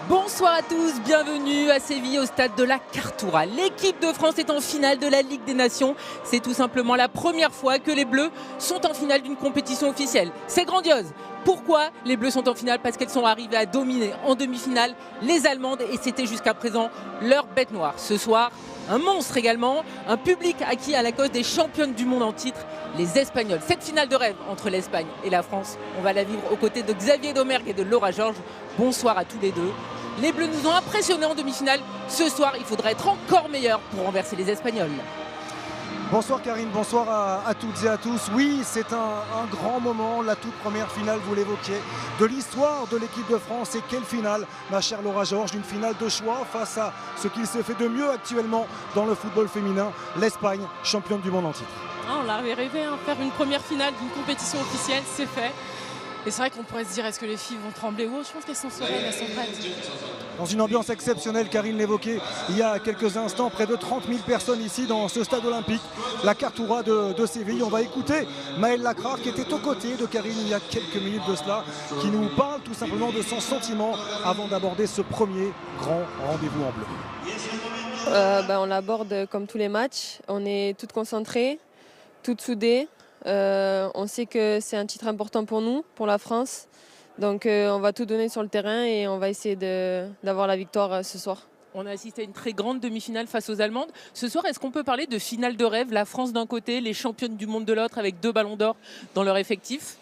Bonsoir à tous, bienvenue à Séville au stade de la Cartoura. L'équipe de France est en finale de la Ligue des Nations. C'est tout simplement la première fois que les Bleus sont en finale d'une compétition officielle. C'est grandiose. Pourquoi les Bleus sont en finale? Parce qu'elles sont arrivées à dominer en demi-finale les Allemandes et c'était jusqu'à présent leur bête noire. Ce soir, un monstre également, un public acquis à la cause des championnes du monde en titre, les Espagnols. Cette finale de rêve entre l'Espagne et la France, on va la vivre aux côtés de Xavier Domergue et de Laura Georges. Bonsoir à tous les deux. Les Bleus nous ont impressionnés en demi-finale. Ce soir, il faudra être encore meilleur pour renverser les Espagnols. Bonsoir Karine, bonsoir à toutes et à tous. Oui, c'est un grand moment, la toute première finale, vous l'évoquiez, de l'histoire de l'équipe de France. Et quelle finale, ma chère Laura Georges, une finale de choix face à ce qu'il se fait de mieux actuellement dans le football féminin, l'Espagne, championne du monde en titre. On l'avait rêvé, faire une première finale d'une compétition officielle, c'est fait. Et c'est vrai qu'on pourrait se dire, est-ce que les filles vont trembler? Oh, je pense qu'elles sont sereines, elles sont prêtes. Dans une ambiance exceptionnelle, Karine l'évoquait il y a quelques instants, près de 30 000 personnes ici dans ce stade olympique, la Cartoura de Séville. On va écouter Maëlle Lacrar qui était aux côtés de Karine il y a quelques minutes de cela, qui nous parle tout simplement de son sentiment avant d'aborder ce premier grand rendez-vous en bleu. On l'aborde comme tous les matchs, on est toutes concentrées, toutes soudées. On sait que c'est un titre important pour nous, pour la France. Donc on va tout donner sur le terrain et on va essayer d'avoir la victoire ce soir. On a assisté à une très grande demi-finale face aux Allemandes. Ce soir, est-ce qu'on peut parler de finale de rêve? La France d'un côté, les championnes du monde de l'autre avec 2 ballons d'or dans leur effectif.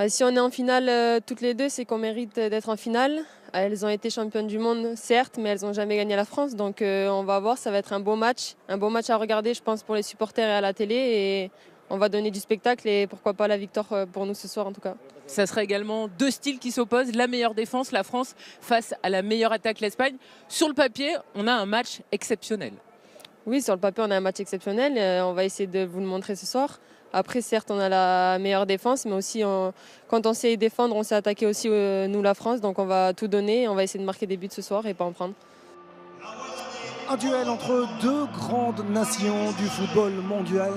Si on est en finale toutes les deux, c'est qu'on mérite d'être en finale. Elles ont été championnes du monde, certes, mais elles n'ont jamais gagné la France. Donc on va voir, ça va être un beau match à regarder, je pense, pour les supporters et à la télé. Et on va donner du spectacle et pourquoi pas la victoire pour nous ce soir en tout cas. Ça sera également 2 styles qui s'opposent. La meilleure défense, la France, face à la meilleure attaque, l'Espagne. Sur le papier, on a un match exceptionnel. Oui, sur le papier, on a un match exceptionnel. On va essayer de vous le montrer ce soir. Après, certes, on a la meilleure défense, mais aussi quand on sait défendre, on sait attaquer aussi nous la France. Donc on va tout donner, on va essayer de marquer des buts ce soir et pas en prendre. Un duel entre 2 grandes nations du football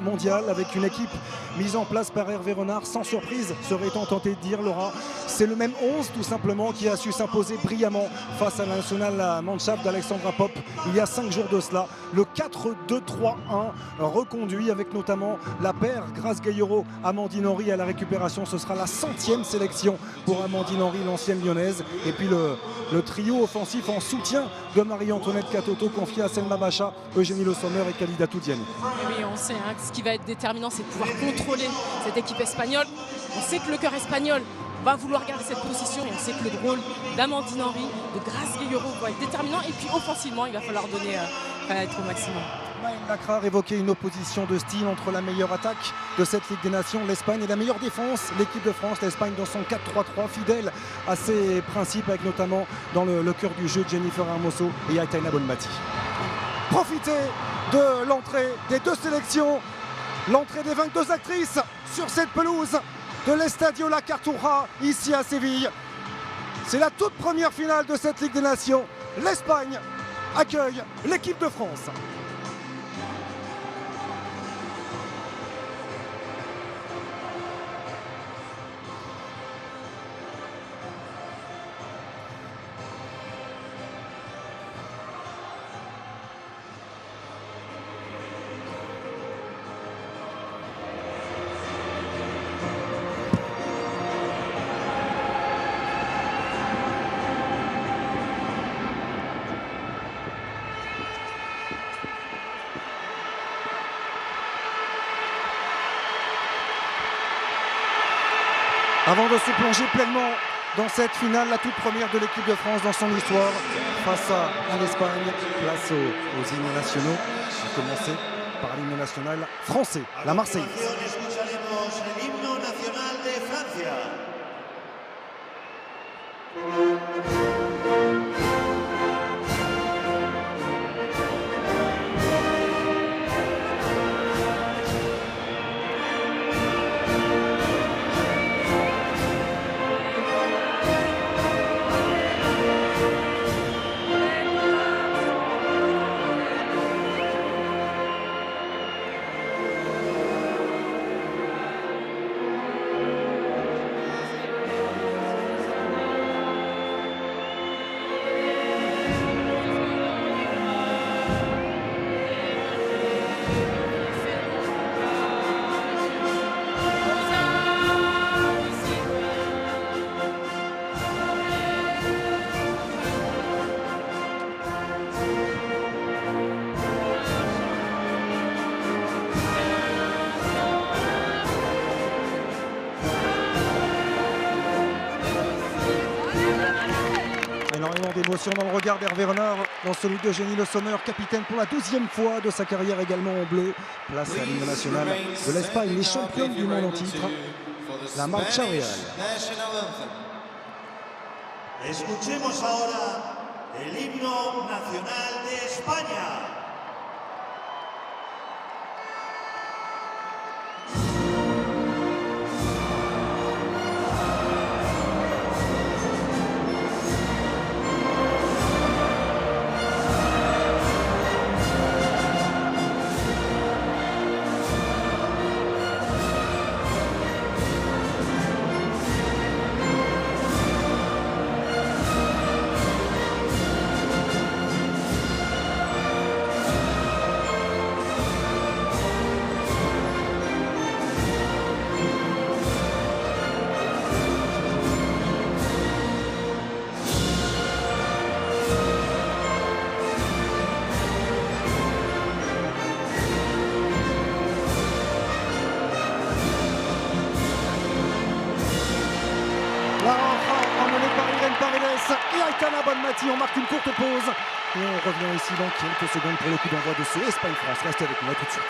mondial avec une équipe mise en place par Hervé Renard. Sans surprise, serait-on tenté de dire, Laura. C'est le même 11 tout simplement qui a su s'imposer brillamment face à la nationale Mannschaft d'Alexandra Popp il y a 5 jours de cela. Le 4-2-3-1 reconduit avec notamment la paire Grace Gayoro, Amandine Henry à la récupération. Ce sera la 100e sélection pour Amandine Henry, l'ancienne lyonnaise. Et puis le trio offensif en soutien de Marie-Antoinette Katoto confié à Selma Bacha, Eugénie Le Sommer et Khalida Toudiani. Oui, on sait ce qui va être déterminant, c'est de pouvoir contrôler cette équipe espagnole. On sait que le cœur espagnol va vouloir garder cette position et on sait que le rôle d'Amandine Henry, de Grace Gayoro va être déterminant. Et puis offensivement, il va falloir donner être au maximum. Maëlle Lacrar évoquait une opposition de style entre la meilleure attaque de cette Ligue des Nations, l'Espagne, et la meilleure défense, l'équipe de France. L'Espagne dans son 4-3-3, fidèle à ses principes, avec notamment dans le cœur du jeu Jennifer Hermoso et Aitana Bonmati. Profitez de l'entrée des 2 sélections, l'entrée des 22 actrices sur cette pelouse de l'Estadio La Cartoura, ici à Séville. C'est la toute première finale de cette Ligue des Nations. L'Espagne accueille l'équipe de France. Avant de se plonger pleinement dans cette finale, la toute première de l'équipe de France dans son histoire, face à l'Espagne, place aux hymnes nationaux. On va commencer par l'hymne national français, la Marseillaise. Énormément d'émotion dans le regard d'Hervé Renard, dans celui d'Eugénie Le Sommer, capitaine pour la 12e fois de sa carrière également en bleu. Place à l'hymne national de l'Espagne, les championnes du monde en titre, la Marcha Real. Escuchemos ahora el himno nacional de España. Et Aitana Bonmati, on marque une courte pause. Et on revient ici dans quelques secondes pour le coup d'envoi de ce Espagne-France. Restez avec nous, à tout de suite.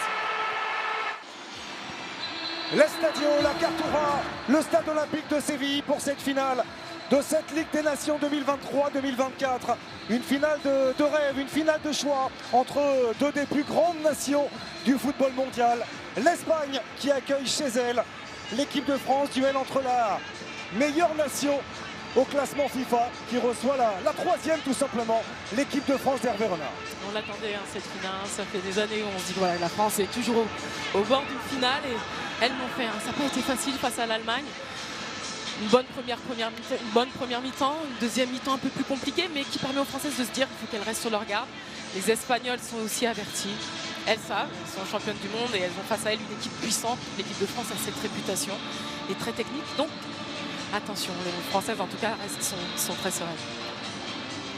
L'Estadio La Cartuja, le stade olympique de Séville pour cette finale de cette Ligue des Nations 2023-2024. Une finale de rêve, une finale de choix entre deux des plus grandes nations du football mondial. L'Espagne qui accueille chez elle l'équipe de France, duel entre la meilleure nation au classement FIFA qui reçoit la troisième tout simplement, l'équipe de France d'Hervé Renard. On l'attendait cette finale, ça fait des années où on se dit que voilà, la France est toujours au bord d'une finale et elles l'ont fait. Ça n'a pas été facile face à l'Allemagne. Une bonne première mi-temps, une deuxième mi-temps un peu plus compliquée mais qui permet aux Françaises de se dire qu'il faut qu'elles restent sur leur garde. Les Espagnols sont aussi avertis. Elles savent, elles sont championnes du monde et elles ont face à elles une équipe puissante. L'équipe de France a cette réputation et très technique. Donc attention, les Françaises en tout cas sont très sereines.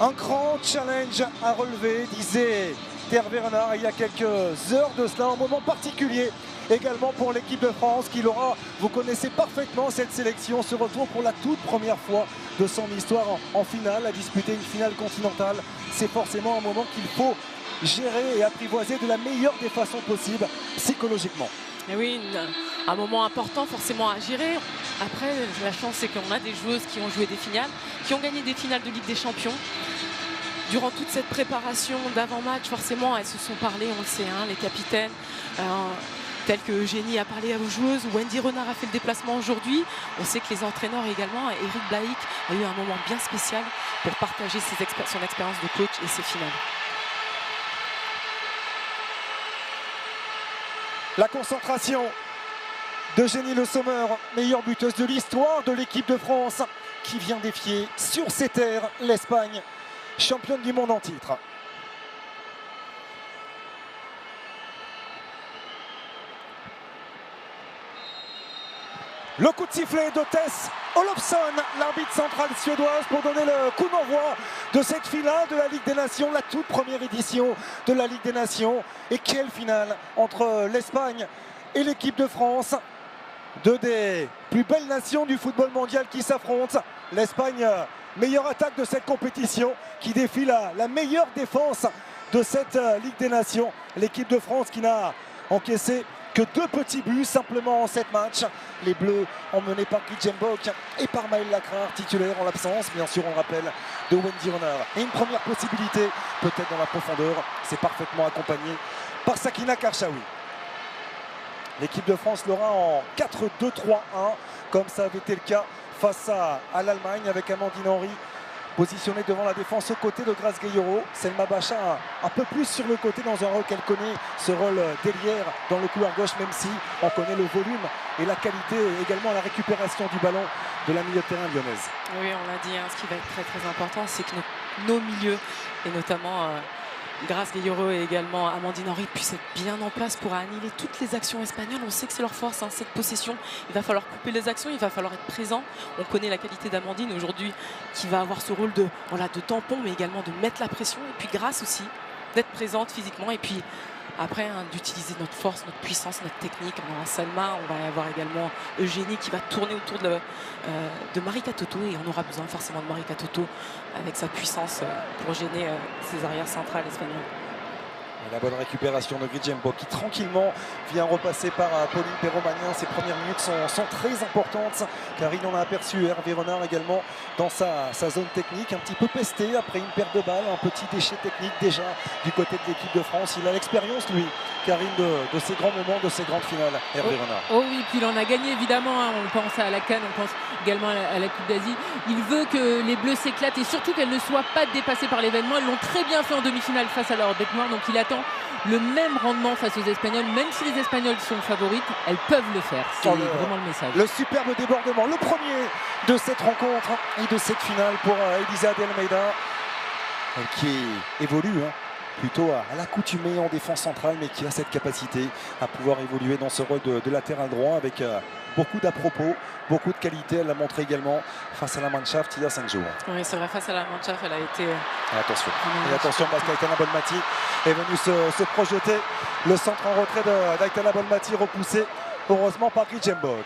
Un grand challenge à relever, disait Hervé Renard il y a quelques heures de cela, un moment particulier également pour l'équipe de France qui l'aura, vous connaissez parfaitement cette sélection, ce retour pour la toute première fois de son histoire en finale, à disputer une finale continentale. C'est forcément un moment qu'il faut gérer et apprivoiser de la meilleure des façons possibles psychologiquement. Et oui, un moment important forcément à gérer. Après, la chance c'est qu'on a des joueuses qui ont joué des finales, qui ont gagné des finales de Ligue des Champions. Durant toute cette préparation d'avant-match, forcément, elles se sont parlé, on le sait, les capitaines, tels que Eugénie a parlé aux joueuses, Wendy Renard a fait le déplacement aujourd'hui. On sait que les entraîneurs également, Eric Blaïc a eu un moment bien spécial pour partager son expérience de coach et ses finales. La concentration d'Eugénie Le Sommer, meilleure buteuse de l'histoire de l'équipe de France, qui vient défier sur ses terres l'Espagne, championne du monde en titre. Le coup de sifflet de Tess Olofsson, l'arbitre centrale suédoise, pour donner le coup d'envoi de cette finale de la Ligue des Nations, la toute première édition de la Ligue des Nations. Et quelle finale entre l'Espagne et l'équipe de France, deux des plus belles nations du football mondial qui s'affrontent. L'Espagne, meilleure attaque de cette compétition, qui défie la meilleure défense de cette Ligue des Nations. L'équipe de France qui n'a encaissé que 2 petits buts simplement en 7 matchs. Les Bleus emmenés par Guy Jembok et par Maël Lacrar, titulaire en l'absence, bien sûr on le rappelle, de Wendy Renard. Et une première possibilité, peut-être dans la profondeur, c'est parfaitement accompagné par Sakina Karchaoui. L'équipe de France l'aura en 4-2-3-1, comme ça avait été le cas face à l'Allemagne, avec Amandine Henry positionnée devant la défense aux côtés de Grace Gueye-Roux. Selma Bacha un peu plus sur le côté dans un rôle qu'elle connaît, ce rôle d'ailière dans le couloir gauche, même si on connaît le volume et la qualité également à la récupération du ballon de la milieu de terrain lyonnaise. Oui, on l'a dit, ce qui va être très très important, c'est que nos milieux, et notamment Grace Gueye-Roux et également Amandine Henry, puissent être bien en place pour annihiler toutes les actions espagnoles. On sait que c'est leur force, cette possession. Il va falloir couper les actions, il va falloir être présent. On connaît la qualité d'Amandine aujourd'hui, qui va avoir ce rôle de tampon, mais également de mettre la pression. Et puis Grace aussi, d'être présente physiquement et puis Après, d'utiliser notre force, notre puissance, notre technique. On a Salma, on va y avoir également Eugénie qui va tourner autour de Marika Toto, et on aura besoin forcément de Marika Toto avec sa puissance pour gêner ces arrières centrales espagnoles. Et la bonne récupération de Grijembo qui tranquillement vient repasser par Pauline Perromagnin. Ses premières minutes sont très importantes car il en a aperçu Hervé Renard également dans sa zone technique, un petit peu pesté après une perte de balle, un petit déchet technique déjà du côté de l'équipe de France. Il a l'expérience lui, Karine, de ces grands moments, de ces grandes finales, Hervé Renard. Oh oui, puis il en a gagné évidemment, hein. On pense à la CAN, on pense également à la Coupe d'Asie. Il veut que les Bleus s'éclatent et surtout qu'elles ne soient pas dépassées par l'événement. Elles l'ont très bien fait en demi-finale face à leur bête noire, donc il attend le même rendement face aux Espagnols. Même si les Espagnols sont favorites, elles peuvent le faire. C'est vraiment le message. Le superbe débordement, le premier de cette rencontre et de cette finale pour Elisa de Almeida, qui évolue plutôt à l'accoutumée en défense centrale, mais qui a cette capacité à pouvoir évoluer dans ce rôle de latéral droit avec beaucoup d'à-propos, beaucoup de qualité. Elle l'a montré également face à la Mannschaft il y a 5 jours. Oui, c'est vrai, face à la Mannschaft, elle a été... Et attention parce qu'Aitana Bonmati est venue se projeter. Le centre en retrait d'Aitana Bonmati repoussé heureusement par Grijembo.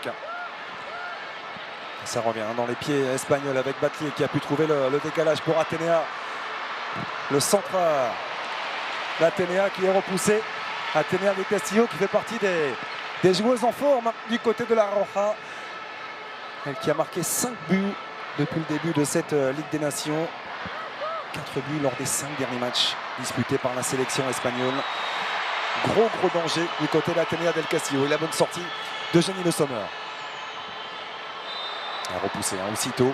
Ça revient dans les pieds espagnols avec Batlier qui a pu trouver le décalage pour Athénéa. Le centre d'Athénéa qui est repoussé. Athénéa de Castillo qui fait partie des joueuses en forme du côté de la Roja. Elle qui a marqué 5 buts depuis le début de cette Ligue des Nations. 4 buts lors des 5 derniers matchs disputés par la sélection espagnole. Gros danger du côté d'Athénéa del Castillo. Et la bonne sortie de Jenny Le Sommer. Elle a repoussé aussitôt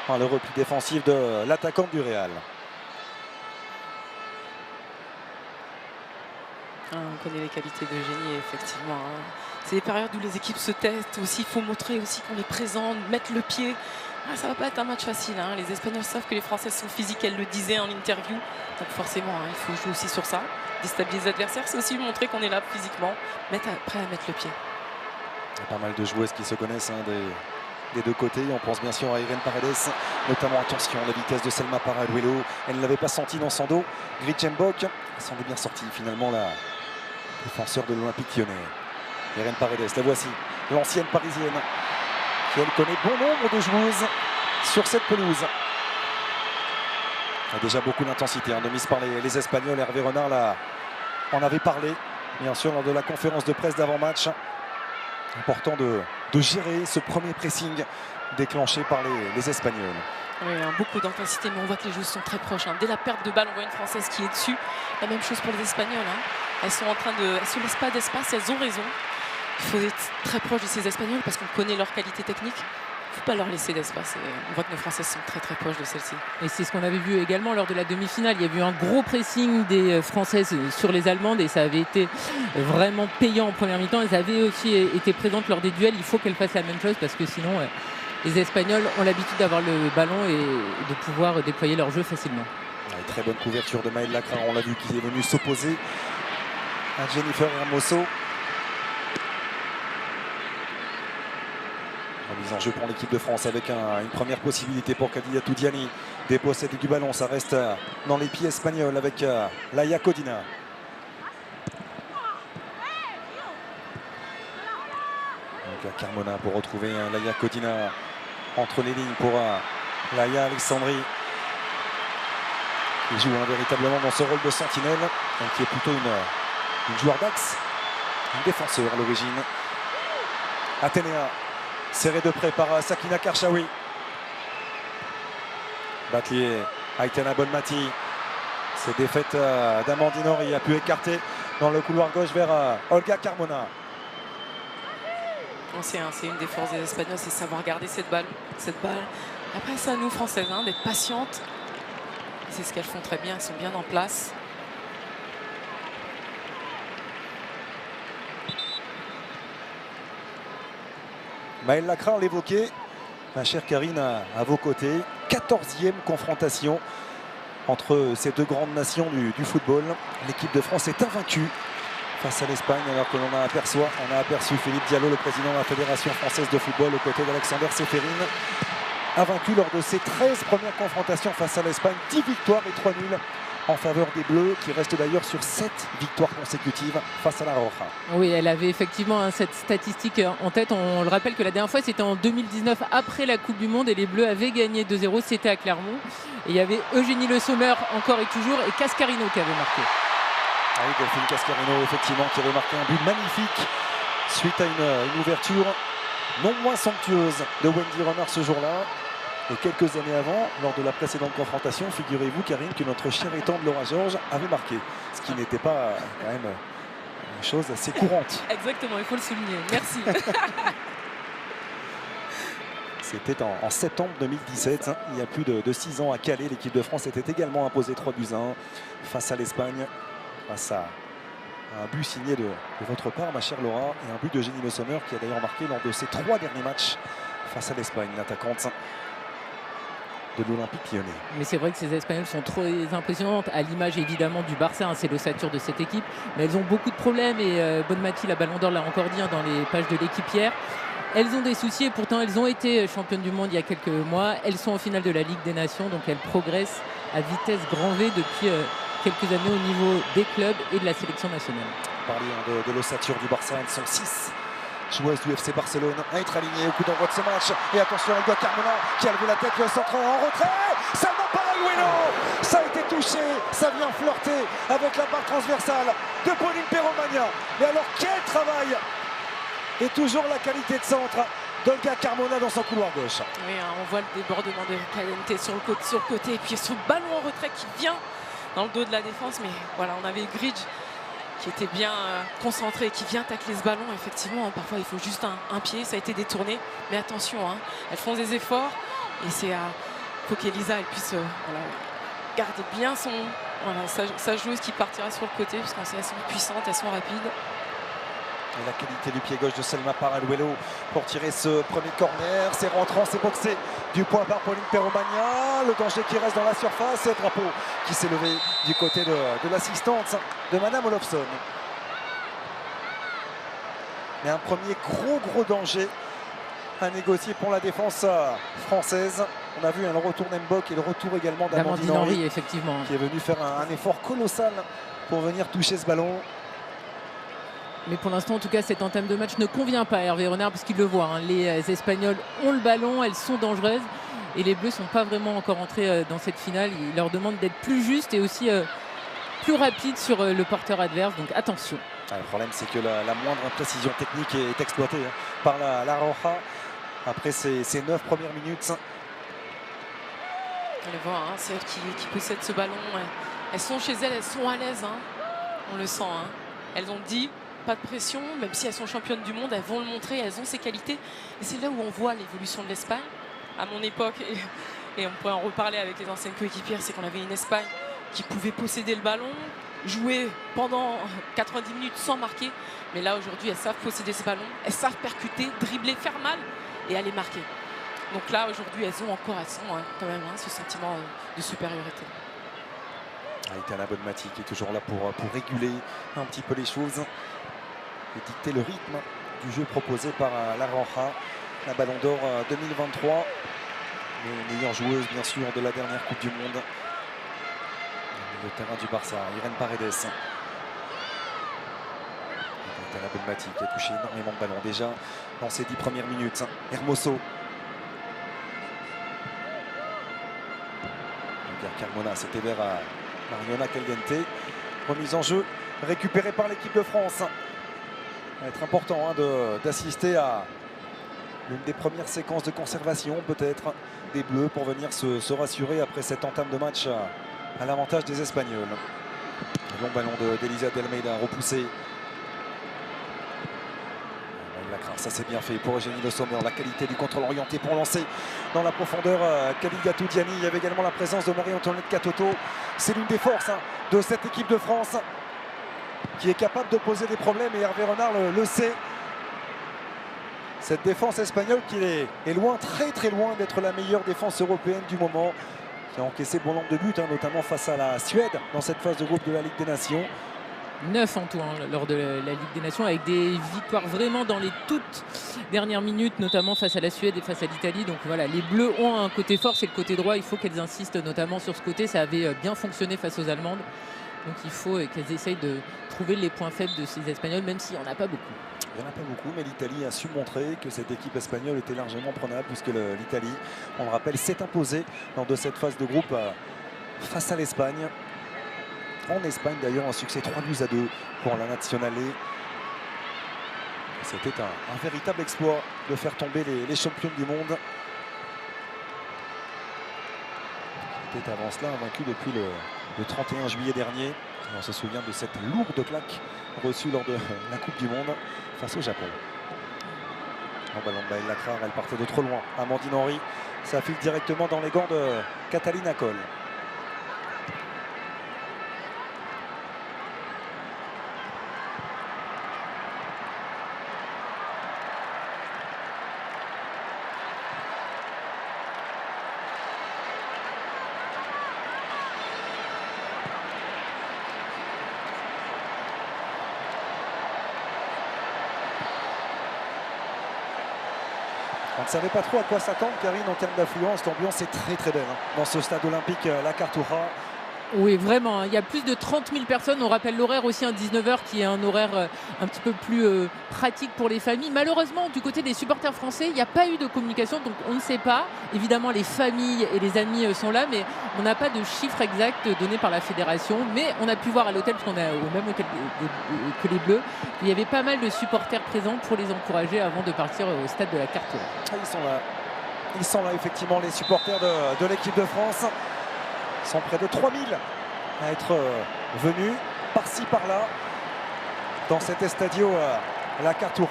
par le repli défensif de l'attaquante du Real. On connaît les qualités de Génie, effectivement. C'est des périodes où les équipes se testent aussi. Il faut montrer aussi qu'on est présent, mettre le pied. Ça va pas être un match facile. Les Espagnols savent que les Françaises sont physiques. Elles le disaient en interview. Donc forcément, il faut jouer aussi sur ça. Déstabiliser l'adversaire, c'est aussi montrer qu'on est là physiquement, prêt à mettre le pied. Il y a pas mal de joueuses qui se connaissent des deux côtés. On pense bien sûr à Irene Paredes, notamment attention la vitesse de Selma Paraduelo. Elle ne l'avait pas senti dans son dos. Grijembo s'en est bien sorti finalement la défenseur de l'Olympique Lyonnais. Irene Paredes, la voici, l'ancienne parisienne, qui elle connaît bon nombre de joueuses sur cette pelouse. Il y a déjà beaucoup d'intensité de mise par les Espagnols. Hervé Renard en avait parlé, bien sûr, lors de la conférence de presse d'avant-match. Important de gérer ce premier pressing déclenché par les Espagnols. Oui, beaucoup d'intensité, mais on voit que les joueuses sont très proches. Dès la perte de balle, on voit une Française qui est dessus. La même chose pour les Espagnols. Elles sont en train elles se laissent pas d'espace, elles ont raison. Il faut être très proche de ces Espagnols parce qu'on connaît leur qualité technique. Il ne faut pas leur laisser d'espace. On voit que nos Françaises sont très proches de celle-ci. Et c'est ce qu'on avait vu également lors de la demi-finale. Il y a eu un gros pressing des Françaises sur les Allemandes et ça avait été vraiment payant en première mi-temps. Elles avaient aussi été présentes lors des duels. Il faut qu'elles fassent la même chose parce que sinon les Espagnols ont l'habitude d'avoir le ballon et de pouvoir déployer leur jeu facilement. Très bonne couverture de Maëlle Lacrin. On l'a vu qui est venu s'opposer à Jennifer Hermoso. Remise en jeu pour l'équipe de France avec une première possibilité pour Khadija Toudiani. Dépossède du ballon, ça reste dans les pieds espagnols avec Laia Codina. Donc Carmona pour retrouver Laia Codina entre les lignes pour Laia Alexandri. Il joue véritablement dans ce rôle de sentinelle, qui est plutôt une joueur d'axe, une défenseur à l'origine. Athénéa. Serré de près par Sakina Karchaoui. Batlier, Aitana Bonmati. Cette défaite d'Amandine Henry a pu écarter dans le couloir gauche vers Olga Carmona. C'est une des forces des Espagnols, c'est savoir garder cette balle. Après, c'est à nous, Françaises, d'être patientes. C'est ce qu'elles font très bien, elles sont bien en place. Maëlle Lacrin l'évoquait, ma chère Karine, à vos côtés. 14e confrontation entre ces deux grandes nations du football. L'équipe de France est invaincue face à l'Espagne, alors que l'on a aperçu Philippe Diallo, le président de la Fédération française de football, aux côtés d'Alexander Seferin. Invaincu lors de ses 13 premières confrontations face à l'Espagne. 10 victoires et 3 nuls en faveur des Bleus, qui restent d'ailleurs sur 7 victoires consécutives face à la Roja. Oui, elle avait effectivement cette statistique en tête. On le rappelle que la dernière fois, c'était en 2019, après la Coupe du Monde, et les Bleus avaient gagné 2-0. C'était à Clermont. Et il y avait Eugénie Le Sommer, encore et toujours, et Cascarino qui avait marqué. Ah oui, Delphine Cascarino, effectivement, qui avait marqué un but magnifique suite à une ouverture non moins somptueuse de Wendy Renard ce jour-là. Et quelques années avant, lors de la précédente confrontation, figurez-vous, Karine, que notre chère et tendre Laura Georges avait marqué. Ce qui n'était pas quand même une chose assez courante. Exactement, il faut le souligner. Merci. C'était en septembre 2017, hein, il y a plus de 6 ans à Calais. L'équipe de France était également imposée 3-1 face à l'Espagne, face à un but signé de votre part, ma chère Laura, et un but d'Eugénie Le Sommer, qui a d'ailleurs marqué lors de ses 3 derniers matchs face à l'Espagne, l'attaquante de l'Olympique Lyonnais. Mais c'est vrai que ces Espagnols sont trop impressionnantes, à l'image évidemment du Barça, hein, c'est l'ossature de cette équipe, mais elles ont beaucoup de problèmes, et Bonmati, la Ballon d'Or, l'a encore dit, hein, dans les pages de l'équipe hier. Elles ont des soucis, et pourtant elles ont été championnes du monde il y a quelques mois. Elles sont en finale de la Ligue des Nations, donc elles progressent à vitesse grand V depuis quelques années au niveau des clubs et de la sélection nationale. Parler de l'ossature du Barça, elles sont 6 joueuses du FC Barcelone à être alignées au coup d'envoi de ce match. Et attention, Olga Carmona qui a levé la tête, le centre en retrait. Salma Paragueno, ça a été touché, ça vient flirter avec la barre transversale de Pauline Perromagna. Mais alors quel travail! Et toujours la qualité de centre d'Olga Carmona dans son couloir gauche. Oui, hein, on voit le débordement de Caliente sur le côté, et puis ce ballon en retrait qui vient dans le dos de la défense. Mais voilà, on avait Gridge qui était bien concentré, qui vient tacler ce ballon. Effectivement, hein, parfois il faut juste un pied, ça a été détourné. Mais attention, hein, elles font des efforts, et c'est faut qu'Elisa puisse voilà, garder bien sa joueuse qui partira sur le côté, puisqu'on sait qu'elles sont puissantes, elles sont rapides. Et la qualité du pied gauche de Selma Paraluelo pour tirer ce premier corner. C'est rentrant, c'est boxé du point par Pauline Perromagna. Le danger qui reste dans la surface. Drapeau qui s'est levé du côté de l'assistante de Madame Olofsson. Mais un premier gros danger à négocier pour la défense française. On a vu le retour d'Embok et le retour également d'Amandine Henry, effectivement, qui est venu faire un effort colossal pour venir toucher ce ballon. Mais pour l'instant, en tout cas, cette entame de match ne convient pas à Hervé Renard, parce qu'il le voit, hein. Les Espagnols ont le ballon, elles sont dangereuses, et les Bleus ne sont pas vraiment encore entrés dans cette finale. Il leur demande d'être plus justes et aussi plus rapides sur le porteur adverse, donc attention. Le problème, c'est que la moindre imprécision technique est exploitée par la Roja après ces 9 premières minutes. On les voit, hein, celles qui possèdent ce ballon, elles sont chez elles, elles sont à l'aise, hein. On le sent, hein. Elles ont dit pas de pression, même si elles sont championnes du monde, elles vont le montrer, elles ont ces qualités. Et c'est là où on voit l'évolution de l'Espagne. À mon époque, et on pourrait en reparler avec les anciennes coéquipières, c'est qu'on avait une Espagne qui pouvait posséder le ballon, jouer pendant 90 minutes sans marquer. Mais là, aujourd'hui, elles savent posséder ce ballon, elles savent percuter, dribbler, faire mal et aller marquer. Donc là, aujourd'hui, elles ont quand même ce sentiment de supériorité. Aitana Bonmati qui est toujours là pour réguler un petit peu les choses et dicter le rythme du jeu proposé par la Roja, la Ballon d'Or 2023, les meilleures joueuses bien sûr de la dernière Coupe du Monde. Le terrain du Barça, Irène Paredes. Aitana Bonmati qui a touché énormément de ballons déjà dans ces 10 premières minutes. Hermoso. Carmona, c'était vers Mariona Caliente. Remise en jeu, récupérée par l'équipe de France. Ça va être important d'assister à l'une des premières séquences de conservation peut-être des Bleus pour venir se rassurer après cette entame de match à l'avantage des Espagnols. Le long ballon d'Elisa Delmeida repoussé. Ça c'est bien fait pour Eugénie Le Sommer. La qualité du contrôle orienté pour lancer dans la profondeur Kaliga Toudiani. Il y avait également la présence de Marie-Antoinette Katoto. C'est l'une des forces de cette équipe de France qui est capable de poser des problèmes, et Hervé Renard le sait. Cette défense espagnole qui est loin, très loin d'être la meilleure défense européenne du moment, qui a encaissé bon nombre de buts, notamment face à la Suède dans cette phase de groupe de la Ligue des Nations. 9 en tout lors de la Ligue des Nations, avec des victoires vraiment dans les toutes dernières minutes, notamment face à la Suède et face à l'Italie. Donc voilà, les Bleus ont un côté fort, c'est le côté droit. Il faut qu'elles insistent notamment sur ce côté. Ça avait bien fonctionné face aux Allemandes. Donc il faut qu'elles essayent de trouver les points faibles de ces Espagnols, même s'il n'y en a pas beaucoup. Il n'y en a pas beaucoup, mais l'Italie a su montrer que cette équipe espagnole était largement prenable, puisque l'Italie, on le rappelle, s'est imposée lors de cette phase de groupe face à l'Espagne. En Espagne d'ailleurs, un succès 3-2 pour la Nationale. C'était un véritable exploit de faire tomber les championnes du monde. C'était avant cela invaincu depuis le 31 juillet dernier. Et on se souvient de cette lourde claque reçue lors de la Coupe du Monde face au Japon. En ballon de Baël Lacrar, elle partait de trop loin. Amandine Henry, ça file directement dans les gants de Catalina Coll. On ne savait pas trop à quoi s'attendre, Karine, en termes d'affluence. L'ambiance est très belle dans ce stade olympique, la Cartuja. Oui, vraiment. Il y a plus de 30 000 personnes. On rappelle l'horaire aussi, à 19h, qui est un horaire un petit peu plus pratique pour les familles. Malheureusement, du côté des supporters français, il n'y a pas eu de communication, donc on ne sait pas. Évidemment, les familles et les amis sont là, mais on n'a pas de chiffre exact donné par la fédération. Mais on a pu voir à l'hôtel, parce qu'on est au même hôtel que les Bleus, il y avait pas mal de supporters présents pour les encourager avant de partir au stade de la Cartuja. Ils sont là. Ils sont là, effectivement, les supporters de l'équipe de France. Ils sont près de 3000 à être venus par-ci par-là dans cet estadio la Cartuja.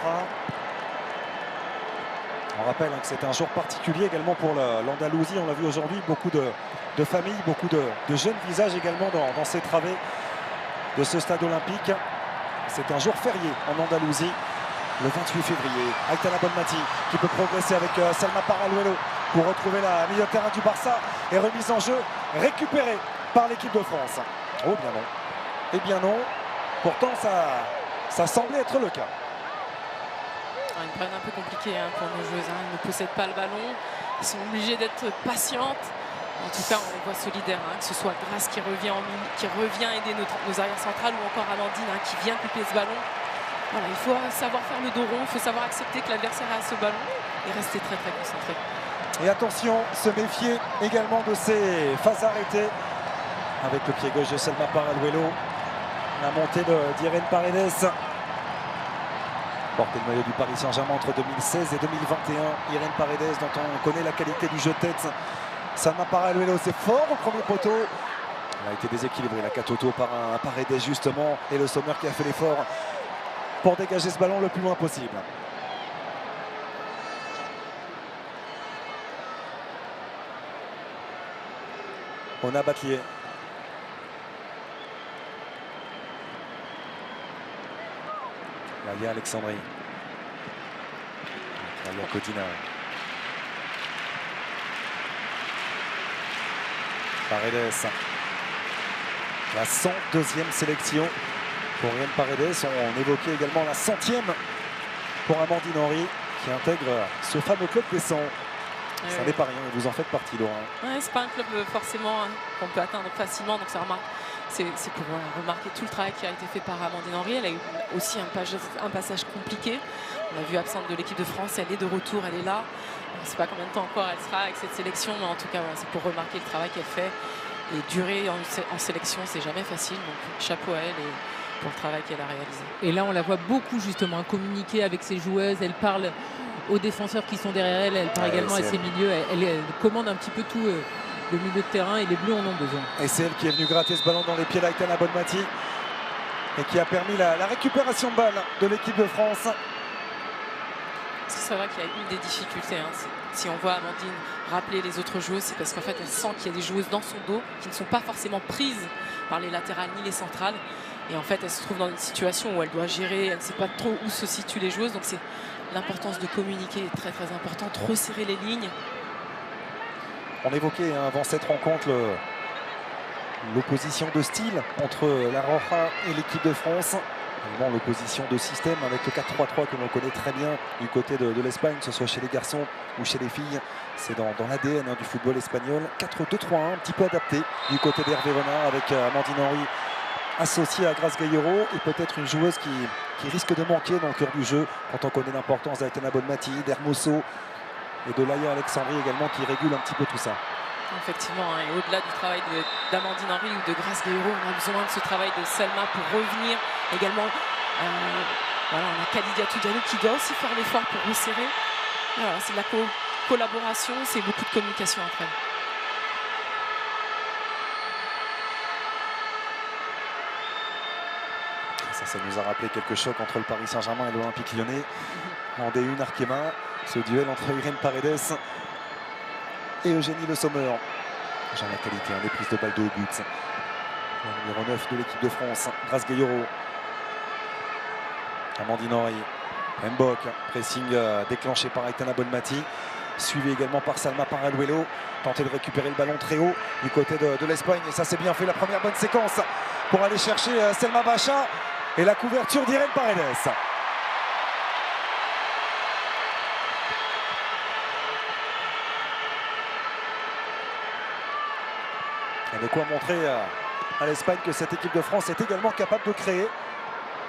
On rappelle que c'est un jour particulier également pour l'Andalousie. On l'a vu aujourd'hui, beaucoup de familles, beaucoup de jeunes visages également dans ces travées de ce stade olympique. C'est un jour férié en Andalousie, le 28 février. Aitana Bonmati qui peut progresser avec Salma Paraluelo pour retrouver la milieu de terrain du Barça et remise en jeu récupérée par l'équipe de France. Oh bien non. Eh bien non. Pourtant ça semblait être le cas. Une période un peu compliquée pour nos joueuses. Elles ne possèdent pas le ballon. Elles sont obligées d'être patientes. En tout cas, on les voit solidaires. Que ce soit Grace qui revient aider nos arrières centrales ou encore Amandine qui vient couper ce ballon. Voilà, il faut savoir faire le dos rond. Il faut savoir accepter que l'adversaire a ce ballon et rester très concentré. Et attention, se méfier également de ces phases arrêtées. Avec le pied gauche de Salma Paraluelo. La montée d'Irene Paredes. Porté le maillot du Paris Saint-Germain entre 2016 et 2021. Irene Paredes, dont on connaît la qualité du jeu de tête. Salma Paraluelo, c'est fort au premier poteau. Elle a été déséquilibrée, la Katoto, par un Paredes justement. Et le Sommer qui a fait l'effort pour dégager ce ballon le plus loin possible. Ona Batlier. Lalia Alexandri. Lalia Codina. Paredes. La 102e sélection pour Irene Paredes. On évoquait également la 100e pour Amandine Henry qui intègre ce fameux club des 100. Ça n'est pas rien, vous en faites partie, Laura. Ouais, c'est pas un club forcément qu'on peut atteindre facilement, donc c'est pour remarquer tout le travail qui a été fait par Amandine Henry. Elle a eu aussi un passage compliqué. On l'a vu absente de l'équipe de France, elle est de retour, elle est là. On ne sait pas combien de temps encore elle sera avec cette sélection, mais en tout cas, voilà, c'est pour remarquer le travail qu'elle fait. Et durer en sélection, c'est jamais facile, donc chapeau à elle et pour le travail qu'elle a réalisé. Et là, on la voit beaucoup justement communiquer avec ses joueuses. Elle parle aux défenseurs qui sont derrière elle. Elle parle également à ses milieux. Elle commande un petit peu tout le milieu de terrain et les Bleus en ont besoin. Et c'est elle qui est venue gratter ce ballon dans les pieds d'Aitana Bonmati et qui a permis la récupération de balle de l'équipe de France. C'est vrai qu'il y a une des difficultés. Si on voit Amandine rappeler les autres joueuses, c'est parce qu'en fait elle sent qu'il y a des joueuses dans son dos qui ne sont pas forcément prises par les latérales ni les centrales. Et en fait elle se trouve dans une situation où elle doit gérer, elle ne sait pas trop où se situent les joueuses. Donc c'est l'importance de communiquer est très importante, resserrer les lignes. On évoquait avant cette rencontre l'opposition de style entre la Roja et l'équipe de France. Également l'opposition de système avec le 4-3-3 que l'on connaît très bien du côté de l'Espagne, que ce soit chez les garçons ou chez les filles. C'est dans l'ADN du football espagnol. 4-2-3-1, un petit peu adapté du côté d'Hervé Renard avec Amandine Henry associée à Grace Gayero et peut-être une joueuse qui risque de manquer dans le cœur du jeu quand on connaît l'importance d'Aitana Bonmati, d'Hermoso et de Laïa Alexandrie également qui régule un petit peu tout ça. Effectivement, et au-delà du travail d'Amandine Henry ou de Grace Gayero, on a besoin de ce travail de Selma pour revenir également. Voilà, on a Khadija Toudjanou qui doit aussi faire l'effort pour resserrer. Voilà, c'est de la collaboration, c'est beaucoup de communication entre elles. Ça nous a rappelé quelques chocs entre le Paris Saint-Germain et l'Olympique Lyonnais. En D1 Arkema, ce duel entre Irène Paredes et Eugénie Le Sommer. Jean la qualité, des prises de balle de haut but. Le numéro 9 de l'équipe de France, Grace Gayero. Amandine Henry. Mbok, pressing déclenché par Aitana Bonmati. Suivi également par Salma Paraluelo. Tenter de récupérer le ballon très haut du côté de l'Espagne. Et ça c'est bien fait, la première bonne séquence pour aller chercher Selma Bacha. Et la couverture d'Irène Paredes. Il y a de quoi montrer à l'Espagne que cette équipe de France est également capable de créer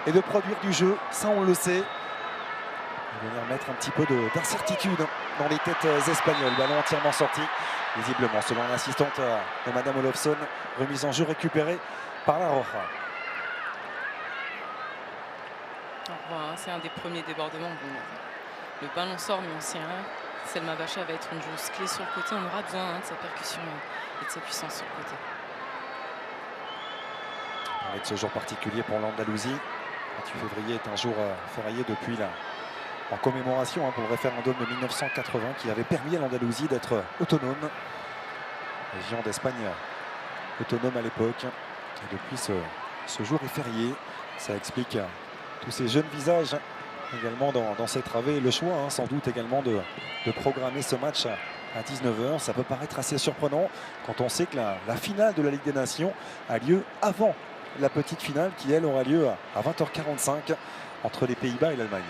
et de produire du jeu. Ça, on le sait. Il va venir mettre un petit peu d'incertitude dans les têtes espagnoles. Ballon entièrement sorti, visiblement, selon l'assistante de Madame Olofsson. Remise en jeu récupérée par la Roja. C'est un des premiers débordements. Bon, le ballon sort, mais on sait rien. Selma Bacha va être une joueuse clé sur le côté. On aura besoin de sa percussion et de sa puissance sur le côté. On parlait de ce jour particulier pour l'Andalousie. Le 28 février est un jour férié depuis en commémoration pour le référendum de 1980 qui avait permis à l'Andalousie d'être autonome. Région d'Espagne autonome à l'époque. Et depuis ce jour est férié. Ça explique tous ces jeunes visages également dans ces travées. Le choix sans doute également de programmer ce match à 19 h. Ça peut paraître assez surprenant quand on sait que la finale de la Ligue des Nations a lieu avant la petite finale qui elle aura lieu à 20 h 45 entre les Pays-Bas et l'Allemagne.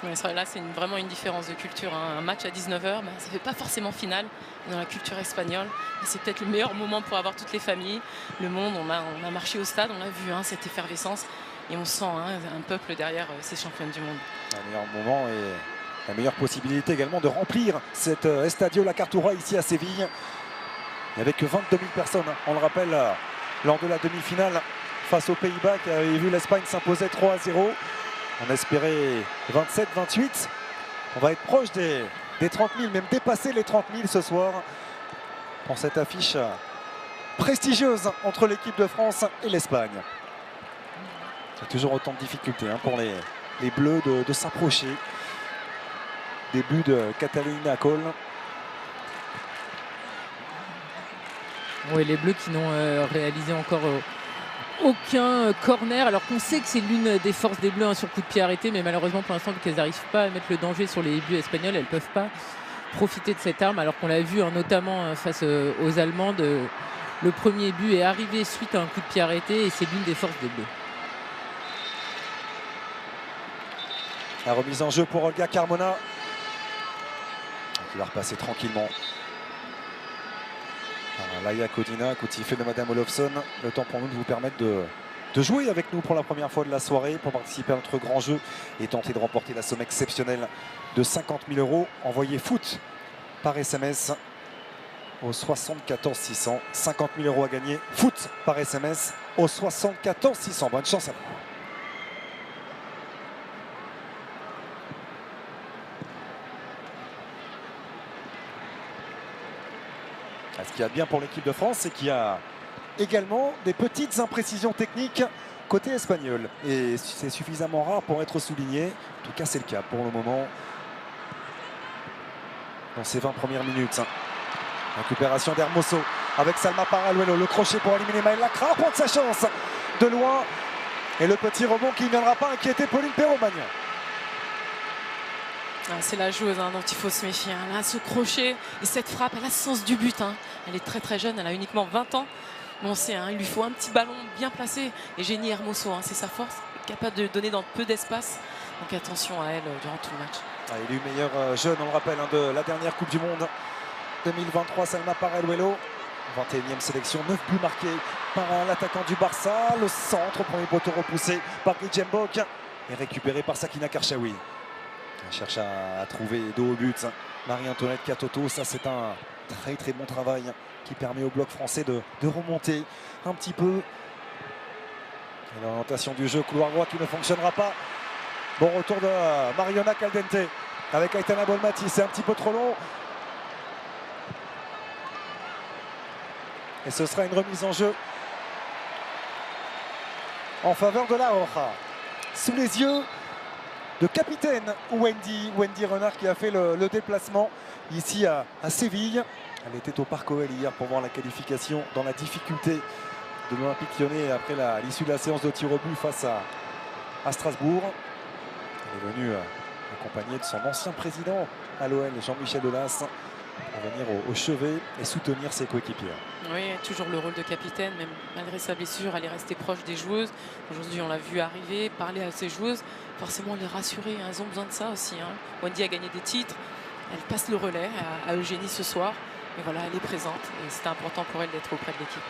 Ouais, là c'est vraiment une différence de culture. Un match à 19 h, ça ne fait pas forcément finale dans la culture espagnole. C'est peut-être le meilleur moment pour avoir toutes les familles, le monde. On a marché au stade, on a vu cette effervescence. Et on sent un peuple derrière ces championnes du monde. Un meilleur moment et la meilleure possibilité également de remplir cet Estadio La Cartuja ici à Séville. Il n'y avait que 22 000 personnes, on le rappelle, lors de la demi-finale face aux Pays-Bas qui avaient vu l'Espagne s'imposer 3-0. On espérait 27-28. On va être proche des 30 000, même dépasser les 30 000 ce soir pour cette affiche prestigieuse entre l'équipe de France et l'Espagne. Il y a toujours autant de difficultés pour les Bleus de s'approcher. Début de Catalina Cole. Oui, les Bleus qui n'ont réalisé encore aucun corner, alors qu'on sait que c'est l'une des forces des Bleus sur coup de pied arrêté, mais malheureusement pour l'instant, vu qu'elles n'arrivent pas à mettre le danger sur les buts espagnols, elles ne peuvent pas profiter de cette arme, alors qu'on l'a vu notamment face aux Allemandes. Le premier but est arrivé suite à un coup de pied arrêté et c'est l'une des forces des Bleus. La remise en jeu pour Olga Carmona. Qui va repasser tranquillement. Laïa Codina, coup de sifflet de Madame Olofsson. Le temps pour nous de vous permettre de jouer avec nous pour la première fois de la soirée, pour participer à notre grand jeu et tenter de remporter la somme exceptionnelle de 50 000 €. Envoyez foot par SMS au 74 600. 50 000 € à gagner. Foot par SMS au 74 600. Bonne chance à vous. Ce qu'il y a de bien pour l'équipe de France, c'est qu'il y a également des petites imprécisions techniques côté espagnol. Et c'est suffisamment rare pour être souligné. En tout cas, c'est le cas pour le moment. Dans ces 20 premières minutes. Récupération d'Hermoso avec Salma Paraluelo. Le crochet pour éliminer Maëlle Lacra. Prendre sa chance de loin. Et le petit rebond qui ne viendra pas inquiéter Pauline Perromagnan. C'est la joueuse dont il faut se méfier. Elle a ce crochet et cette frappe, elle a ce sens du but. Elle est très très jeune, elle a uniquement 20 ans. Mais on sait, hein, il lui faut un petit ballon bien placé. Et Jenny Hermoso, hein, c'est sa force, capable de donner dans peu d'espace. Donc attention à elle durant tout le match. Ah, il est meilleur jeune, on le rappelle, hein, de la dernière Coupe du Monde 2023, Salma Paralluelo. 21e sélection, 9 buts marqués par l'attaquant du Barça. Le centre, premier poteau repoussé par Gijembok et récupéré par Sakina Karchaoui. Elle cherche à trouver dos au but Marie-Antoinette Katoto. Ça, c'est un très très bon travail qui permet au bloc français de remonter un petit peu. Et l'orientation du jeu, couloir droit qui ne fonctionnera pas. Bon retour de Mariona Caldente avec Aitana Bonmati. C'est un petit peu trop long. Et ce sera une remise en jeu en faveur de la Roja. Sous les yeux de capitaine Wendy Renard qui a fait le déplacement ici à Séville. Elle était au Parc OL hier pour voir la qualification dans la difficulté de l'Olympique Lyonnais après l'issue de la séance de tir au but face à Strasbourg. Elle est venue accompagnée de son ancien président à l'OL, Jean-Michel Aulas, pour venir au chevet et soutenir ses coéquipiers. Oui, toujours le rôle de capitaine, même malgré sa blessure, elle est restée proche des joueuses. Aujourd'hui, on l'a vu arriver, parler à ses joueuses, forcément les rassurer. Elles ont besoin de ça aussi. Hein. Wendy a gagné des titres, elle passe le relais à Eugénie ce soir. Mais voilà, elle est présente et c'est important pour elle d'être auprès de l'équipe.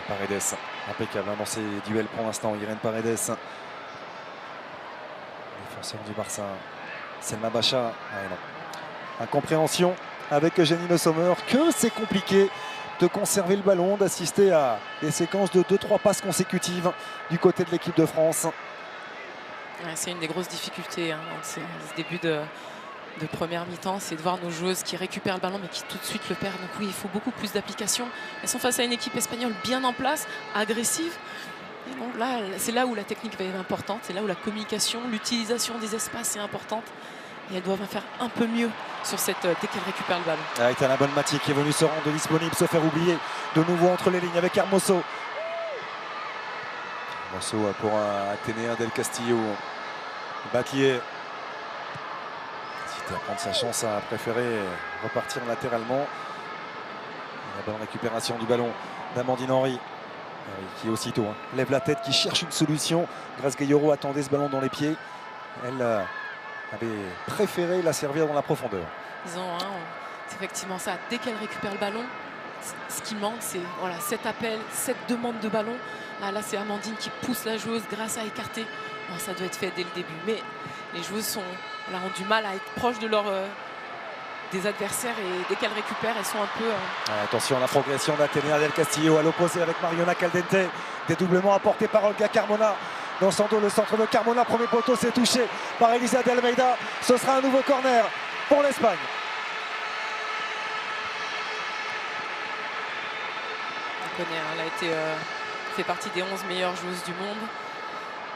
Paredes, impeccable dans ses duels pour l'instant. Irène Paredes, défenseur du Barça. Selma Bacha, incompréhension avec Eugénie Le Sommer, que c'est compliqué de conserver le ballon, d'assister à des séquences de 2-3 passes consécutives du côté de l'équipe de France. Ouais, c'est une des grosses difficultés hein, dans ce début de première mi-temps, c'est de voir nos joueuses qui récupèrent le ballon mais qui tout de suite le perdent. Donc oui, il faut beaucoup plus d'application. Elles sont face à une équipe espagnole bien en place, agressive. Et donc là, c'est là où la technique va être importante, c'est là où la communication, l'utilisation des espaces est importante. Et elles doivent faire un peu mieux sur cette, dès qu'elles récupèrent le ballon. Aitana Bonmati qui est venue se rendre disponible, se faire oublier de nouveau entre les lignes avec Hermoso. Hermoso pour Atenea Del Castillo. Batlier. À prendre sa chance, a préféré repartir latéralement. La bonne récupération du ballon d'Amandine Henry qui aussitôt lève la tête, qui cherche une solution. Grace Gayoro attendait ce ballon dans les pieds. Elle avait préféré la servir dans la profondeur. Ils ont c'est effectivement ça. Dès qu'elle récupère le ballon, ce qui manque, c'est voilà, cet appel, cette demande de ballon. Là c'est Amandine qui pousse la joueuse grâce à écarter. Bon, ça doit être fait dès le début. Mais les joueuses ont du mal à être proches de des adversaires et dès qu'elles récupèrent, elles sont un peu... Attention à la progression d'Atenea Del Castillo à l'opposé avec Mariona Caldente. Dédoublement apporté par Olga Carmona. Dans son dos, le centre de Carmona. Premier poteau, c'est touché par Elisa de Almeida. Ce sera un nouveau corner pour l'Espagne. On connaît, elle a été, fait partie des 11 meilleures joueuses du monde.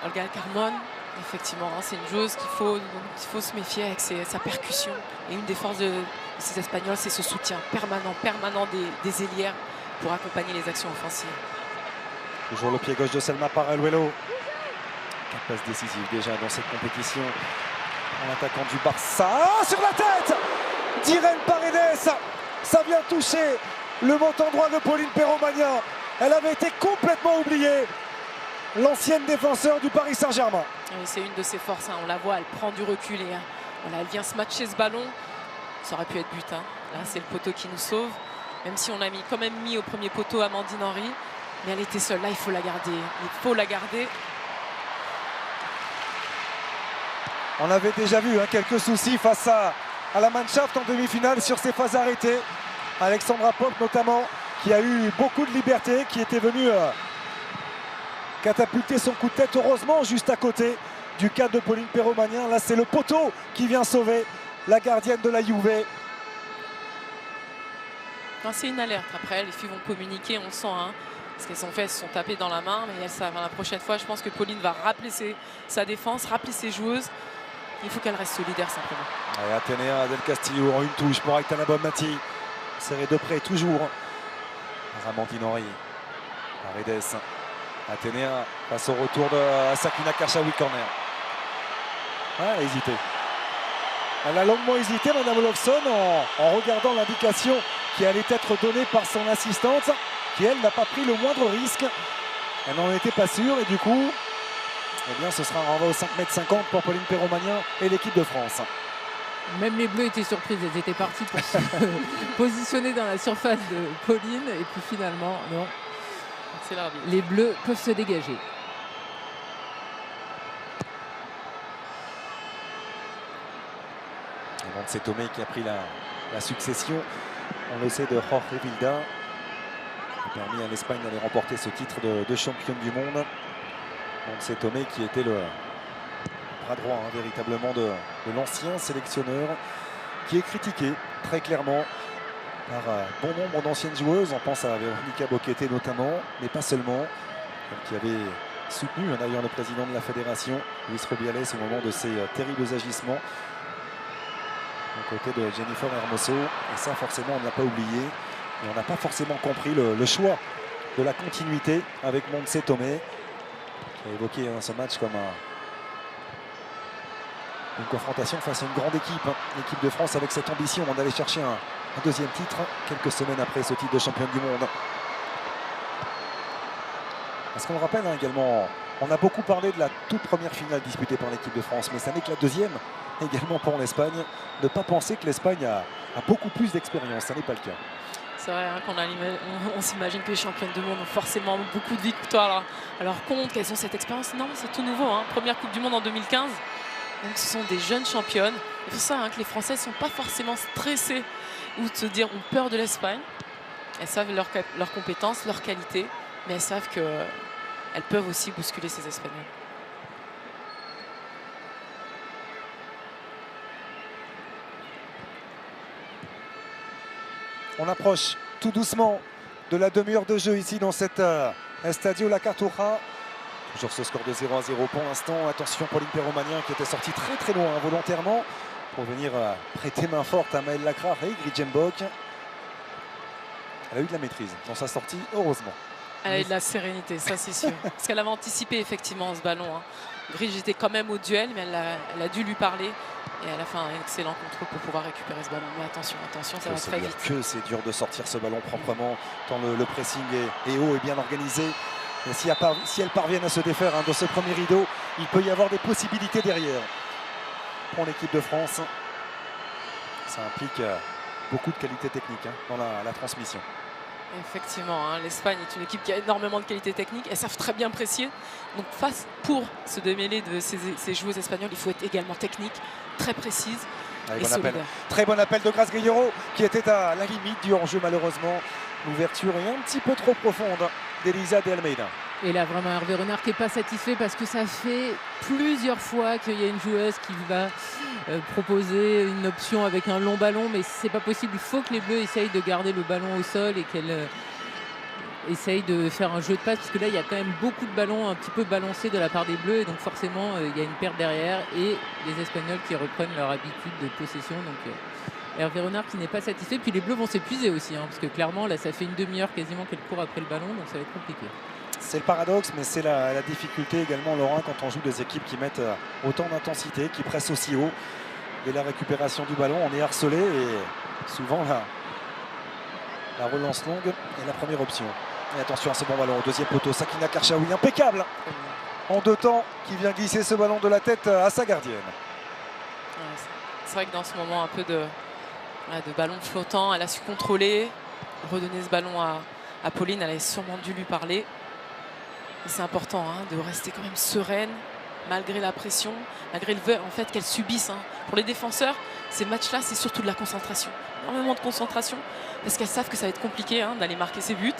Olga Carmona. Effectivement, c'est une joueuse qu'il faut se méfier avec sa percussion. Et une des forces de ces Espagnols, c'est ce soutien permanent des ailières pour accompagner les actions offensives. Toujours le pied gauche de Selma Paralluelo. 4 passes décisives déjà dans cette compétition. En attaquant du Barça. Sur la tête d'Irène Paredes. Ça vient toucher le montant droit de Pauline Perromagnan. Elle avait été complètement oubliée. L'ancienne défenseur du Paris Saint-Germain. Oui, c'est une de ses forces, hein. On la voit, elle prend du recul et voilà, elle vient se matcher ce ballon. Ça aurait pu être but. Hein. Là, c'est le poteau qui nous sauve. Même si on a quand même mis au premier poteau Amandine Henry. Mais elle était seule. Là, il faut la garder. Il faut la garder. On avait déjà vu quelques soucis face à la Mannschaft en demi-finale sur ses phases arrêtées. Alexandra Popp notamment, qui a eu beaucoup de liberté, qui était venue... catapulter son coup de tête, heureusement juste à côté du cadre de Pauline Perromagnan. Là c'est le poteau qui vient sauver la gardienne de la Juve. C'est une alerte. Après les filles vont communiquer, on le sent ce qu'elles ont fait, elles se sont tapées dans la main, mais elles savent, la prochaine fois je pense que Pauline va rappeler sa défense, rappeler ses joueuses Il faut qu'elle reste solidaire simplement. Et Atenea Del Castillo en une touche pour Aitana Bonmati. Serré de près toujours. Amandine Henry. Paredes. Atenea face au retour de Sakina Karchaoui, corner. Elle a hésité. Elle a longuement hésité, Madame Olofsson, en regardant l'indication qui allait être donnée par son assistante, qui elle n'a pas pris le moindre risque. Elle n'en était pas sûre et du coup, eh bien, ce sera un renvoi au 5,50 m pour Pauline Perromagnin et l'équipe de France. Même les Bleus étaient surprises, elles étaient parties pour se positionner dans la surface de Pauline et puis finalement, non. C'est l'arbitre. Les Bleus peuvent se dégager. C'est Tomé qui a pris la succession, on le sait, de Jorge Vilda, qui a permis à l'Espagne d'aller remporter ce titre de championne du monde. C'est Tomé qui était le bras droit véritablement de l'ancien sélectionneur, qui est critiqué très clairement par bon nombre d'anciennes joueuses. On pense à Veronica Boquete notamment, mais pas seulement, qui avait soutenu d'ailleurs le président de la fédération, Luis Rubiales, au moment de ses terribles agissements aux côtés de Jennifer Hermoso. Et ça, forcément, on ne l'a pas oublié. Et on n'a pas forcément compris le choix de la continuité avec Montse Tomé, qui a évoqué ce match comme une confrontation face à une grande équipe. L'équipe de France avec cette ambition d'aller chercher un deuxième titre quelques semaines après ce titre de championne du monde. Parce qu'on le rappelle également, on a beaucoup parlé de la toute première finale disputée par l'équipe de France, mais ça n'est que la deuxième également pour l'Espagne. Ne pas penser que l'Espagne a beaucoup plus d'expérience, ça n'est pas le cas. C'est vrai on s'imagine que les championnes du monde ont forcément beaucoup de victoires à leur compte, qu'elles ont cette expérience. Non, c'est tout nouveau. Première Coupe du Monde en 2015. Donc ce sont des jeunes championnes. C'est pour ça que les Françaises ne sont pas forcément stressées ou de se dire ont peur de l'Espagne. Elles savent leurs compétences, leurs qualités, mais elles savent qu'elles peuvent aussi bousculer ces Espagnols. On approche tout doucement de la demi-heure de jeu ici dans cette Estadio La Cartuja. Toujours ce score de 0-0 pour l'instant. Attention, Pauline Perromagnin qui était sortie très très loin volontairement pour venir prêter main forte à Maëlle Lacrar et Gridjenbok. Elle a eu de la maîtrise dans sa sortie, heureusement. Elle a eu de la sérénité, ça c'est sûr. Parce qu'elle avait anticipé effectivement ce ballon. Gridj était quand même au duel, mais elle a dû lui parler. Et elle a fait un excellent contrôle pour pouvoir récupérer ce ballon. Mais attention, ça va très vite. Que c'est dur de sortir ce ballon proprement, tant le pressing est haut et bien organisé. Et si elles parviennent à se défaire de ce premier rideau, il peut y avoir des possibilités derrière. Pour l'équipe de France, ça implique beaucoup de qualité technique dans la transmission. Effectivement, l'Espagne est une équipe qui a énormément de qualité technique. Elles savent très bien apprécier. Donc pour se démêler de ces joueuses espagnoles, il faut être également technique, très précise et solidaire. Très bon appel de Grace Guillero qui était à la limite du hors-jeu malheureusement. L'ouverture est un petit peu trop profonde d'Elisa de Almeida. Et là, vraiment, Hervé Renard qui n'est pas satisfait parce que ça fait plusieurs fois qu'il y a une joueuse qui va proposer une option avec un long ballon, mais c'est pas possible. Il faut que les Bleus essayent de garder le ballon au sol et qu'elles essayent de faire un jeu de passe, parce que là, il y a quand même beaucoup de ballons un petit peu balancés de la part des Bleus, et donc forcément, il y a une perte derrière, et les Espagnols qui reprennent leur habitude de possession. Donc Hervé Renard qui n'est pas satisfait, puis les Bleus vont s'épuiser aussi, parce que clairement, là, ça fait une demi-heure quasiment qu'elle court après le ballon, donc ça va être compliqué. C'est le paradoxe, mais c'est la difficulté également, Laurent, quand on joue des équipes qui mettent autant d'intensité, qui pressent aussi haut. Et la récupération du ballon, on est harcelé et souvent la relance longue est la première option. Et attention à ce bon ballon au deuxième poteau, Sakina Karchaoui, impeccable en deux temps, qui vient glisser ce ballon de la tête à sa gardienne. C'est vrai que dans ce moment, un peu de ballon flottant, elle a su contrôler, redonner ce ballon à Pauline, elle a sûrement dû lui parler. C'est important de rester quand même sereine malgré la pression, malgré le en fait qu'elles subissent. Pour les défenseurs, ces matchs-là, c'est surtout de la concentration. Énormément de concentration parce qu'elles savent que ça va être compliqué d'aller marquer ses buts.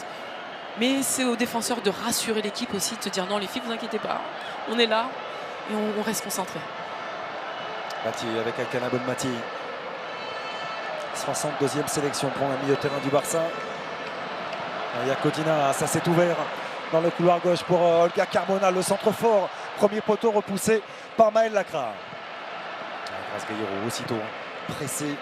Mais c'est aux défenseurs de rassurer l'équipe aussi, de se dire non les filles, vous inquiétez pas, on est là et on reste concentré. Mati avec Aitana Bonmati. 62e sélection pour la milieu de terrain du Barça. Iacotina, ça s'est ouvert dans le couloir gauche pour Olga Carmona, le centre fort. Premier poteau repoussé par Maëlle Lacrar. Grasgueiro aussitôt pressé,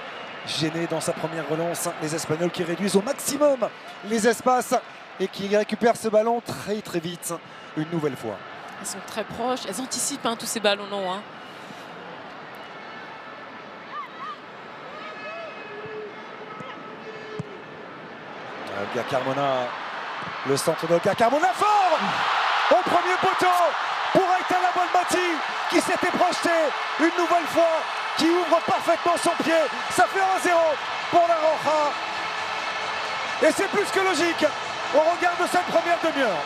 gêné dans sa première relance. Les Espagnols qui réduisent au maximum les espaces et qui récupèrent ce ballon très très vite une nouvelle fois. Elles sont très proches, elles anticipent tous ces ballons longs. Olga Carmona, le centre d'Olga Carmona, fort au premier poteau pour Aitana Bonmati qui s'était projeté une nouvelle fois, qui ouvre parfaitement son pied. Ça fait 1-0 pour la Roja. Et c'est plus que logique au regard de cette première demi-heure.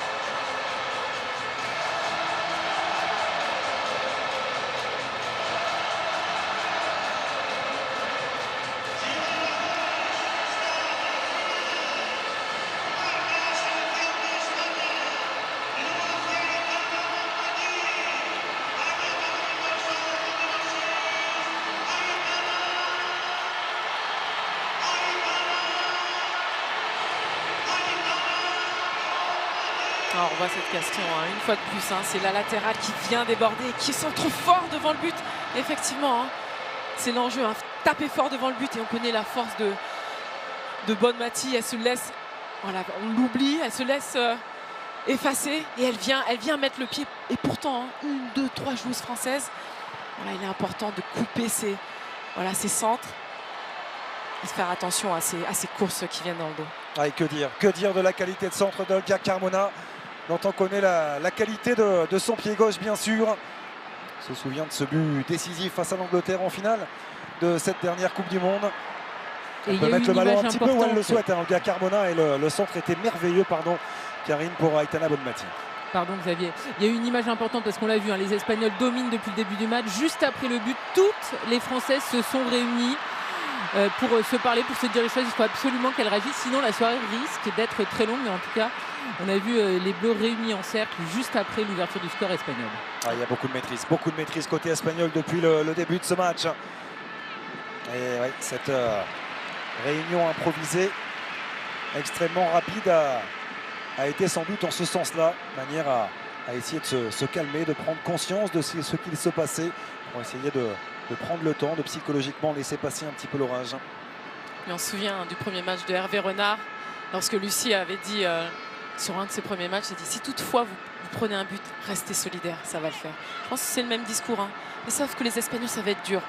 Alors on voit cette question une fois de plus, c'est la latérale qui vient déborder et qui sent trop fort devant le but. Effectivement, c'est l'enjeu, taper fort devant le but, et on connaît la force de Bonmati. Elle se laisse, voilà, on l'oublie, elle se laisse effacer et elle vient mettre le pied. Et pourtant, 1, 2, 3 joueuses françaises. Voilà, il est important de couper ces centres et de faire attention à ces courses qui viennent dans le dos. Ah, et que dire de la qualité de centre d'Olga Carmona, dont on connaît la qualité de son pied gauche, bien sûr. On se souvient de ce but décisif face à l'Angleterre en finale de cette dernière Coupe du Monde. Et on peut mettre le ballon un petit peu où elle le souhaite, Olga Carmona, et le centre était merveilleux, Karine, pour Aitana Bonmati. Pardon Xavier, il y a eu une image importante parce qu'on l'a vu, les Espagnols dominent depuis le début du match. Juste après le but, toutes les Françaises se sont réunies pour se parler, pour se dire les choses. Il faut absolument qu'elles réagissent, sinon la soirée risque d'être très longue. Mais en tout cas, on a vu les Bleus réunis en cercle juste après l'ouverture du score espagnol. Ah, il y a beaucoup de maîtrise côté espagnol depuis le début de ce match. Et ouais, cette réunion improvisée extrêmement rapide a été sans doute en ce sens-là, manière à essayer de se calmer, de prendre conscience de ce qu'il se passait, pour essayer de prendre le temps, de psychologiquement laisser passer un petit peu l'orage. On se souvient du premier match de Hervé Renard, lorsque Lucie avait dit sur un de ses premiers matchs, elle a dit si toutefois vous prenez un but, restez solidaire, ça va le faire. Je pense que c'est le même discours. Ils savent que les Espagnols, ça va être dur,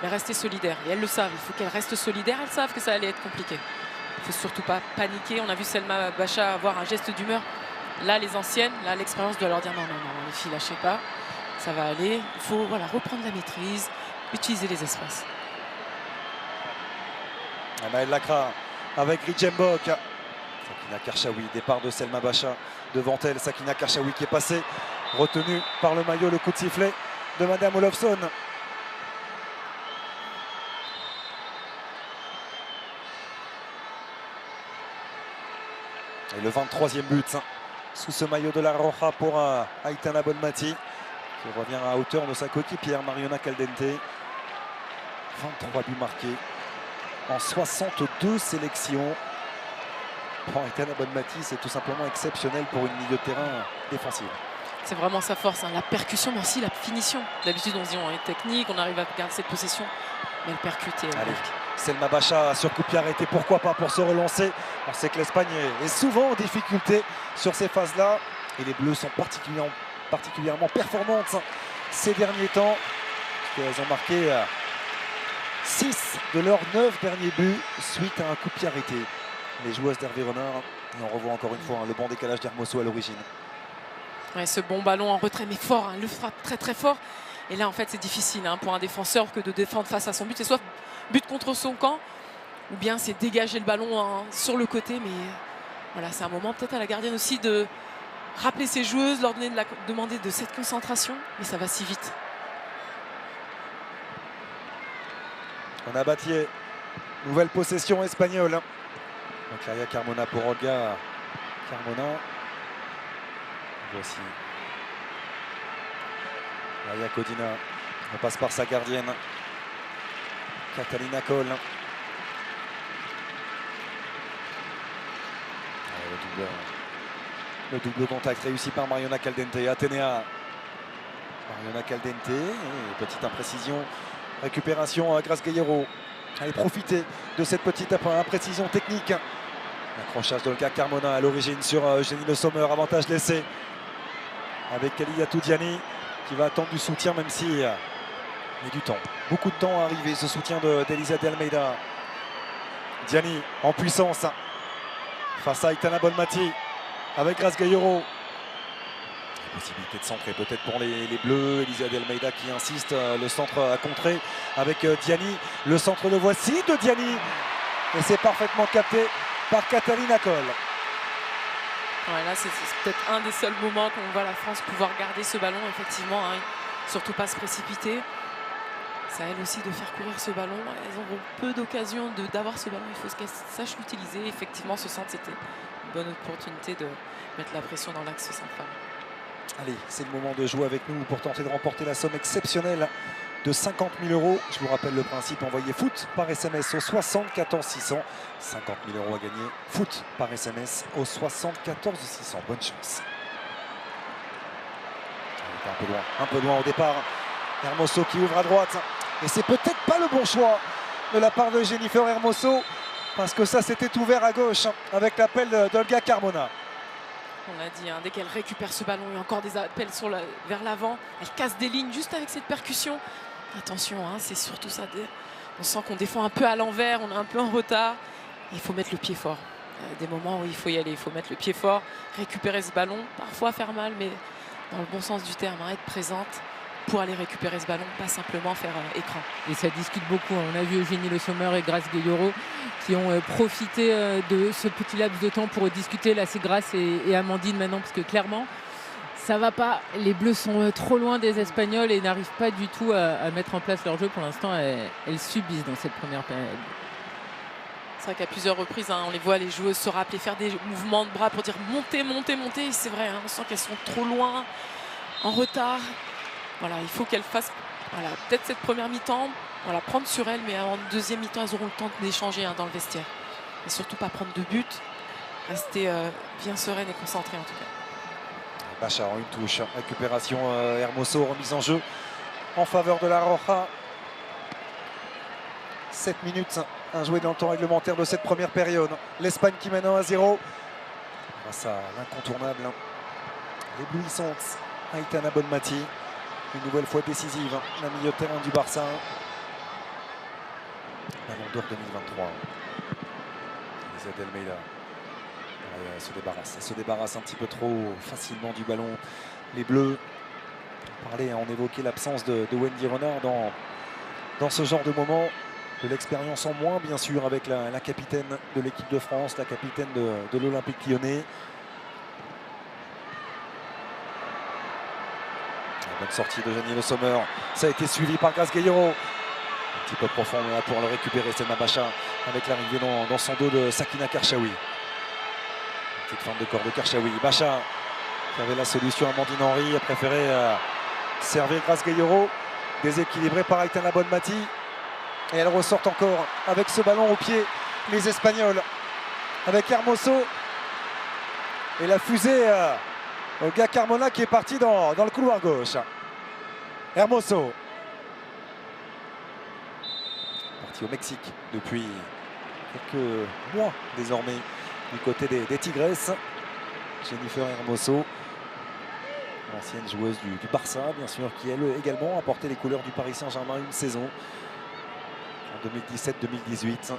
mais restez solidaires. Et elles le savent, il faut qu'elles restent solidaires, elles savent que ça allait être compliqué. Il ne faut surtout pas paniquer. On a vu Selma Bacha avoir un geste d'humeur. Là, les anciennes, l'expérience doit leur dire non, les filles, lâchez pas. Ça va aller. Il faut reprendre la maîtrise, utiliser les espaces. Maëlle Lacra avec Rijembok. Sakina Karchaoui, départ de Selma Bacha. Devant elle, Sakina Karchaoui qui est passée, retenue par le maillot, le coup de sifflet de Madame Olofsson. Et le 23e but sous ce maillot de la Roja pour Aitana Bonmati, qui revient à hauteur de sa coéquipière Mariona Caldente. 23 buts marqués en 62 sélections. Pour Aitana Bonmati, c'est tout simplement exceptionnel pour une milieu de terrain défensive. C'est vraiment sa force, la percussion, mais aussi la finition. D'habitude, on se dit on est technique, on arrive à garder cette possession, mais elle percute et elle marque. Selma Bacha sur coup de pied arrêté, pourquoi pas pour se relancer. On sait que l'Espagne est souvent en difficulté sur ces phases-là. Et les Bleus sont particulièrement performantes ces derniers temps. Elles ont marqué 6 de leurs 9 derniers buts suite à un coup de pied arrêté. Les joueuses d'Hervé Renard, et on revoit encore une fois le bon décalage d'Hermoso à l'origine. Ouais, ce bon ballon en retrait, mais fort, le frappe très très fort. Et là, en fait, c'est difficile pour un défenseur que de défendre face à son but. C'est soit but contre son camp, ou bien c'est dégager le ballon sur le côté. Mais voilà, c'est un moment peut-être à la gardienne aussi de rappeler ses joueuses, leur demander de cette concentration. Mais ça va si vite. On a Battier, nouvelle possession espagnole. Donc Laia Carmona pour Olga Carmona. Voici Laia Codina. On passe par sa gardienne Catalina Coll. Le double contact réussi par Mariona Caldente. Atenea. Mariona Caldente. Et petite imprécision Récupération à Grace-Guerriero. Allez profiter de cette petite imprécision technique. Accrochage d'Olga Carmona à l'origine sur Jenny Le Sommer. Avantage laissé avec Kaliyatou Diani qui va attendre du soutien même si il y a du temps. Beaucoup de temps à arriver ce soutien d'Elisa de Almeida. Diani en puissance face à Aitana Bonmati avec Grace-Guerriero. Possibilité de centrer peut-être pour les Bleus. Elisa de Almeida qui insiste. Le centre à contrer avec Diani. Le centre le voici de Diani. Et c'est parfaitement capté par Catalina Coll. Ouais, là, c'est peut-être un des seuls moments qu'on voit la France pouvoir garder ce ballon, effectivement. Hein, surtout pas se précipiter. C'est à elles aussi de faire courir ce ballon. Elles auront peu d'occasions d'avoir ce ballon. Il faut qu'elles sachent l'utiliser. Effectivement, ce centre, c'était une bonne opportunité de mettre la pression dans l'axe central. Allez, c'est le moment de jouer avec nous pour tenter de remporter la somme exceptionnelle de 50 000 €. Je vous rappelle le principe, envoyez foot par SMS au 74 600. 50 000 € à gagner. Foot par SMS au 74 600. Bonne chance. Un peu loin au départ. Hermoso qui ouvre à droite. Et c'est peut-être pas le bon choix de la part de Jennifer Hermoso. Parce que ça s'était ouvert à gauche avec l'appel d'Olga Carmona. On l'a dit, hein, dès qu'elle récupère ce ballon, il y a encore des appels vers l'avant. Elle casse des lignes juste avec cette percussion. Attention, hein, c'est surtout ça. On sent qu'on défend un peu à l'envers, on est un peu en retard. Il faut mettre le pied fort. Il y a des moments où il faut y aller, il faut mettre le pied fort, récupérer ce ballon, parfois faire mal, mais dans le bon sens du terme, hein, être présente pour aller récupérer ce ballon, pas simplement faire écran. Et ça discute beaucoup. On a vu Eugénie Le Sommer et Grace-Guerriero qui ont profité de ce petit laps de temps pour discuter. Là, c'est Grace et Amandine maintenant, parce que clairement, ça va pas. Les Bleus sont trop loin des Espagnols et n'arrivent pas du tout à mettre en place leur jeu. Pour l'instant, elles subissent dans cette première période. C'est vrai qu'à plusieurs reprises, hein, on les voit, les joueuses se rappeler, faire des mouvements de bras pour dire montez, montez, montez. C'est vrai, hein, on sent qu'elles sont trop loin, en retard. Voilà, il faut qu'elles fassent peut-être cette première mi-temps, prendre sur elles, mais en deuxième mi-temps, elles auront le temps d'échanger dans le vestiaire. Et surtout pas prendre de but, rester bien sereine et concentrée en tout cas. Bachar en une touche, récupération Hermoso, remise en jeu en faveur de la Roja. 7 minutes à jouer dans le temps réglementaire de cette première période. L'Espagne qui mène 1-0 grâce à l'incontournable, l'éblouissante Aitana Bonmati. Une nouvelle fois décisive, la milieu de terrain du Barça. Ballon d'or 2023. Elisa de Almeida se débarrasse un petit peu trop facilement du ballon. Les Bleus, on évoquait l'absence de Wendy Renard dans ce genre de moment. De l'expérience en moins, bien sûr, avec la capitaine de l'équipe de France, la capitaine de l'Olympique Lyonnais. Bonne sortie de Jenny Le Sommer. Ça a été suivi par Grace-Guerriero. Un petit peu profond là pour le récupérer, Selma Bacha, avec l'arrivée dans son dos de Sakina Karchaoui. Petite feinte de corps de Karchaoui. Bacha qui avait la solution. Amandine Henry a préféré servir Grace-Guerriero. Déséquilibré par Aitana Bonmati. Et elle ressort encore avec ce ballon au pied. Les Espagnols avec Hermoso. Et la fusée Olga Carmona qui est parti dans le couloir gauche. Hermoso. Parti au Mexique depuis quelques mois désormais du côté des Tigresses. Jennifer Hermoso, ancienne joueuse du Barça, bien sûr, qui elle également a porté les couleurs du Paris Saint-Germain une saison en 2017-2018.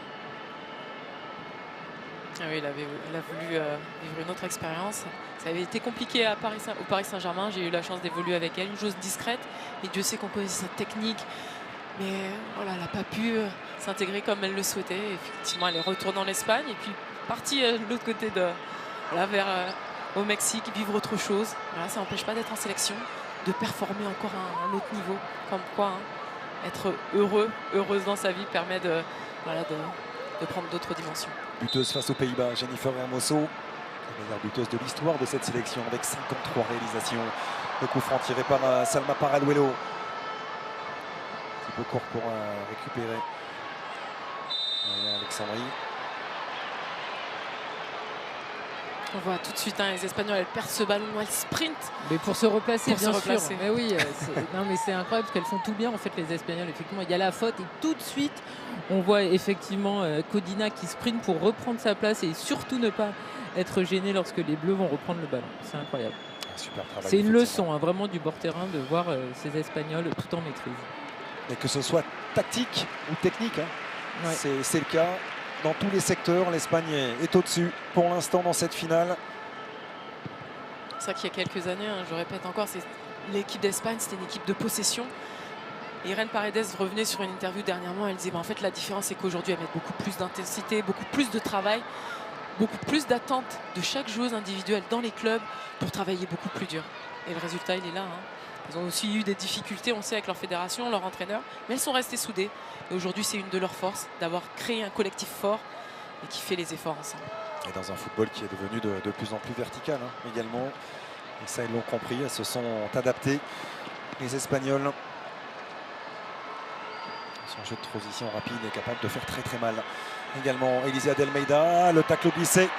Ah oui, elle a voulu vivre une autre expérience. Ça avait été compliqué au Paris Saint-Germain. J'ai eu la chance d'évoluer avec elle, une joueuse discrète. Et Dieu sait qu'on connaît sa technique. Mais voilà, elle n'a pas pu s'intégrer comme elle le souhaitait. Et effectivement, elle est retournée en Espagne et puis partie de l'autre côté au Mexique, vivre autre chose. Voilà, ça n'empêche pas d'être en sélection, de performer encore à un autre niveau. Comme quoi, être heureuse dans sa vie permet de prendre d'autres dimensions. Buteuse face aux Pays-Bas, Jennifer Hermoso, la meilleure buteuse de l'histoire de cette sélection avec 53 réalisations. Le coup franc tiré par Salma Paraluelo. Un petit peu court pour récupérer Alexandrie. On voit tout de suite les Espagnols, elles perdent ce ballon, elles sprintent. Mais pour se replacer, Pour se bien replacer. sûr. Mais oui, non, mais c'est incroyable parce qu'elles font tout bien en fait les Espagnols. Effectivement, il y a la faute et tout de suite, on voit effectivement Codina qui sprint pour reprendre sa place et surtout ne pas être gêné lorsque les Bleus vont reprendre le ballon. C'est incroyable. Super travail. C'est une effectivement. leçon vraiment du bord terrain de voir ces Espagnols tout en maîtrise. Et que ce soit tactique ou technique, hein, Ouais. c'est le cas dans tous les secteurs. L'Espagne est au-dessus pour l'instant dans cette finale. C'est vrai qu'il y a quelques années, je répète encore, l'équipe d'Espagne, c'était une équipe de possession. Et Irene Paredes revenait sur une interview dernièrement, elle disait en fait la différence c'est qu'aujourd'hui elles mettent beaucoup plus d'intensité, beaucoup plus de travail, beaucoup plus d'attente de chaque joueuse individuelle dans les clubs pour travailler beaucoup plus dur. Et le résultat il est là. Elles ont aussi eu des difficultés, on sait, avec leur fédération, leur entraîneur, mais elles sont restées soudées. Et aujourd'hui c'est une de leurs forces d'avoir créé un collectif fort et qui fait les efforts ensemble. Et dans un football qui est devenu de plus en plus vertical également. Et ça, ils l'ont compris, elles se sont adaptées. Les Espagnols, son jeu de transition rapide est capable de faire très très mal. Également, Elisa Delmeida, le tacle glissé.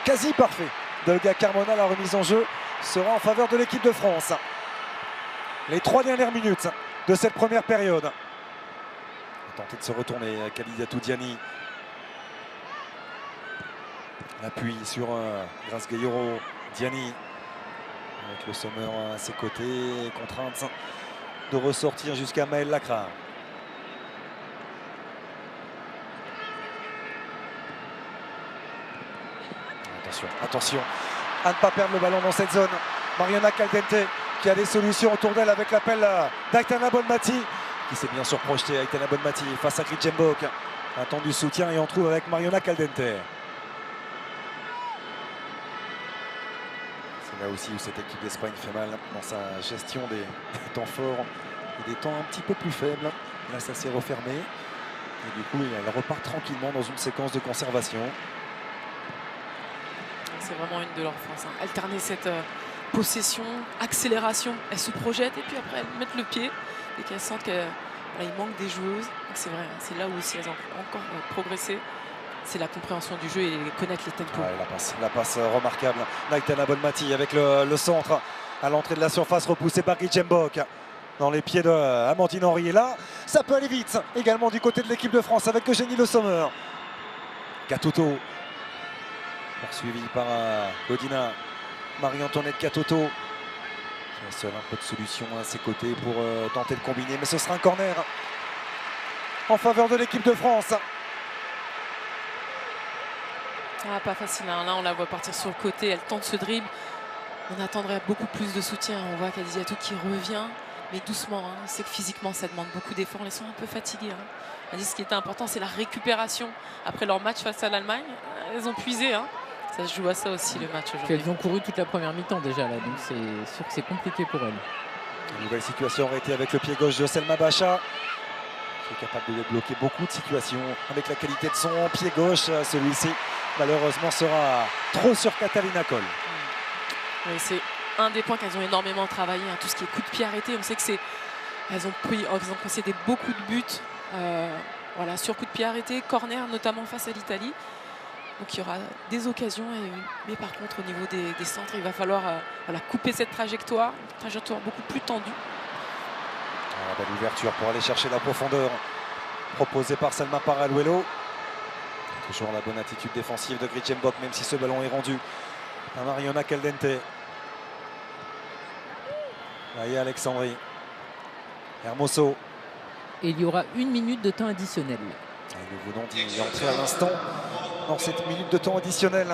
Quasi parfait d'Olga Carmona, la remise en jeu sera en faveur de l'équipe de France. Les 3 dernières minutes de cette première période. On va tenter de se retourner, Kalidiatou Diani. L'appui sur Grace Gayoro, Diani avec le Sommer à ses côtés, contrainte de ressortir jusqu'à Maëlle Lacra. Attention, attention à ne pas perdre le ballon dans cette zone. Mariona Caldente qui a des solutions autour d'elle avec l'appel d'Aitana Bonmati qui s'est bien sûr projetée. Aitana Bonmati face à Gritjenbok. Attend du soutien et on trouve avec Mariona Caldente. C'est là aussi où cette équipe d'Espagne fait mal dans sa gestion des temps forts et des temps un petit peu plus faibles. Là, ça s'est refermé. Et du coup, elle repart tranquillement dans une séquence de conservation. C'est vraiment une de leurs forces. Alterner cette possession, accélération, elles se projettent et puis après elles mettent le pied et qu'elles sentent qu'il manque des joueuses. C'est vrai, c'est là où aussi elles ont encore progressé. C'est la compréhension du jeu et connaître les tempos. Ouais, la passe remarquable d'Aitana Bonmati avec le centre à l'entrée de la surface repoussé par Gritjenbok dans les pieds d'Amandine Henry. Et là, ça peut aller vite également du côté de l'équipe de France avec Eugénie Le Sommer. Katoto poursuivi par Godina. Marie-Antoinette Katoto qui a seul un peu de solution à ses côtés pour tenter de combiner. Mais ce sera un corner en faveur de l'équipe de France. Pas facile, là on la voit partir sur le côté, elle tente ce dribble. On attendrait beaucoup plus de soutien. On voit Kalidiatou qui revient, mais doucement. On sait que physiquement ça demande beaucoup d'efforts. Elles sont un peu fatiguées. Elle dit ce qui était important, c'est la récupération. Après leur match face à l'Allemagne, elles ont puisé. Ça se joue à ça aussi le match aujourd'hui. Elles ont couru toute la première mi-temps déjà là, donc c'est sûr que c'est compliqué pour elles. Une nouvelle situation aurait été avec le pied gauche de Selma Bacha, qui est capable de débloquer beaucoup de situations avec la qualité de son pied gauche. Celui-ci, malheureusement, sera trop sur Catalina Coll. Oui, c'est un des points qu'elles ont énormément travaillé, tout ce qui est coup de pied arrêté. On sait que elles ont concédé beaucoup de buts sur coup de pied arrêté, corner notamment face à l'Italie. Donc il y aura des occasions, mais par contre au niveau des centres, il va falloir couper cette trajectoire, une trajectoire beaucoup plus tendue. Belle ouverture pour aller chercher la profondeur proposée par Selma Paraluelo. Toujours la bonne attitude défensive de Gritjenbok, même si ce ballon est rendu à Mariona Caldente. Maïa Alexandri. Hermoso. Et il y aura 1 minute de temps additionnel. Et nous venons d'y entrer à l'instant dans cette minute de temps additionnel.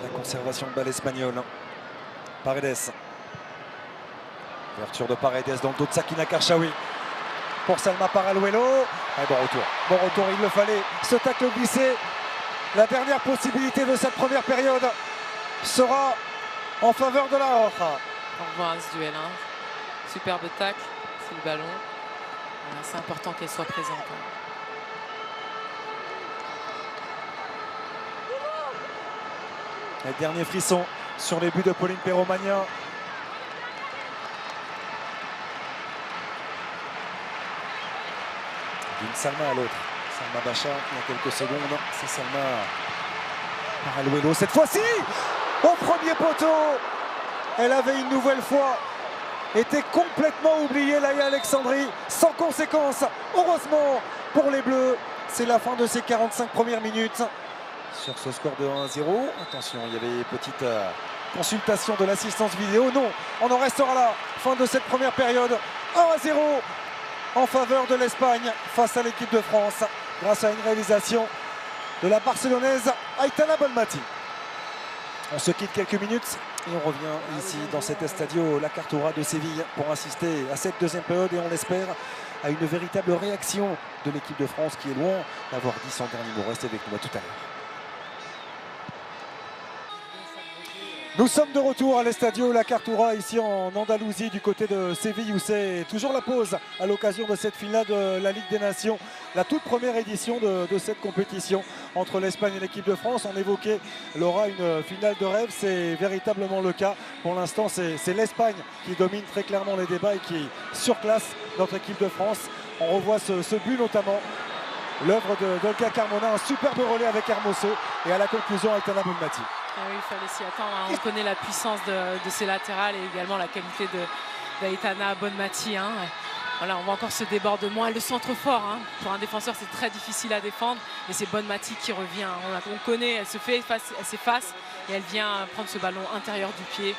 La conservation de balle espagnole. Paredes. Ouverture de Paredes dans le dos de Sakina Karchaoui. Pour Selma Paraluelo. Et bon retour, il le fallait. Ce tacle glissé. La dernière possibilité de cette première période sera en faveur de la Roja. On voit ce duel. Superbe tacle. C'est le ballon. C'est important qu'elle soit présente. Les derniers frissons sur les buts de Pauline Perromagna. D'une Salma à l'autre. Salma Bacha, il y a quelques secondes, c'est Salma Paraluelo cette fois-ci au premier poteau. Elle avait une nouvelle fois été complètement oubliée, Laïa Alexandri, sans conséquence. Heureusement pour les Bleus, c'est la fin de ces 45 premières minutes. Sur ce score de 1-0, attention, il y avait petite consultation de l'assistance vidéo. Non, on en restera là. Fin de cette première période, 1-0 en faveur de l'Espagne face à l'équipe de France, grâce à une réalisation de la Barcelonaise Aitana Bonmati. On se quitte quelques minutes et on revient ici dans cet Estadio La Cartuja de Séville pour assister à cette deuxième période et on espère à une véritable réaction de l'équipe de France qui est loin d'avoir dit son dernier mot. Restez avec nous à tout à l'heure. Nous sommes de retour à l'Estadio La Cartuja ici en Andalousie du côté de Séville où c'est toujours la pause à l'occasion de cette finale de la Ligue des Nations, la toute première édition de cette compétition entre l'Espagne et l'équipe de France. On évoquait, Laura, une finale de rêve, c'est véritablement le cas. Pour l'instant, c'est l'Espagne qui domine très clairement les débats et qui surclasse notre équipe de France. On revoit ce but notamment, l'œuvre d'Olga Carmona, un superbe relais avec Hermoso et à la conclusion Aitana Bonmati. Ah oui, il fallait s'y attendre. Hein. On connaît la puissance de ses latérales et également la qualité d'Aitana Bonmati. Hein. Voilà, on voit encore ce débordement. Elle le centre fort. Hein. Pour un défenseur, c'est très difficile à défendre. Et c'est Bonmati qui revient. Hein. On connaît, elle s'efface et elle vient prendre ce ballon intérieur du pied.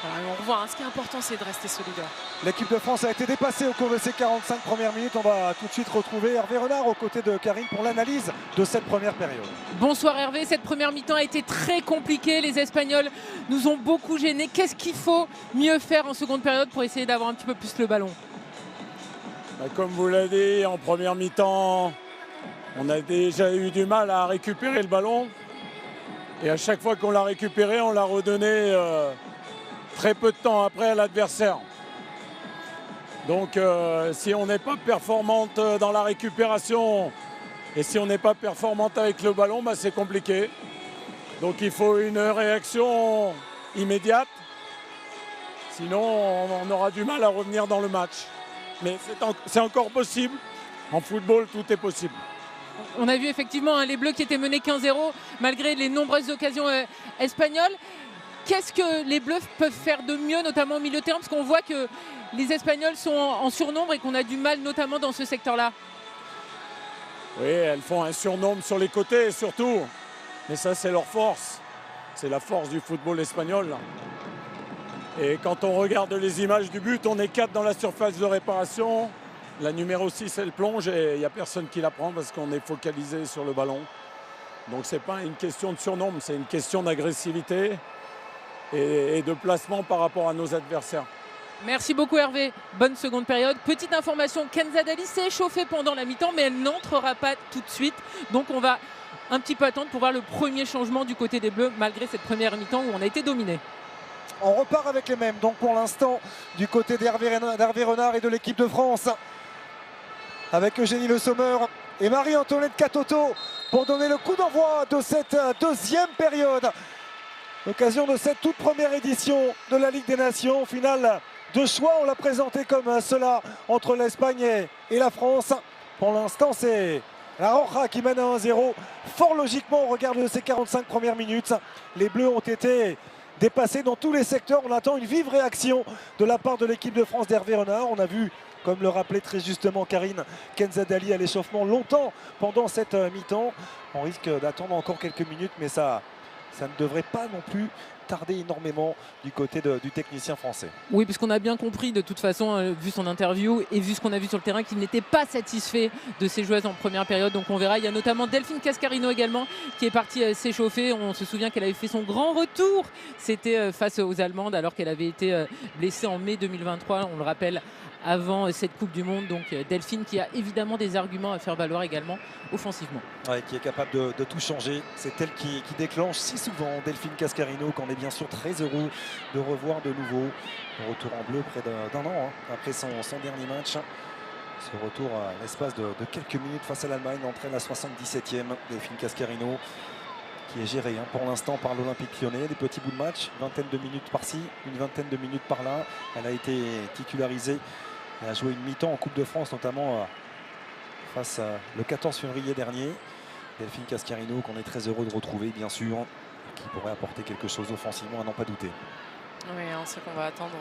Voilà, on revoit, hein, ce qui est important, c'est de rester solidaire. L'équipe de France a été dépassée au cours de ces 45 premières minutes. On va tout de suite retrouver Hervé Renard aux côtés de Karine pour l'analyse de cette première période. Bonsoir Hervé, cette première mi-temps a été très compliquée. Les Espagnols nous ont beaucoup gênés. Qu'est-ce qu'il faut mieux faire en seconde période pour essayer d'avoir un petit peu plus le ballon? Comme vous l'avez dit, en première mi-temps, on a déjà eu du mal à récupérer le ballon. Et à chaque fois qu'on l'a récupéré, on l'a redonné très peu de temps après à l'adversaire. Donc si on n'est pas performante dans la récupération et si on n'est pas performante avec le ballon, bah, c'est compliqué. Donc il faut une réaction immédiate. Sinon on aura du mal à revenir dans le match. Mais c'est encore possible. En football, tout est possible. On a vu effectivement les Bleus qui étaient menés 15-0 malgré les nombreuses occasions espagnoles. Qu'est-ce que les Bleus peuvent faire de mieux, notamment au milieu de terrain, parce qu'on voit que les Espagnols sont en surnombre et qu'on a du mal, notamment dans ce secteur-là. Oui, elles font un surnombre sur les côtés, surtout. Mais ça, c'est leur force. C'est la force du football espagnol. Et quand on regarde les images du but, on est 4 dans la surface de réparation. La numéro 6, elle plonge et il n'y a personne qui la prend parce qu'on est focalisé sur le ballon. Donc, ce n'est pas une question de surnombre, c'est une question d'agressivité et de placement par rapport à nos adversaires. Merci beaucoup Hervé, bonne seconde période. Petite information, Kenza Dali s'est échauffée pendant la mi-temps mais elle n'entrera pas tout de suite. Donc on va un petit peu attendre pour voir le premier changement du côté des Bleus malgré cette première mi-temps où on a été dominé. On repart avec les mêmes, donc pour l'instant du côté d'Hervé Renard et de l'équipe de France. Avec Eugénie Le Sommer et Marie-Antoinette Catoto pour donner le coup d'envoi de cette deuxième période. L'occasion de cette toute première édition de la Ligue des Nations. Finale de choix, on l'a présenté comme cela entre l'Espagne et la France. Pour l'instant, c'est la Roja qui mène à 1-0. Fort logiquement, on regarde ces 45 premières minutes. Les Bleus ont été dépassés dans tous les secteurs. On attend une vive réaction de la part de l'équipe de France d'Hervé Renard. On a vu, comme le rappelait très justement Karine, Kenza Dali à l'échauffement longtemps pendant cette mi-temps. On risque d'attendre encore quelques minutes, mais ça ne devrait pas non plus tarder énormément du côté du technicien français. Oui, puisqu'on a bien compris de toute façon, vu son interview et vu ce qu'on a vu sur le terrain, qu'il n'était pas satisfait de ses joueuses en première période. Donc on verra, il y a notamment Delphine Cascarino également qui est partie s'échauffer. On se souvient qu'elle avait fait son grand retour. C'était face aux Allemandes alors qu'elle avait été blessée en mai 2023, on le rappelle, avant cette Coupe du Monde. Donc Delphine qui a évidemment des arguments à faire valoir également offensivement. Ouais, qui est capable de tout changer. C'est elle qui déclenche si souvent Delphine Cascarino, qu'on est bien sûr très heureux de revoir de nouveau. Le retour en bleu près d'un an après son dernier match. Ce retour à l'espace de quelques minutes face à l'Allemagne entraîne la 77e. Delphine Cascarino qui est gérée pour l'instant par l'Olympique Lyonnais. Des petits bouts de match, une vingtaine de minutes par-ci, une vingtaine de minutes par-là. Elle a été titularisée. Elle a joué une mi-temps en Coupe de France, notamment face le 14 février dernier. Delphine Cascarino, qu'on est très heureux de retrouver, bien sûr, qui pourrait apporter quelque chose offensivement, à n'en pas douter. Oui, on sait qu'on va attendre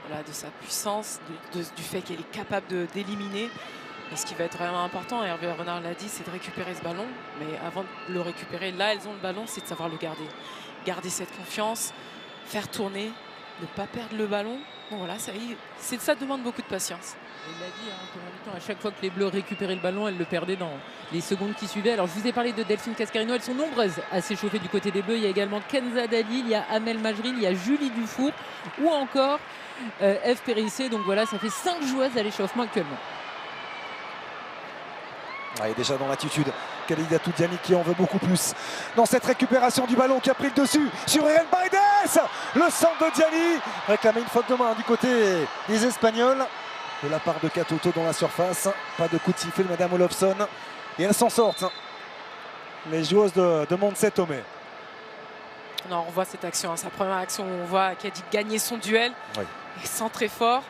voilà, de sa puissance, du fait qu'elle est capable d'éliminer. Et ce qui va être vraiment important, et Hervé Renard l'a dit, c'est de récupérer ce ballon. Mais avant de le récupérer, là, elles ont le ballon, c'est de savoir le garder. Garder cette confiance, faire tourner, ne pas perdre le ballon. Bon, voilà, ça demande beaucoup de patience. Elle l'a dit, pendant le temps, à chaque fois que les Bleus récupéraient le ballon, elles le perdaient dans les secondes qui suivaient. Alors, je vous ai parlé de Delphine Cascarino. Elles sont nombreuses à s'échauffer du côté des Bleus. Il y a également Kenza Dali, il y a Amel Majril, il y a Julie Dufour ou encore Eve Périssé. Donc voilà, ça fait 5 joueuses à l'échauffement actuellement. Et déjà dans l'attitude, Khalida Toudiani qui en veut beaucoup plus dans cette récupération du ballon, qui a pris le dessus sur Irene Paredes. Le centre de Diani réclamait une faute de main du côté des Espagnols de la part de Katoto dans la surface. Pas de coup de sifflet de Madame Olofsson et elles s'en sortent, les joueuses de Montse Tomé. On revoit cette action, sa première action où on voit qu'elle dit gagner son duel, oui. Et centré fort.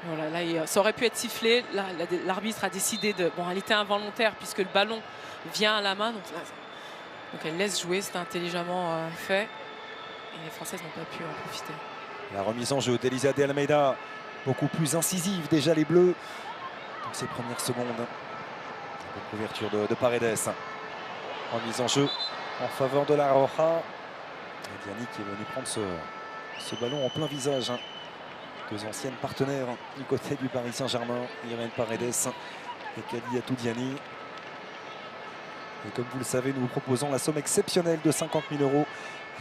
Voilà, là, ça aurait pu être sifflé. Là, l'arbitre a décidé de... Bon, elle était involontaire puisque le ballon vient à la main. Donc elle laisse jouer, c'est intelligemment fait. Et les Françaises n'ont pas pu en profiter. La remise en jeu d'Elisa de Almeida, beaucoup plus incisive déjà les Bleus dans ces premières secondes. Une couverture de Paredes. Remise en jeu en faveur de la Roja. Et Diani qui est venu prendre ce ballon en plein visage. Deux anciennes partenaires du côté du Paris Saint-Germain, Irene Paredes et Khalida Toudiani. Et comme vous le savez, nous vous proposons la somme exceptionnelle de 50 000 €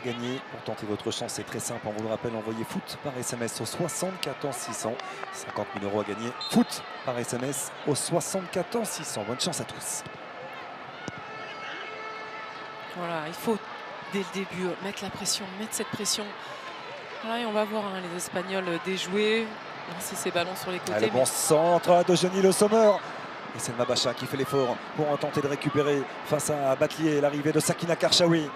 à gagner. Pour tenter votre chance, c'est très simple. On vous le rappelle, envoyez foot par SMS au 74 600. 50 000 € à gagner. Foot par SMS au 74 600. Bonne chance à tous. Voilà, il faut dès le début mettre la pression, mettre cette pression. Voilà, et on va voir les Espagnols déjouer, lancer ces ballons sur les côtés. Le bon centre de Jenny Le Sommer. Et c'est Mabacha qui fait l'effort pour tenter de récupérer face à Batlier. L'arrivée de Sakina Karchaoui.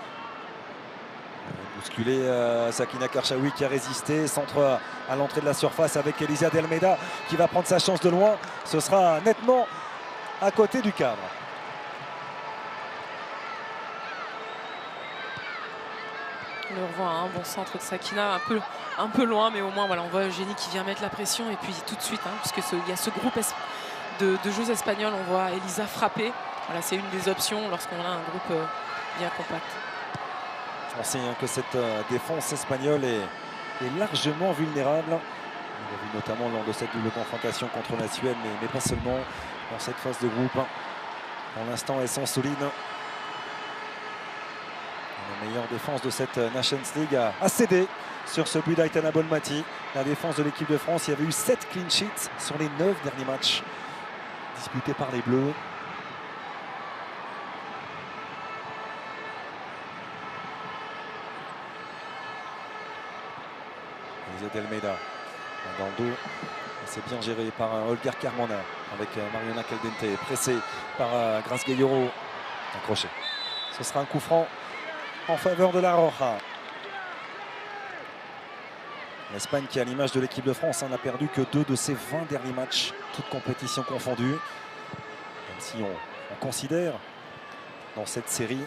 Bousculé Sakina Karchaoui qui a résisté. Centre à l'entrée de la surface avec Elisa de Almeida qui va prendre sa chance de loin. Ce sera nettement à côté du cadre. On le revoit, un bon centre de Sakina, un peu loin, mais au moins voilà, on voit Eugénie qui vient mettre la pression. Et puis tout de suite, puisqu'il y a ce groupe de joueuses espagnoles, on voit Elisa frapper. Voilà, c'est une des options lorsqu'on a un groupe bien compact. On sait que cette défense espagnole est largement vulnérable. On l'a vu notamment lors de cette double confrontation contre la Suède, mais pas seulement dans cette phase de groupe. Pour l'instant, elles sont solides. La meilleure défense de cette Nations League a cédé sur ce but d'Aitana Bonmati. La défense de l'équipe de France, il y avait eu 7 clean sheets sur les 9 derniers matchs disputés par les Bleus. Elisa de Almeida dans le dos. C'est bien géré par Olga Carmona avec Mariona Caldente, pressée par Grace Gayoro. Accroché. Ce sera un coup franc en faveur de la Roja. L'Espagne qui, à l'image de l'équipe de France, n'a perdu que 2 de ses 20 derniers matchs, toutes compétitions confondues. Même si on considère dans cette série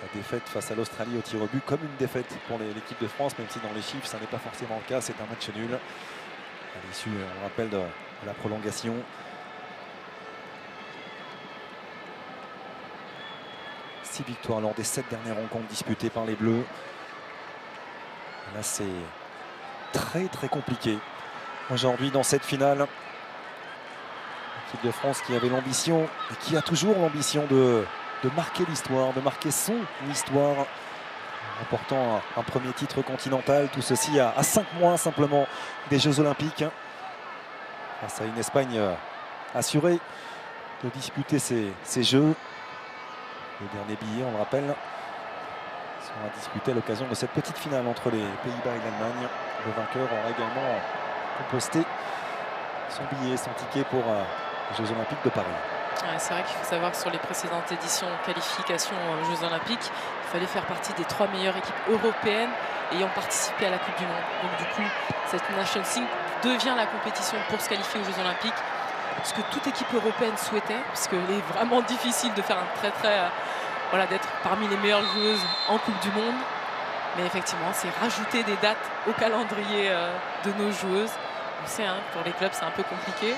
la défaite face à l'Australie au tir au but comme une défaite pour l'équipe de France, même si dans les chiffres, ça n'est pas forcément le cas. C'est un match nul. À l'issue, on rappelle, de la prolongation. Six victoires lors des 7 dernières rencontres disputées par les Bleus. Et là, c'est très compliqué aujourd'hui dans cette finale. L'équipe de France qui avait l'ambition et qui a toujours l'ambition de marquer l'histoire, de marquer son histoire en remportant un premier titre continental. Tout ceci à 5 mois simplement des Jeux Olympiques. Face à une Espagne assurée de disputer ces Jeux. Le dernier billet, on le rappelle, sera disputé à l'occasion de cette petite finale entre les Pays-Bas et l'Allemagne. Le vainqueur aura également composté son billet, son ticket pour les Jeux Olympiques de Paris. Ouais, c'est vrai qu'il faut savoir que sur les précédentes éditions qualification aux Jeux Olympiques, il fallait faire partie des 3 meilleures équipes européennes ayant participé à la Coupe du Monde. Donc du coup, cette Nations League devient la compétition pour se qualifier aux Jeux Olympiques. ce que toute équipe européenne souhaitait, parce qu'il est vraiment difficile de faire un voilà, d'être parmi les meilleures joueuses en Coupe du Monde. Mais effectivement, c'est rajouter des dates au calendrier de nos joueuses. On sait, hein, pour les clubs, c'est un peu compliqué.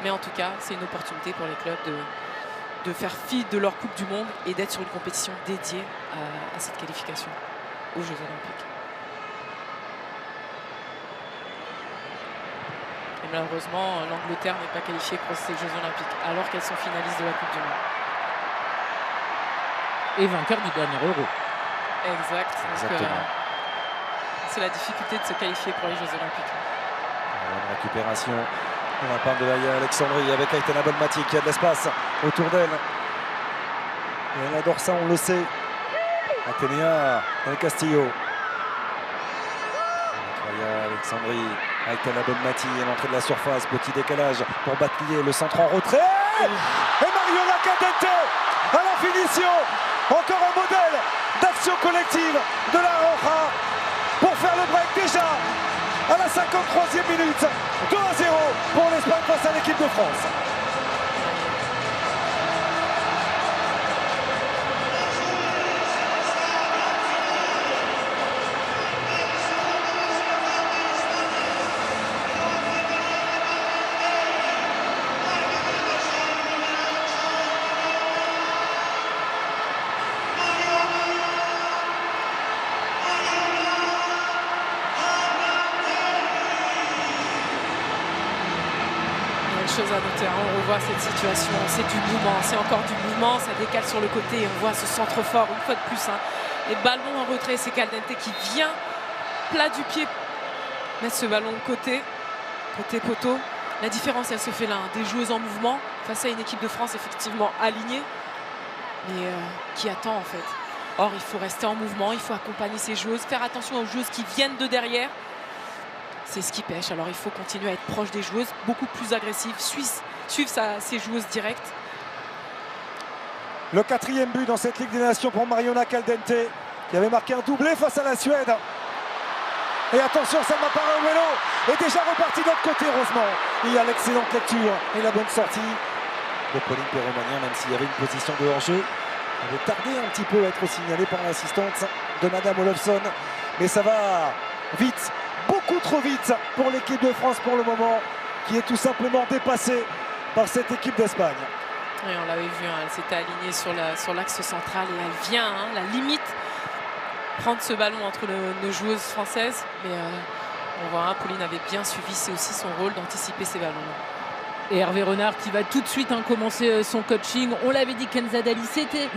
Mais en tout cas, c'est une opportunité pour les clubs de faire fi de leur Coupe du Monde et d'être sur une compétition dédiée à cette qualification aux Jeux Olympiques. Et malheureusement, l'Angleterre n'est pas qualifiée pour ces Jeux Olympiques, alors qu'elles sont finalistes de la Coupe du Monde. Et vainqueur du dernier Euro. Exact. C'est la difficulté de se qualifier pour les Jeux Olympiques. Une récupération de la part de Aya Alexandrie avec Aitana Bonmati qui a de l'espace autour d'elle. Et elle adore ça, on le sait. Athénéa El Castillo. Aya Alexandrie, Aitana Bonmati à l'entrée de la surface. Petit décalage pour Batlier, le centre en retrait. Et Mariona Caldente à la finition. Encore un modèle d'action collective de la Roja pour faire le break déjà à la 53e minute. 2-0 pour l'Espagne face à l'équipe de France. Chose à noter, hein. On revoit cette situation, c'est du mouvement, c'est encore du mouvement, ça décale sur le côté et on voit ce centre fort une fois de plus, hein. Les ballons en retrait, c'est Caldente qui vient plat du pied mettre ce ballon de côté poteau. La différence elle se fait là, hein. Des joueuses en mouvement face à une équipe de France effectivement alignée, mais qui attend en fait. Or il faut rester en mouvement, il faut accompagner ces joueuses, faire attention aux joueuses qui viennent de derrière. C'est ce qui pêche, alors il faut continuer à être proche des joueuses, beaucoup plus agressives, suivre ces joueuses directes. Le 4e but dans cette Ligue des Nations pour Mariona Caldente qui avait marqué un doublé face à la Suède. Et attention, Salma Paraouelo est déjà reparti de l'autre côté, heureusement. Il y a l'excellente lecture et la bonne sortie de Pauline Perromagnin, même s'il y avait une position de hors-jeu. Elle avait tardé un petit peu à être signalée par l'assistante de Madame Olofsson. Mais ça va vite. Beaucoup trop vite pour l'équipe de France pour le moment, qui est tout simplement dépassée par cette équipe d'Espagne. Oui, on l'avait vu, hein, elle s'était alignée sur l'axe central et elle vient, hein, la limite, prendre ce ballon entre nos joueuses françaises. Mais on voit, hein, Pauline avait bien suivi, c'est aussi son rôle d'anticiper ces ballons. Et Hervé Renard qui va tout de suite commencer son coaching. On l'avait dit, Kenza Dali s'était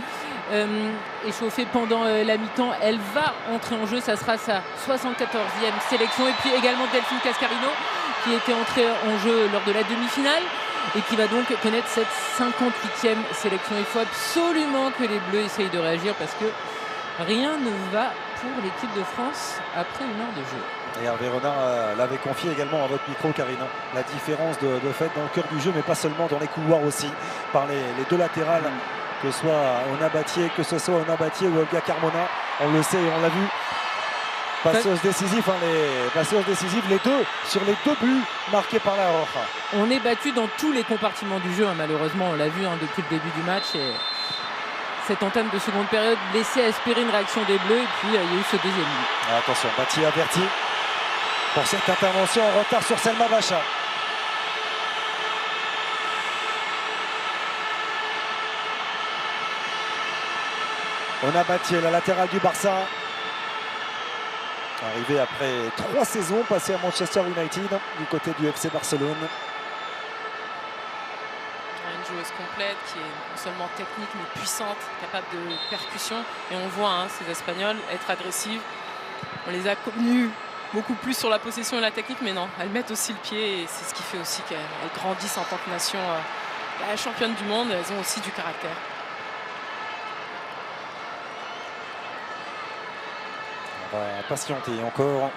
échauffée pendant la mi-temps. Elle va entrer en jeu, ça sera sa 74e sélection. Et puis également Delphine Cascarino qui était entrée en jeu lors de la demi-finale et qui va donc connaître cette 58e sélection. Il faut absolument que les Bleus essayent de réagir parce que rien ne va pour l'équipe de France après une heure de jeu. Et Hervé Renard l'avait confié également à votre micro, Karine. La différence de fait dans le cœur du jeu, mais pas seulement dans les couloirs aussi, par les deux latérales, que ce soit Ona Battier ou Olga Carmona. On le sait et on l'a vu. Passeuses décisives, les deux, sur les deux buts marqués par la Roja. On est battu dans tous les compartiments du jeu, hein, malheureusement, on l'a vu, hein, depuis le début du match. Et cette entame de seconde période laissait espérer une réaction des Bleus, et puis il y a eu ce deuxième but. Attention, Battier averti pour cette intervention en retard sur Selma Bacha. Ona Battier, la latérale du Barça. Arrivé après 3 saisons passées à Manchester United du côté du FC Barcelone. Une joueuse complète qui est non seulement technique mais puissante, capable de percussion. Et on voit, hein, ces Espagnols être agressives. On les a connues beaucoup plus sur la possession et la technique, mais non, elles mettent aussi le pied et c'est ce qui fait aussi qu'elles grandissent en tant que nation championne du monde. Elles ont aussi du caractère. On va patienter encore.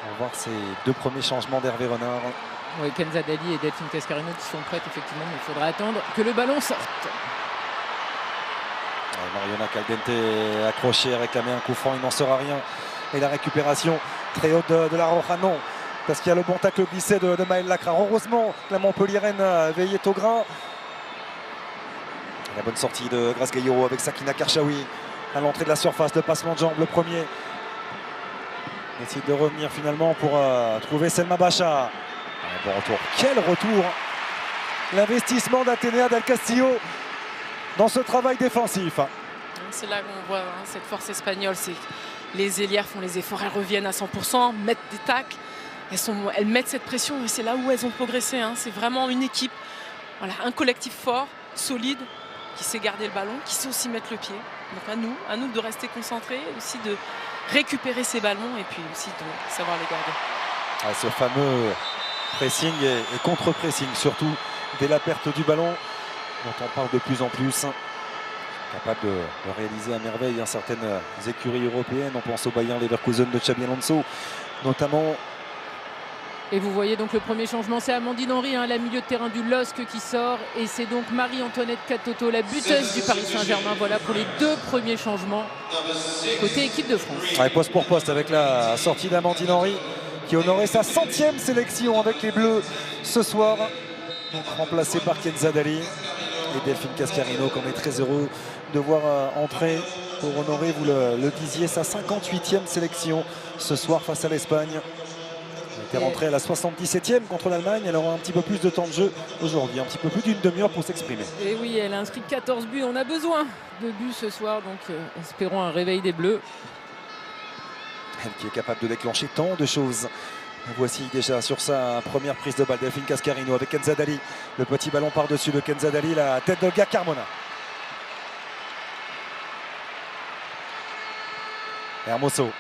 On va voir ces 2 premiers changements d'Hervé Renard. Oui, Kenza Dali et Delphine Cascarino qui sont prêtes effectivement, mais il faudra attendre que le ballon sorte. Mariona Caldente accrochée, réclamé un coup franc, il n'en sera rien. Et la récupération très haute de la Roja, non. parce qu'il y a le bon tacle glissé de Maël Lacra. Heureusement, la Montpellieraine veillait au grain. La bonne sortie de Grace Gayoro avec Sakina Karchaoui à l'entrée de la surface, le passement de jambe, le premier. On essaie de revenir finalement pour trouver Selma Bacha. Un bon retour. Quel retour! L'investissement d'Athénéa Del Castillo dans ce travail défensif. C'est là qu'on voit cette force espagnole. Les ailières font les efforts, elles reviennent à 100%, mettent des tacles. Elles mettent cette pression et c'est là où elles ont progressé. C'est vraiment une équipe, voilà, un collectif fort, solide, qui sait garder le ballon, qui sait aussi mettre le pied. Donc à nous de rester concentrés, aussi de récupérer ces ballons et puis aussi de savoir les garder. Ce fameux pressing et contre-pressing, surtout dès la perte du ballon, dont on parle de plus en plus. Capable de réaliser à merveille certaines écuries européennes. On pense au Bayern Leverkusen de Xabi Alonso, notamment. Et vous voyez donc le premier changement, c'est Amandine Henry, la milieu de terrain du LOSC qui sort. Et c'est donc Marie-Antoinette Katoto, la buteuse du Paris Saint-Germain. Voilà pour les 2 premiers changements côté équipe de France. Ouais, poste pour poste avec la sortie d'Amandine Henry qui honorait sa 100e sélection avec les Bleus ce soir. Donc remplacée par Kenza Dali et Delphine Cascarino, qu'on est très heureux de voir entrer pour honorer, vous le disiez, sa 58e sélection ce soir face à l'Espagne. Elle était rentrée à la 77e contre l'Allemagne. Elle aura un petit peu plus de temps de jeu aujourd'hui, un petit peu plus d'une demi-heure pour s'exprimer. Et oui, elle a inscrit 14 buts. On a besoin de buts ce soir, donc espérons un réveil des Bleus. Elle qui est capable de déclencher tant de choses. Voici déjà sur sa première prise de balle Delphine Cascarino avec Kenza Dali. Le petit ballon par-dessus de Kenza Dali, la tête d'Olga Carmona. Hermoso.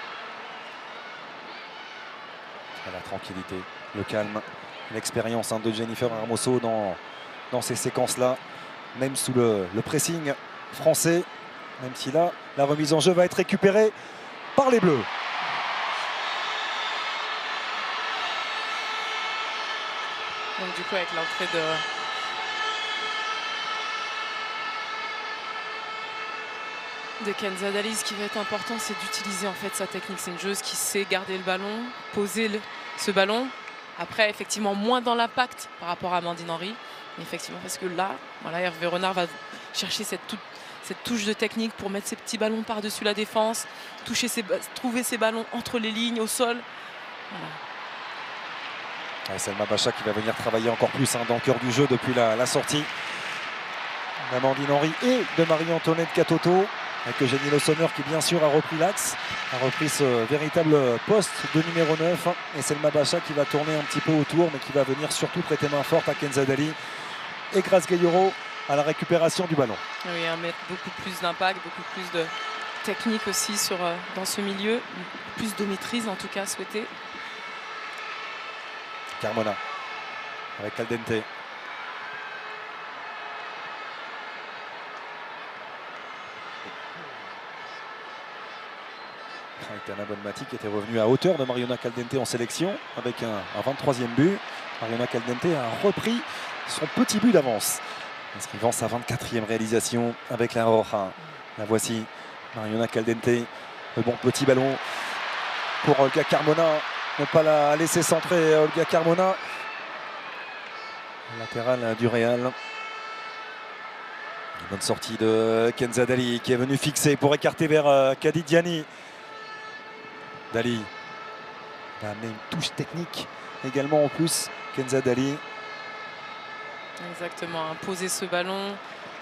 La tranquillité, le calme, l'expérience de Jennifer Hermoso dans ces séquences-là, même sous le pressing français, même si là, la remise en jeu va être récupérée par les Bleus. Donc du coup avec l'entrée de Kenza Dali, ce qui va être important, c'est d'utiliser en fait sa technique. C'est une joueuse qui sait garder le ballon, poser ce ballon. Après, effectivement, moins dans l'impact par rapport à Amandine Henry. Mais effectivement, parce que là, voilà, Hervé Renard va chercher cette touche de technique pour mettre ses petits ballons par-dessus la défense, trouver ses ballons entre les lignes, au sol. Voilà. Selma Bacha qui va venir travailler encore plus dans le cœur du jeu depuis la sortie d'Amandine Henry et de Marie-Antoinette Katoto. Avec Eugénie Le Sommer qui bien sûr a repris l'axe, a repris ce véritable poste de numéro 9. Et Selma Bacha qui va tourner un petit peu autour, mais qui va venir surtout prêter main forte à Kenza Dali et Grace Gayoro à la récupération du ballon. Oui, mettre beaucoup plus d'impact, beaucoup plus de technique aussi dans ce milieu, plus de maîtrise en tout cas souhaitée. Carmona avec Caldente. Aitana Bonmati qui était revenue à hauteur de Mariona Caldente en sélection avec un 23e but. Mariona Caldente a repris son petit but d'avance, inscrivant sa 24e réalisation avec la Roja. La voici, Mariona Caldente, le bon petit ballon pour Olga Carmona. Ne pas la laisser centrer Olga Carmona. Latéral du Real. Une bonne sortie de Kenza Dali qui est venu fixer pour écarter vers Kadidiani. Dali va amener une touche technique également en plus. Kenza Dali. Exactement, poser ce ballon,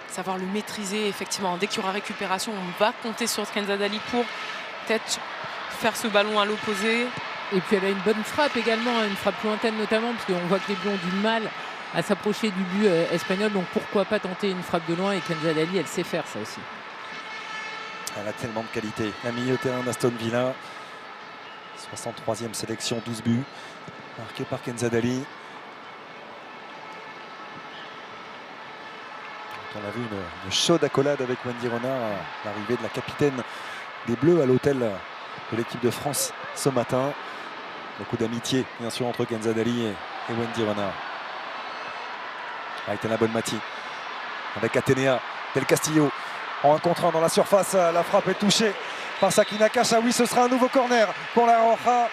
savoir le maîtriser. Effectivement, dès qu'il y aura récupération, on va compter sur Kenza Dali pour peut-être faire ce ballon à l'opposé. Et puis elle a une bonne frappe également, une frappe lointaine notamment, parce qu'on voit que les Bleus ont du mal à s'approcher du but espagnol. Donc pourquoi pas tenter une frappe de loin, et Kenza Dali, elle sait faire ça aussi. Elle a tellement de qualité. La milieu terrain d'Aston Villa. 63e sélection, 12 buts. Marqué par Kenza Dali. On a vu une chaude accolade avec Wendy Renard à l'arrivée de la capitaine des Bleus à l'hôtel de l'équipe de France ce matin. Beaucoup d'amitié bien sûr entre Kenza Dali et Wendy Renard. Aitana Bonmati avec Athénéa Del Castillo en 1 contre 1 dans la surface. La frappe est touchée par Sakina Karchaoui. Ce sera un nouveau corner pour la Roja.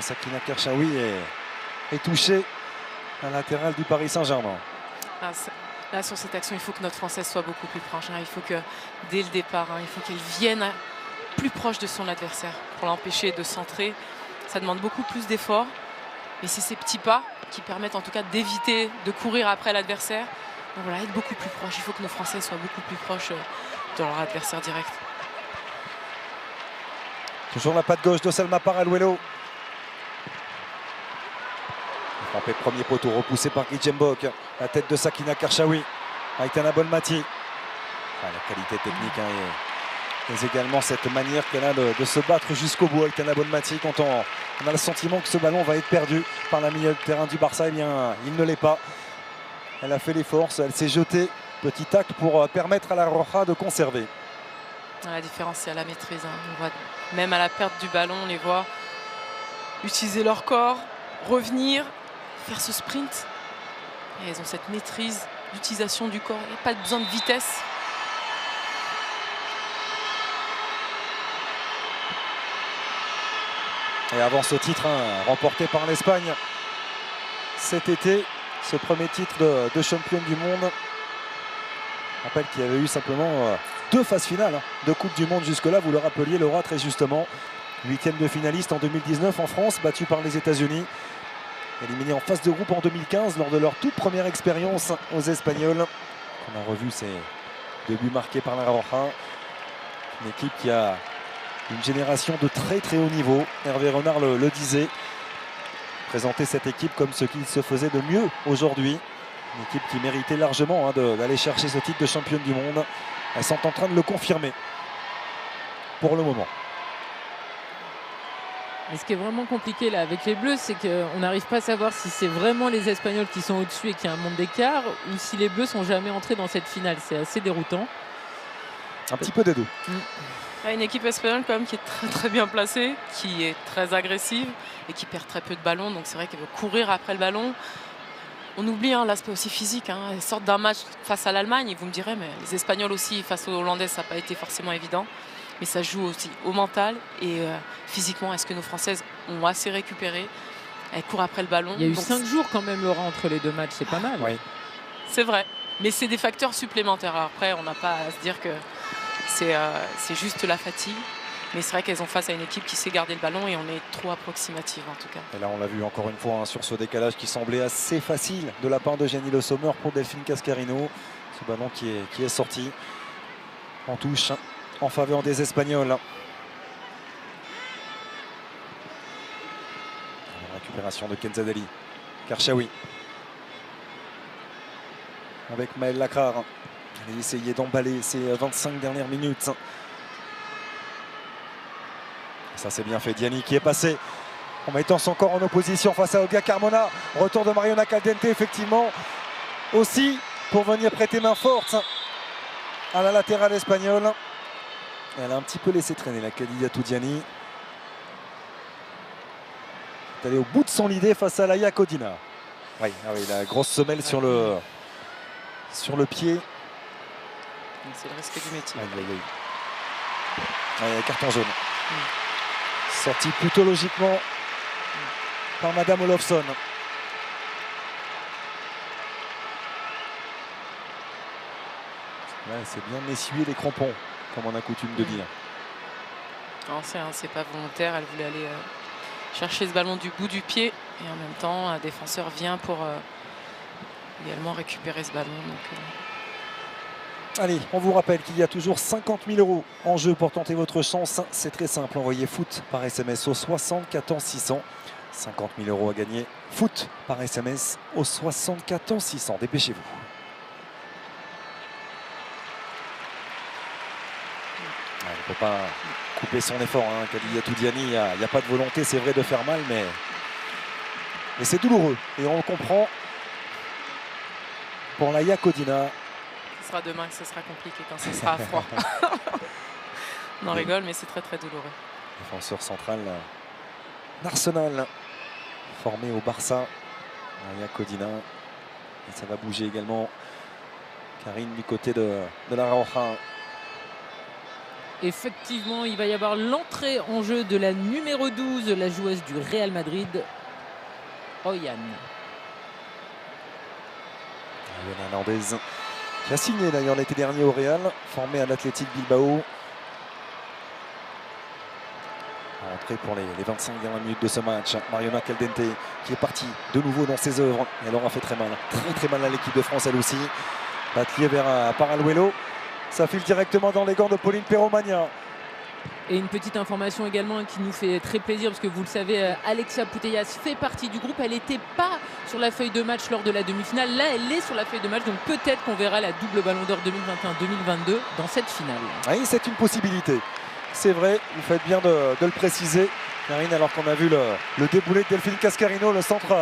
Sakina Karchaoui est touchée, un latéral du Paris Saint-Germain. Là, sur cette action, il faut que notre Française soit beaucoup plus proche. Il faut que, dès le départ, il faut qu'elle vienne plus proche de son adversaire pour l'empêcher de centrer. Ça demande beaucoup plus d'efforts. Mais c'est ces petits pas qui permettent en tout cas d'éviter de courir après l'adversaire. Donc voilà, être beaucoup plus proche. Il faut que nos Françaises soient beaucoup plus proches de leur adversaire direct. Toujours la patte gauche de Salma Paraluelo. Frappé premier poteau, repoussé par Guy Djembok. La tête de Sakina Karchaoui. Aitana Bonmati. La qualité technique mais également cette manière qu'elle a de se battre jusqu'au bout. Aitana Bonmati, quand on a le sentiment que ce ballon va être perdu par la milieu de terrain du Barça, eh bien il ne l'est pas. Elle a fait les forces, elle s'est jetée. Petit acte pour permettre à la Roja de conserver. La différence, c'est à la maîtrise. On voit, même à la perte du ballon, on les voit utiliser leur corps, revenir, faire ce sprint. Et elles ont cette maîtrise d'utilisation du corps. Il n'y a pas besoin de vitesse. Et avant ce titre remporté par l'Espagne cet été, ce premier titre de championne du monde. Je rappelle qu'il y avait eu simplement 2 phases finales de Coupe du Monde jusque-là. Vous le rappeliez, Laura, très justement. 8e de finaliste en 2019 en France, battue par les États-Unis. Éliminée en phase de groupe en 2015 lors de leur toute première expérience aux Espagnols. On a revu ces débuts marqués par la Roja. Une équipe qui a une génération de très très haut niveau. Hervé Renard le disait. Présenter cette équipe comme ce qu'il se faisait de mieux aujourd'hui. Une équipe qui méritait largement d'aller chercher ce titre de championne du monde. Elles sont en train de le confirmer pour le moment. Et ce qui est vraiment compliqué là avec les Bleus, c'est qu'on n'arrive pas à savoir si c'est vraiment les Espagnols qui sont au-dessus et qu'il y a un monde d'écart, ou si les Bleus sont jamais entrés dans cette finale. C'est assez déroutant. Un petit peu des deux. Une équipe espagnole quand même qui est très très bien placée, qui est très agressive et qui perd très peu de ballons. Donc c'est vrai qu'elle veut courir après le ballon. On oublie l'aspect aussi physique. Elles sortent d'un match face à l'Allemagne et vous me direz, mais les Espagnols aussi face aux Hollandais, ça n'a pas été forcément évident. Mais ça joue aussi au mental et physiquement. Est-ce que nos Françaises ont assez récupéré? Elles courent après le ballon. Il y a eu 5 jours quand même, Laura, entre les 2 matchs. C'est pas mal. Oui. C'est vrai. Mais c'est des facteurs supplémentaires. Alors après, on n'a pas à se dire que c'est juste la fatigue. Mais c'est vrai qu'elles ont face à une équipe qui sait garder le ballon et on est trop approximative en tout cas. Et là on l'a vu encore une fois sur ce décalage qui semblait assez facile de la part de Jenny Le Sommer pour Delphine Cascarino. Ce ballon qui est sorti en touche en faveur des Espagnols. Récupération de Kenzadeli. Karchaoui. Avec Maëlle Lacrar. Elle a essayé d'emballer ces 25 dernières minutes. Ça c'est bien fait, Diani qui est passé en mettant son corps en opposition face à Olga Carmona. Retour de Mariona Caldente effectivement aussi pour venir prêter main forte à la latérale espagnole. Elle a un petit peu laissé traîner la Khadijatou Diani. Elle est allée au bout de son idée face à Laia Codina. Oui, la grosse semelle sur le pied. C'est le risque du métier. Carton jaune. Sorti plutôt logiquement par Madame Olofsson. C'est bien essuyer les crampons, comme on a coutume de dire. Non, c'est pas volontaire. Elle voulait aller chercher ce ballon du bout du pied. Et en même temps, un défenseur vient pour également récupérer ce ballon. Donc, Allez, on vous rappelle qu'il y a toujours 50 000 € en jeu pour tenter votre chance. C'est très simple, envoyez foot par SMS au 74 600. 50 000 € à gagner. Foot par SMS au 74 600. Dépêchez-vous. On ne peut pas couper son effort. Khadijatou Diani, il n'y a pas de volonté, c'est vrai, de faire mal, mais c'est douloureux. Et on le comprend pour Laia Codina. Ce sera demain que ce sera compliqué quand ce sera froid. On en rigole, mais c'est très très douloureux. Défenseur central d'Arsenal, formé au Barça. Laia Codina. Et ça va bouger également. Karine du côté de la Roja. Effectivement, il va y avoir l'entrée en jeu de la numéro 12, la joueuse du Real Madrid, Oyan. Une Hernandez qui a signé d'ailleurs l'été dernier au Real, formé à l'Athletic Bilbao. Entrée pour les 25 dernières minutes de ce match. Mariona Caldente qui est partie de nouveau dans ses œuvres. Elle aura fait très mal, très mal à l'équipe de France elle aussi. Batlier vers Paraluelo. Ça file directement dans les gants de Pauline Perromagna. Et une petite information également qui nous fait très plaisir parce que vous le savez, Alexia Putellas fait partie du groupe. Elle n'était pas sur la feuille de match lors de la demi-finale. Là, elle est sur la feuille de match. Donc peut-être qu'on verra la double Ballon d'Or 2021-2022 dans cette finale. Oui, c'est une possibilité. C'est vrai, vous faites bien de le préciser, Karine, alors qu'on a vu le déboulé de Delphine Cascarino, le centre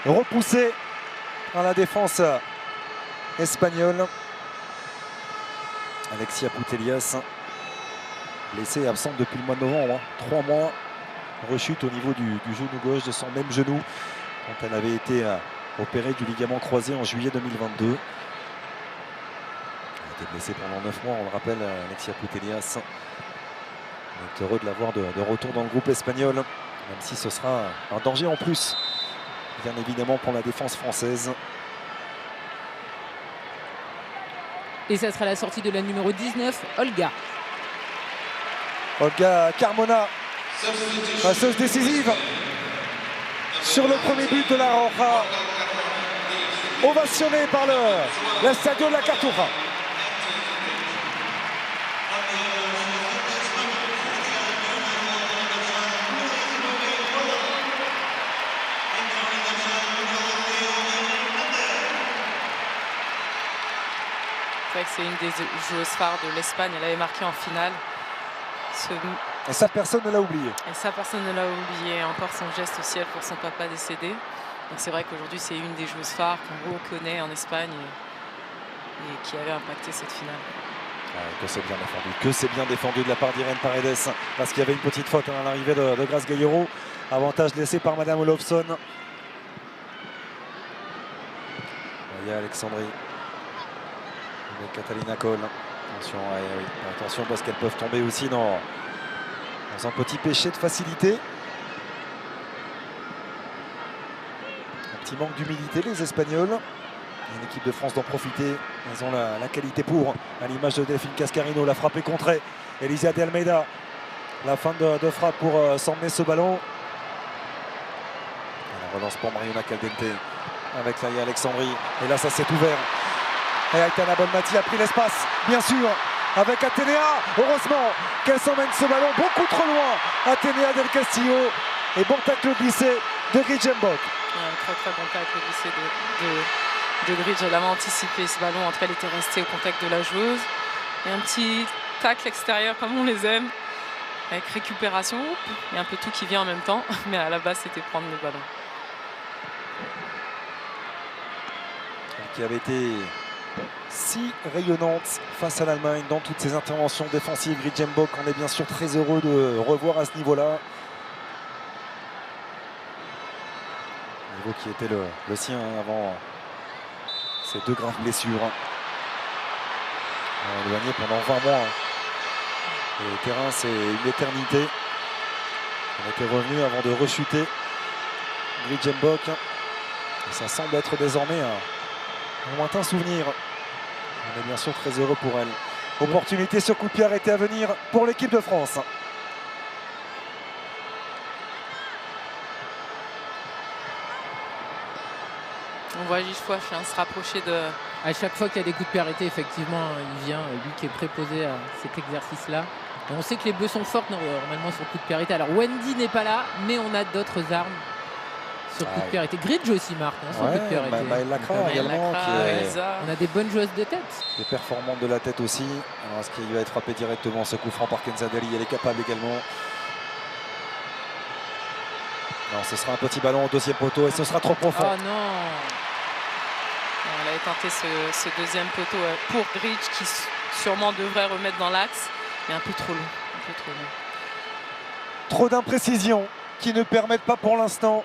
repoussé par la défense espagnole. Alexia Putellas, blessée et absente depuis le mois de novembre. 3 mois, rechute au niveau du genou gauche, de son même genou, quand elle avait été opérée du ligament croisé en juillet 2022. Elle a été blessée pendant 9 mois, on le rappelle, Alexia Putellas. On est heureux de l'avoir de retour dans le groupe espagnol, même si ce sera un danger en plus, bien évidemment, pour la défense française. Et ça sera la sortie de la numéro 19, Olga. Olga Carmona, passeuse décisive sur le premier but de la Roja, ovationnée par le Stadio de la Cartuja. C'est vrai que c'est une des joueuses phares de l'Espagne. Elle avait marqué en finale. Et ça, personne ne l'a oublié. Et ça, personne ne l'a oublié. Encore son geste au ciel pour son papa décédé. Donc c'est vrai qu'aujourd'hui, c'est une des joueuses phares qu'on reconnaît en Espagne et qui avait impacté cette finale. Que c'est bien défendu. Que c'est bien défendu de la part d'Irene Paredes. Parce qu'il y avait une petite faute à l'arrivée de Grace Gallero. Avantage laissé par Madame Olofsson. Il y a Alexandrie. Catalina Cole. Attention, oui. Attention parce qu'elles peuvent tomber aussi dans un petit péché de facilité. Un petit manque d'humilité, les Espagnols. Une équipe de France d'en profiter. Ils ont la qualité pour. À l'image de Delphine Cascarino, la frappe est contrée. Elisa de Almeida. La fin de frappe pour s'emmener ce ballon. Et la relance pour Mariona Caldente avec Laïa Alexandrie. Et là, ça s'est ouvert. Et Aitana Bonmati a pris l'espace, bien sûr, avec Atenea. Heureusement qu'elle s'emmène ce ballon beaucoup trop loin. Atenea del Castillo. Et bon tacle glissé de Gridjembok. Très bon tacle glissé de Gridj. Elle avait anticipé ce ballon. En tout cas, elle était restée au contact de la joueuse. Et un petit tacle extérieur comme on les aime. Avec récupération. Il y a un peu tout qui vient en même temps. Mais à la base, c'était prendre le ballon. Qui avait été si rayonnante face à l'Allemagne dans toutes ses interventions défensives. Gridjembok, on est bien sûr très heureux de revoir à ce niveau-là. Niveau qui était le sien avant ces 2 graves blessures. Éloigné pendant 20 mois. Et le terrain, c'est une éternité. On était revenu avant de rechuter. Gridjembok. Ça semble être désormais un lointain souvenir. On est bien sûr très heureux pour elle. Opportunité sur coup de pied arrêté à venir pour l'équipe de France. On voit Gilles se rapprocher de... À chaque fois qu'il y a des coups de pied arrêtés, effectivement, il vient, lui qui est préposé à cet exercice-là. Et on sait que les Bleus sont fortes normalement sur coup de pied arrêté. Alors Wendy n'est pas là, mais on a d'autres armes sur coup de pied arrêté. Gridj aussi marque sur coup de pied arrêté. Maëlle Lacra également. On a des bonnes joueuses de tête. Des performantes de la tête aussi. Alors est-ce qu'il va être frappé directement ce coup franc par Kenza Dali? Elle est capable également. Non, ce sera un petit ballon au 2e poteau et ce sera trop profond. Oh non! Elle avait tenté ce 2e poteau pour Gridj qui sûrement devrait remettre dans l'axe, mais un peu trop long. Trop d'imprécisions qui ne permettent pas pour l'instant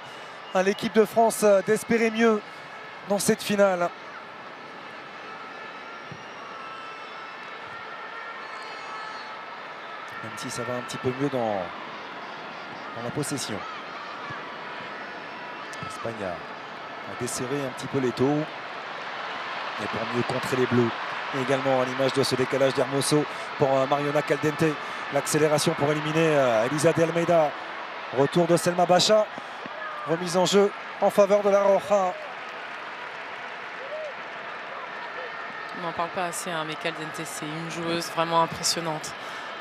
à l'équipe de France d'espérer mieux dans cette finale. si ça va un petit peu mieux dans la possession. L'Espagne a desserré un petit peu les taux. Et pour mieux contrer les Bleus. Et également à l'image de ce décalage d'Hermoso pour Mariona Caldente. L'accélération pour éliminer Elisa de Almeida. Retour de Selma Bacha. Remise en jeu en faveur de la Roja. On n'en parle pas assez, hein, mais Caldente, c'est une joueuse vraiment impressionnante.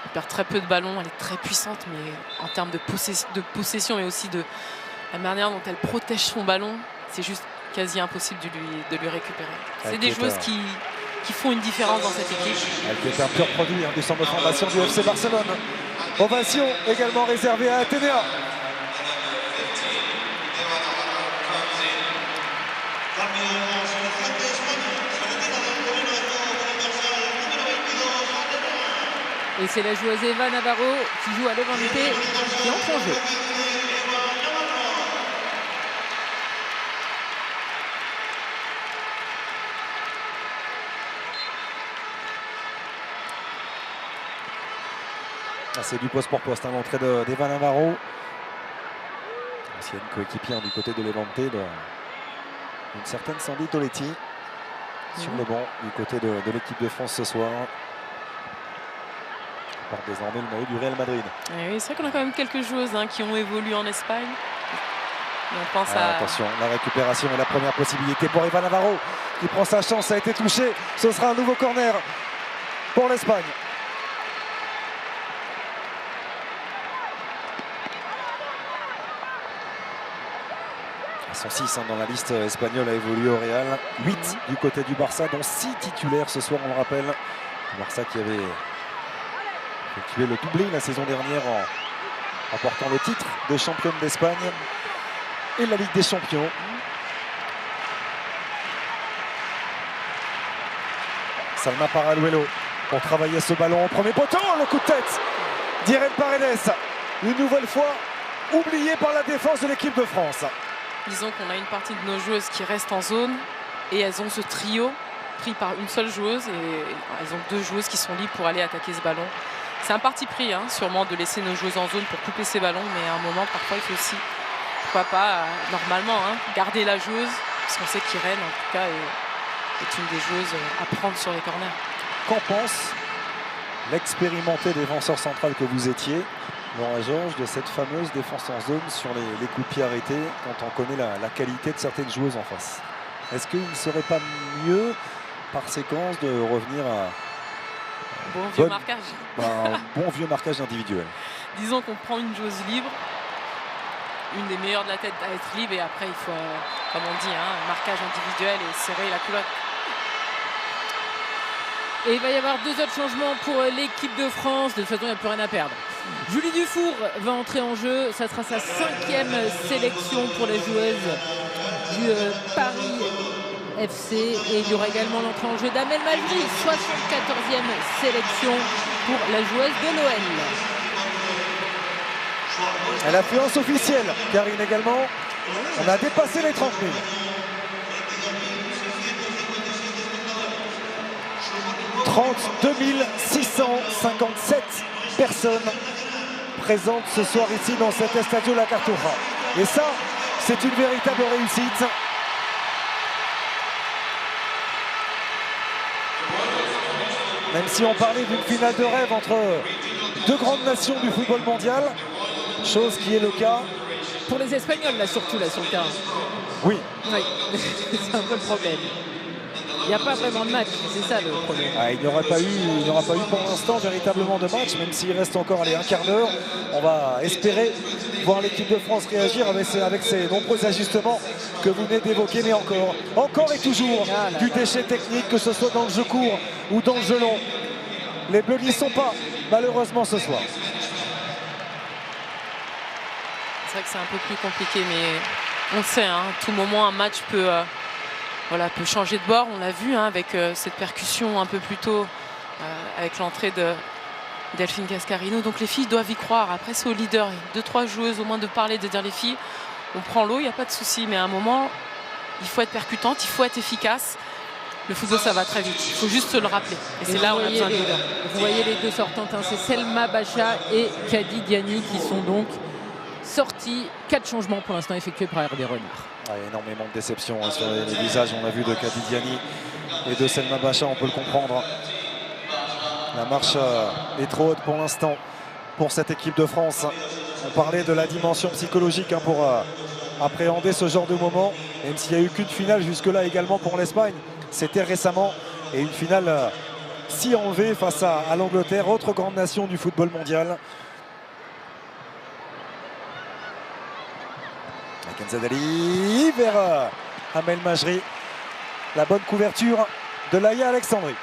Elle perd très peu de ballons, elle est très puissante, mais en termes de possession et aussi de la manière dont elle protège son ballon, c'est juste quasi impossible de lui récupérer. C'est des joueuses qui font une différence dans cette équipe. Elle qui est un pur produit du centre de formation du FC Barcelone. Ovation également réservée à Athénéa. Et c'est la joueuse Eva Navarro qui joue à Levante qui entre en jeu. C'est du poste pour poste, hein, l'entrée d'Eva Navarro. Ancienne coéquipière du côté de Levante, une certaine Sandy Toletti sur le banc du côté de l'équipe de France ce soir. Porte désormais le maillot du Real Madrid. Et oui, c'est vrai qu'on a quand même quelques joueuses qui ont évolué en Espagne. Et on pense à... Attention, la récupération est la première possibilité pour Eva Navarro qui prend sa chance, a été touché. Ce sera un nouveau corner pour l'Espagne. Ils sont 6 dans la liste espagnole à évoluer au Real. 8 du côté du Barça, dont 6 titulaires ce soir, on le rappelle. Le Barça qui avait effectué le doublé la saison dernière en remportant le titre de championne d'Espagne et la Ligue des Champions. Salma Paraluelo pour travailler ce ballon au premier poteau. Le coup de tête d'Irene Paredes. Une nouvelle fois oublié par la défense de l'équipe de France. Disons qu'on a une partie de nos joueuses qui restent en zone et elles ont ce trio pris par une seule joueuse et elles ont 2 joueuses qui sont libres pour aller attaquer ce ballon. C'est un parti pris, sûrement, de laisser nos joueuses en zone pour couper ces ballons, mais à un moment, parfois, il faut aussi, pourquoi pas, normalement, garder la joueuse, parce qu'on sait qu'Irene, en tout cas, est une des joueuses à prendre sur les corners. Qu'en pense l'expérimenté défenseur central que vous étiez, Laura Georges, de cette fameuse défense en zone sur les coups de pied arrêtés quand on connaît la qualité de certaines joueuses en face? Est-ce qu'il ne serait pas mieux, par séquence, de revenir à un bon vieux marquage individuel? Disons qu'on prend une joueuse libre, une des meilleures de la tête à être libre, et après il faut, comme on dit, un marquage individuel et serrer la culotte. Et il va y avoir 2 autres changements pour l'équipe de France. De toute façon, il n'y a plus rien à perdre. Julie Dufour va entrer en jeu. Ça sera sa 5e sélection pour les joueuses du Paris FC. Et il y aura également l'entrée en jeu d'Amel Majdi, 74e sélection pour la joueuse de l'OL. À l'affluence officielle, Karine également. On a dépassé les 30 000. 32 657 personnes présentes ce soir ici dans cet Estadio La Cartuja. Et ça, c'est une véritable réussite. Même si on parlait d'une finale de rêve entre 2 grandes nations du football mondial, chose qui est le cas. Pour les Espagnols, là, surtout, là, sur le terrain. Oui. C'est un peu le problème. Il n'y a pas vraiment de match, c'est ça le problème. Il n'y aura pas eu pour l'instant véritablement de match, même s'il reste encore un quart d'heure. On va espérer voir l'équipe de France réagir avec ces nombreux ajustements que vous venez d'évoquer, mais encore et toujours du déchet technique, que ce soit dans le jeu court ou dans le jeu long. Les Bleus n'y sont pas, malheureusement, ce soir. C'est vrai que c'est un peu plus compliqué, mais on le sait, à tout moment un match peut changer de bord. On l'a vu avec cette percussion un peu plus tôt, avec l'entrée de Delphine Cascarino. Donc les filles doivent y croire. Après, c'est au leader, 2-3 joueuses au moins de parler, de dire les filles, on prend l'eau, il n'y a pas de souci. Mais à un moment, il faut être percutante, il faut être efficace. Le football, ça va très vite. Il faut juste se le rappeler. Et c'est là où on a besoin de leader. Vous voyez les deux sortantes, hein, c'est Selma Bacha et Kadi Diani qui sont donc sortis. 4 changements pour l'instant effectués par Hervé Renard. Énormément de déception hein, sur les visages, on a vu de Kadi Diani et de Selma Bacha, on peut le comprendre. La marche est trop haute pour l'instant pour cette équipe de France. On parlait de la dimension psychologique hein, pour appréhender ce genre de moment, même s'il n'y a eu qu'une finale jusque-là également pour l'Espagne. C'était récemment, et une finale si enlevée face à l'Angleterre, autre grande nation du football mondial. Kenzadali vers Amel Majri. La bonne couverture de Laïa Alexandri.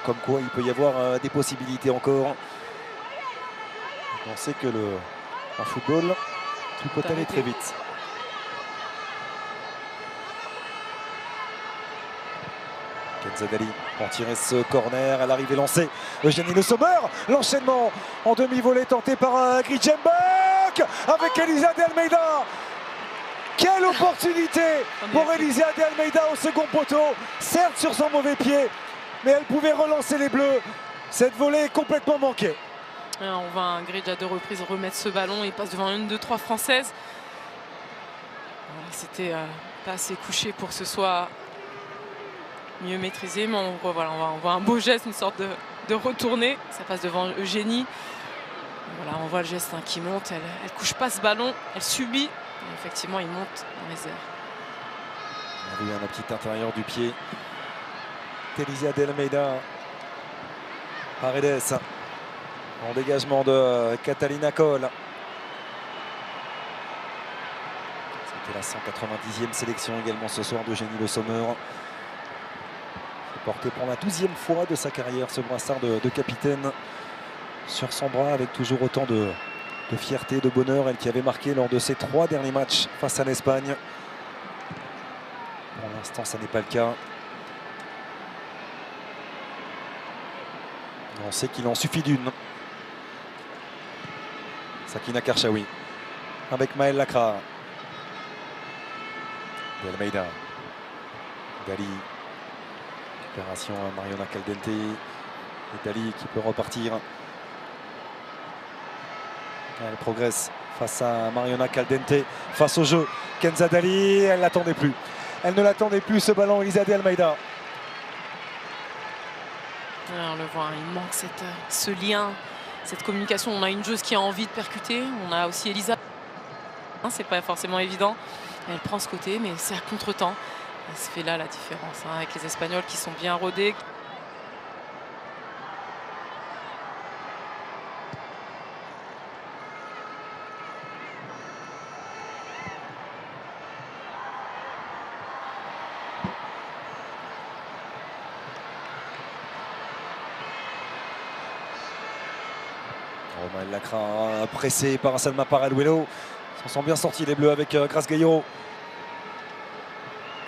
Comme quoi, il peut y avoir des possibilités encore. On sait que en football, tout peut aller très vite. Kenzadali pour tirer ce corner, à l'arrivée lancée. Eugénie Le Sommer, l'enchaînement en demi-volée tenté par Grijenbach avec Elisa de Almeida. Quelle opportunité pour Elisa de Almeida au second poteau, certes sur son mauvais pied, mais elle pouvait relancer les Bleus. Cette volée est complètement manquée. On va un Grige à 2 reprises remettre ce ballon. Il passe devant une, 2, 3 françaises. C'était pas assez couché pour que ce soit mieux maîtrisé, mais on voit un beau geste, une sorte de retourner. Ça passe devant Eugénie. Voilà, on voit le geste hein, qui monte. Elle couche pas ce ballon, elle subit. Et effectivement, il monte dans les airs. On a vu la petite intérieur du pied. Elisa de Almeida. Paredes. En dégagement de Catalina Coll. C'était la 190e sélection également ce soir d'Eugénie Le Sommer. Porté pour la 12e fois de sa carrière ce brassard de capitaine sur son bras avec toujours autant de fierté, de bonheur. Elle qui avait marqué lors de ses 3 derniers matchs face à l'Espagne. Pour l'instant, ça n'est pas le cas. On sait qu'il en suffit d'une. Sakina Karchaoui avec Maël Lacra. Almeida. Dali. Opération Mariona Caldente. Et Dali qui peut repartir. Elle progresse face à Mariona Caldente. Face au jeu. Kenzadali, elle ne l'attendait plus. Elle ne l'attendait plus ce ballon, Elisa de Almeida. On le voit, il manque ce lien, cette communication. On a une joueuse qui a envie de percuter. On a aussi Elisa. C'est pas forcément évident. Elle prend ce côté, mais c'est à contre-temps. Ça fait là la différence hein, avec les Espagnols qui sont bien rodés. Romain Lacra pressé par Salma Paraluelo. Ils s'en sont bien sortis les Bleus avec Grace Gayoro.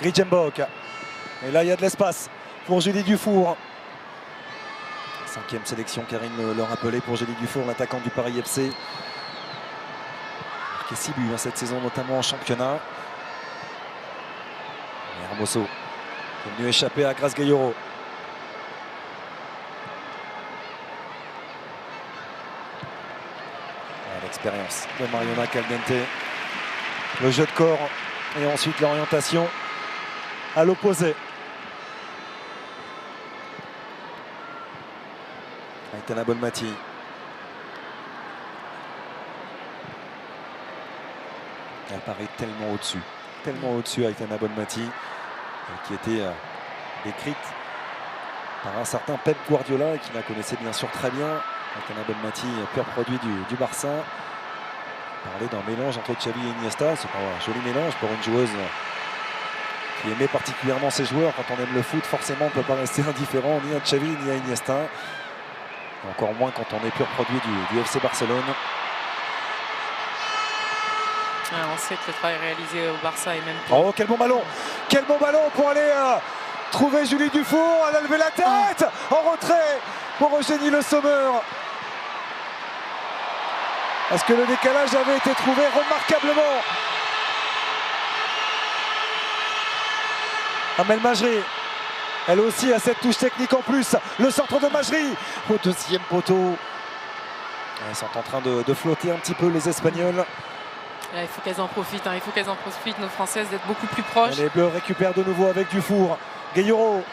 Grijenbach. Et là il y a de l'espace pour Julie Dufour. 5e sélection, Karine le rappelait pour Julie Dufour, l'attaquante du Paris FC. Marqué 6 buts cette saison, notamment en championnat. Et Hermoso est venu échapper à Grace Gayoro. L'expérience de Mariona Caldente. Le jeu de corps et ensuite l'orientation à l'opposé. Aitana Bonmati. Elle paraît tellement au-dessus Aitana Bonmati, qui était décrite par un certain Pep Guardiola et qui la connaissait bien sûr très bien. Aitana Bonmati, pur produit du Barça. Parler d'un mélange entre Xavi et Iniesta, c'est pas un joli mélange pour une joueuse qui aimait particulièrement ses joueurs. Quand on aime le foot, forcément on ne peut pas rester indifférent ni à Xavi ni à Iniesta. Et encore moins quand on est pur produit du FC Barcelone. On sait que le travail réalisé au Barça est même... Oh, quel bon ballon! Quel bon ballon pour aller trouver Julie Dufour. Elle a levé la tête en retrait pour Eugénie Le Sommer. Est-ce que le décalage avait été trouvé remarquablement Amel Majri, elle aussi a cette touche technique en plus. Le centre de Majri au deuxième poteau. Ils sont en train de flotter un petit peu les Espagnols. Là, il faut qu'elles en profitent, il faut qu'elles en profitent, nos Françaises, d'être beaucoup plus proches. Les Bleus récupèrent de nouveau avec Dufour. Gueyoro.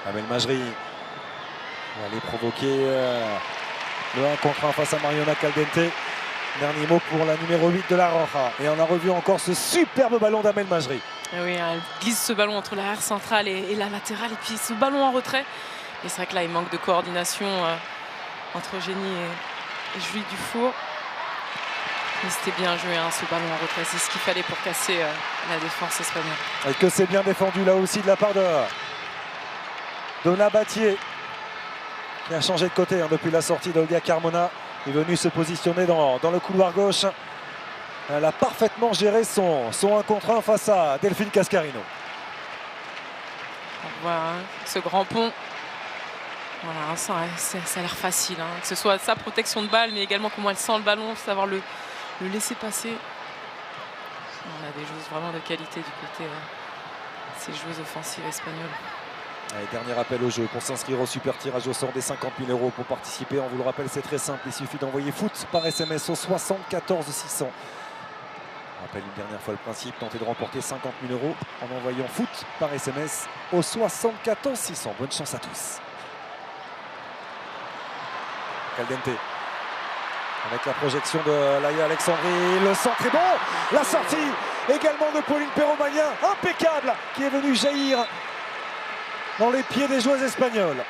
Amel Majri va aller provoquer le 1 contre 1 face à Mariona Caldente. Dernier mot pour la numéro 8 de la Roja. Et on a revu encore ce superbe ballon d'Amel Majri. Et oui, elle glisse ce ballon entre l'arrière centrale et la latérale. Et puis ce ballon en retrait. Et c'est vrai que là, il manque de coordination entre Génie et Julie Dufour. Mais c'était bien joué, ce ballon en retrait. C'est ce qu'il fallait pour casser la défense espagnole. Et que c'est bien défendu là aussi de la part de Donna Battier, qui a changé de côté depuis la sortie d'Olga Carmona. Il est venu se positionner dans le couloir gauche. Elle a parfaitement géré son 1 contre 1 face à Delphine Cascarino. On voit ce grand pont. Voilà, ça a l'air facile. Que ce soit sa protection de balle, mais également comment elle sent le ballon, savoir le laisser passer. On a des joueuses vraiment de qualité du côté de ces joueuses offensives espagnoles. Allez, dernier appel au jeu pour s'inscrire au super tirage au sort des 50 000 € pour participer. On vous le rappelle, c'est très simple. Il suffit d'envoyer foot par SMS au 74 600. On rappelle une dernière fois le principe, tenter de remporter 50 000 € en envoyant foot par SMS au 74 600. Bonne chance à tous. Caldente avec la projection de Laïa Alexandri. Le centre est bon. La sortie également de Pauline Perromagnin, impeccable, qui est venue jaillir dans les pieds des joueuses espagnoles.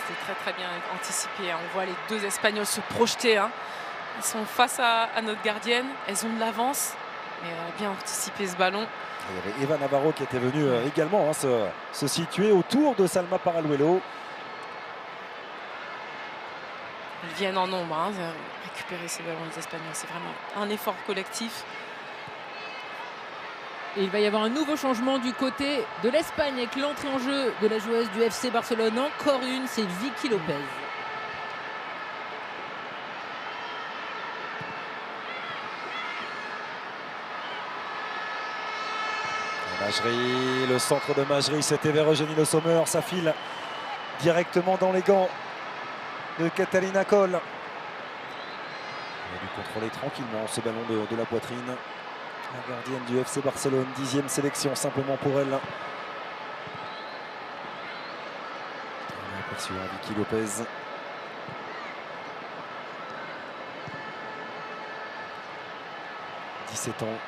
C'était très très bien anticipé. On voit les deux Espagnols se projeter. Elles sont face à notre gardienne. Elles ont de l'avance. Mais elle a bien anticipé ce ballon. Il y avait Eva Navarro qui était venue également se situer autour de Salma Paraluelo. Elles viennent en nombre, récupérer ces ballons des Espagnols. C'est vraiment un effort collectif. Et il va y avoir un nouveau changement du côté de l'Espagne avec l'entrée en jeu de la joueuse du FC Barcelone. Encore une, c'est Vicky Lopez. Majri, le centre de Majri, c'était vers Eugénie Le Sommer. Ça file directement dans les gants de Catalina Coll. Elle a dû contrôler tranquillement ce ballon de la poitrine. La gardienne du FC Barcelone, 10e sélection simplement pour elle. On a aperçu Vicky Lopez. « 17 ans,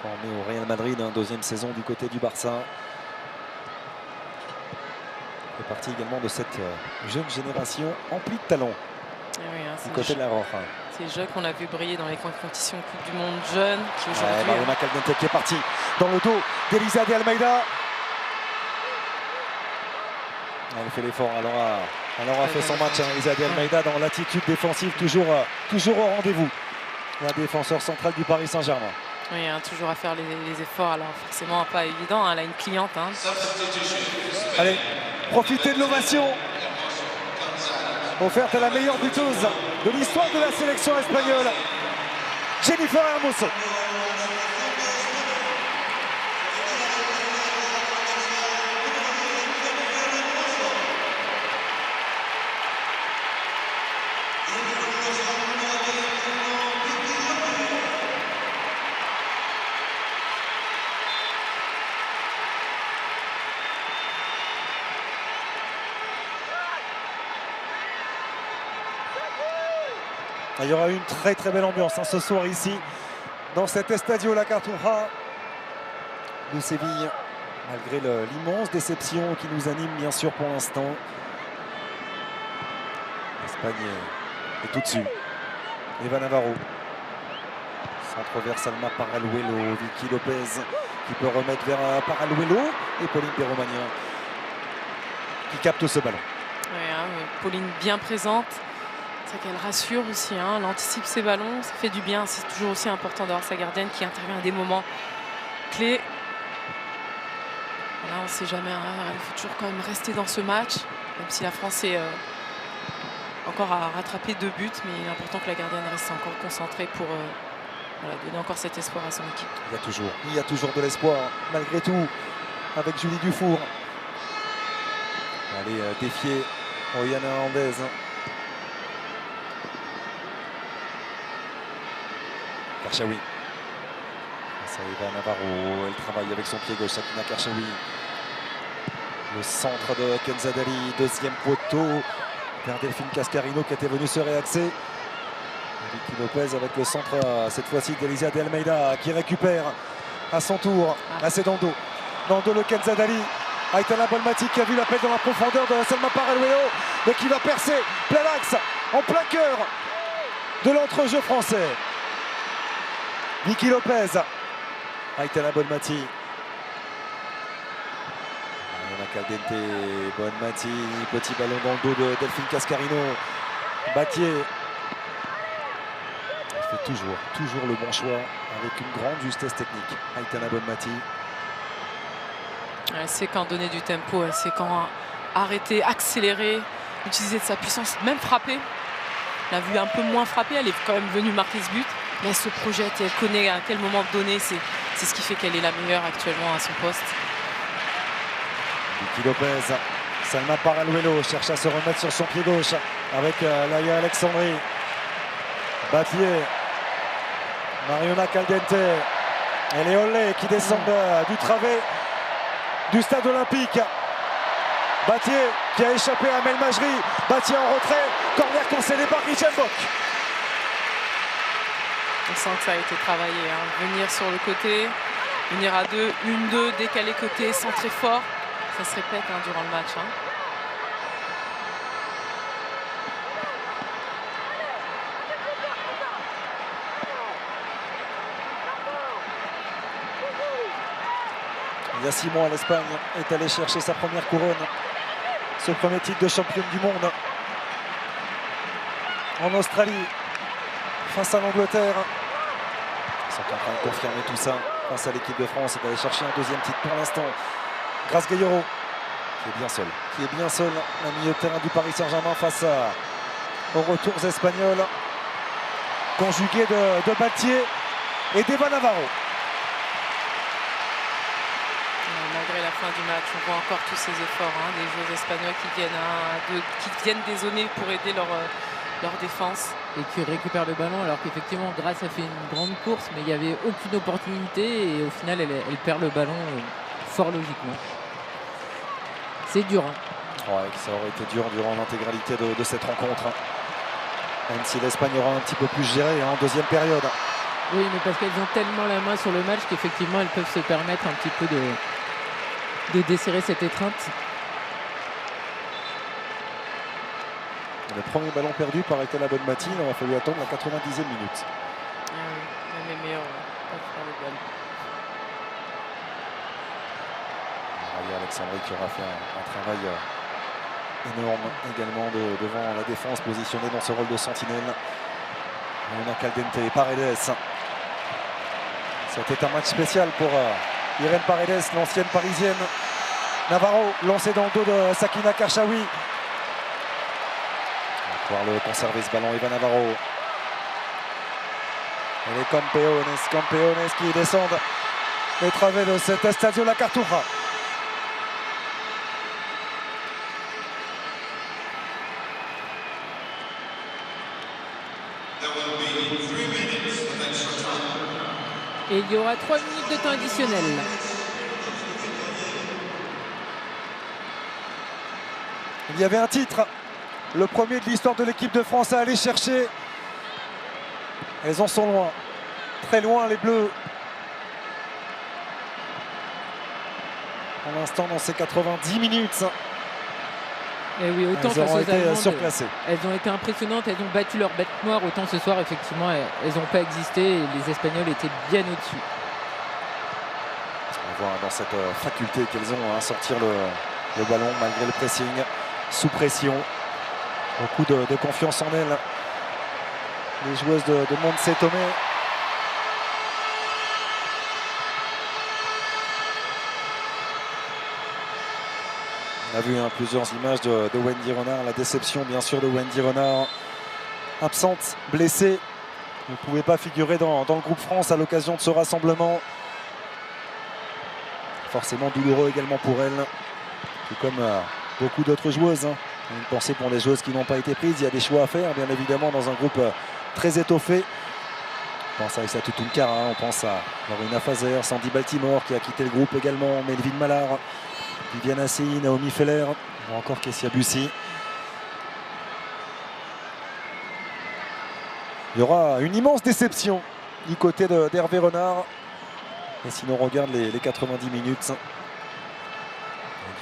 formée au Real Madrid, deuxième saison du côté du Barça. Fait partie également de cette jeune génération emplie de talent du côté de la Roja. Ces jeux qu'on a vu briller dans les compétitions Coupe du Monde jeunes qui aujourd'hui... Mariona Caldente qui est partie dans le dos d'Elisa de Almeida. Elle fait l'effort, elle aura fait son match, Elisa de Almeida, dans l'attitude défensive toujours au rendez-vous. La défenseur centrale du Paris Saint-Germain. Oui, toujours à faire les efforts, alors forcément pas évident, elle a une cliente. Allez, profitez de l'ovation offerte à la meilleure buteuse de l'histoire de la sélection espagnole, Jennifer Hermoso. Il y aura une très très belle ambiance ce soir ici dans cet Estadio La Cartuja de Séville, malgré l'immense déception qui nous anime bien sûr pour l'instant. L'Espagne est tout dessus. Eva Navarro, centre vers Salma Paraluelo, Vicky Lopez qui peut remettre vers Paraluelo et Pauline Perromagnin qui capte ce ballon. Oui, Pauline bien présente. C'est qu'elle rassure aussi, elle anticipe ses ballons, ça fait du bien. C'est toujours aussi important d'avoir sa gardienne qui intervient à des moments clés. Là, on ne sait jamais, il faut toujours quand même rester dans ce match, même si la France est encore à rattraper 2 buts, mais il est important que la gardienne reste encore concentrée pour voilà, donner encore cet espoir à son équipe. Il y a toujours de l'espoir, malgré tout, avec Julie Dufour. Allez défier Oriana Hernandez. Karchaoui. Ça y va Navarro, elle travaille avec son pied gauche, Sakina Karchaoui. Le centre de Kenzadali, deuxième poteau vers Delphine Cascarino qui était venu se réaxer. Vicky Lopez avec le centre cette fois-ci d'Elisa de Almeida qui récupère à son tour. Là c'est Dando. Dando le Kenzadali. Aitana Bonmati qui a vu l'appel dans la profondeur de Salma Paraluelo mais qui va percer plein axe en plein cœur de l'entrejeu français. Vicky Lopez. Aitana Bonmati. Caldente, Bonmati, petit ballon dans le dos de Delphine Cascarino. Battier. Elle fait toujours le bon choix avec une grande justesse technique. Aitana Bonmati. Elle sait quand donner du tempo, elle sait quand arrêter, accélérer, utiliser de sa puissance, même frapper. Elle a vu un peu moins frapper, elle est quand même venue marquer ce but. Mais elle se projette et elle connaît à quel moment donner. C'est ce qui fait qu'elle est la meilleure actuellement à son poste. Vicky Lopez, Salma Paraluelo cherche à se remettre sur son pied gauche avec Laïa Alexandri. Battier, Mariona Caldente et les Olé qui descendent du travée du stade olympique. Battier qui a échappé à Mel Majri. Battier en retrait, corner concédé par Richenbock. On sent que ça a été travaillé, hein. Venir sur le côté, venir à deux, 1-2, décaler côté, centrer fort. Ça se répète durant le match. Il y a 6 mois, l'Espagne est allée chercher sa première couronne. Ce premier titre de championne du monde en Australie face à l'Angleterre. Ils sont en train de confirmer tout ça face à l'équipe de France et d'aller chercher un deuxième titre pour l'instant. Grace Gayoro qui est bien seul, la milieu de terrain du Paris Saint-Germain face aux retours espagnols conjugués de Battier et d'Eva Navarro. Malgré la fin du match, on voit encore tous ces efforts des joueurs espagnols qui viennent dézonner pour aider leur défense. Et qui récupère le ballon alors qu'effectivement Grace a fait une grande course mais il n'y avait aucune opportunité et au final elle perd le ballon fort logiquement. C'est dur. Ouais, ça aurait été dur durant l'intégralité de cette rencontre. Même si l'Espagne aura un petit peu plus géré en deuxième période. Oui, mais parce qu'elles ont tellement la main sur le match qu'effectivement elles peuvent se permettre un petit peu de desserrer cette étreinte. Le premier ballon perdu par Aitana Bonmati, il aura fallu attendre la 90e minute. Même les meilleurs peuvent faire le ballon. Alexandri qui aura fait un travail énorme également devant la défense positionnée dans ce rôle de sentinelle. On a Caldente et Paredes. C'était un match spécial pour Irène Paredes, l'ancienne parisienne. Navarro lancé dans le dos de Sakina Karchaoui. On va pouvoir le conserver ce ballon, Eva Navarro. Et les Campeones qui descendent les travées de cet Estadio La Cartuja. Et il y aura 3 minutes de temps additionnel. Il y avait un titre, le premier de l'histoire de l'équipe de France à aller chercher. Elles en sont loin, très loin les Bleus. Pour l'instant dans ces 90 minutes. Et oui, autant elles ont été surclassées. Elles ont été impressionnantes, elles ont battu leur bête noire. Autant ce soir, effectivement, elles n'ont pas existé et les Espagnols étaient bien au-dessus. On voit dans cette faculté qu'elles ont à sortir le ballon malgré le pressing, sous pression. Beaucoup de confiance en elles. Les joueuses de Montse Tomé. On a vu plusieurs images de Wendy Renard, la déception bien sûr de Wendy Renard, absente, blessée. ne pouvait pas figurer dans le groupe France à l'occasion de ce rassemblement. Forcément douloureux également pour elle, tout comme beaucoup d'autres joueuses. Une pensée pour les joueuses qui n'ont pas été prises. Il y a des choix à faire, bien évidemment, dans un groupe très étoffé. On pense à Issa Tutunkara, on pense à Lorena Fazer, Sandy Baltimore qui a quitté le groupe également, Melvin Mallard, Viviane Assey, Naomi Feller, ou encore Kessia Bussy. Il y aura une immense déception du côté d'Hervé Renard. Et si l'on regarde les 90 minutes,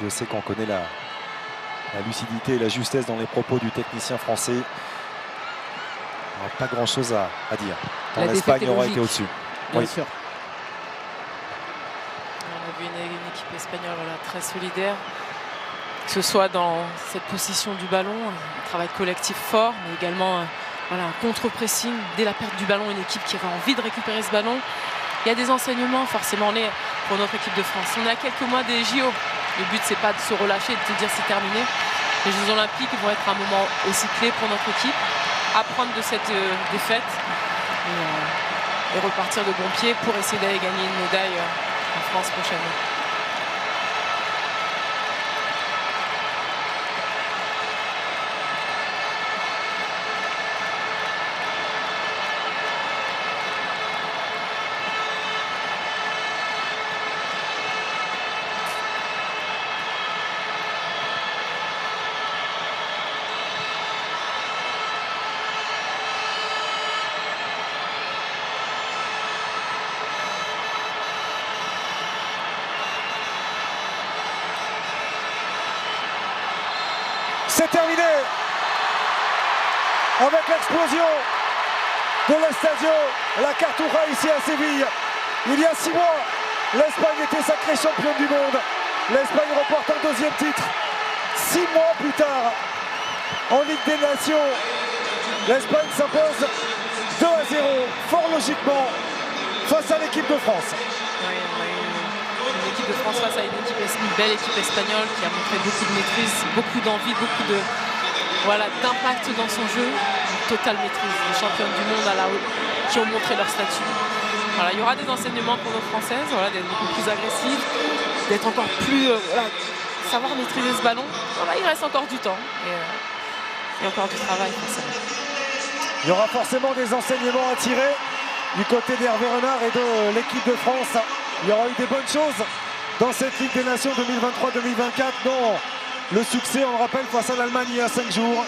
Dieu sait qu'on connaît la lucidité et la justesse dans les propos du technicien français. Il n'y a pas grand-chose à dire. L'Espagne aura été au-dessus. Bien sûr. On a vu une équipe espagnole très solidaire, que ce soit dans cette position du ballon, un travail collectif fort, mais également un contre-pressing. Dès la perte du ballon, une équipe qui avait envie de récupérer ce ballon. Il y a des enseignements forcément pour notre équipe de France. On est à quelques mois des JO. Le but, c'est pas de se relâcher, de se dire c'est terminé. Les Jeux Olympiques vont être un moment aussi clé pour notre équipe. Apprendre de cette défaite et repartir de bon pied pour essayer d'aller gagner une médaille en France prochainement. C'est terminé avec l'explosion de l'Estadio La Cartuja ici à Séville. Il y a 6 mois, l'Espagne était sacrée championne du monde. L'Espagne remporte un 2e titre. 6 mois plus tard, en Ligue des Nations, l'Espagne s'impose 2-0, fort logiquement, face à l'équipe de France. Oui, on a eu une équipe de France face à une belle équipe espagnole qui a montré beaucoup de maîtrise, beaucoup d'envie, beaucoup d'impact dans son jeu, une totale maîtrise. Les championnes du monde qui ont montré leur statut. Voilà, il y aura des enseignements pour nos Françaises, d'être beaucoup plus agressives, d'être encore plus, savoir maîtriser ce ballon. Il reste encore du temps et encore du travail forcément. Il y aura forcément des enseignements à tirer du côté d'Hervé Renard et de l'équipe de France. Il y aura eu des bonnes choses dans cette Ligue des Nations 2023-2024, dont le succès, on le rappelle, face à l'Allemagne il y a 5 jours.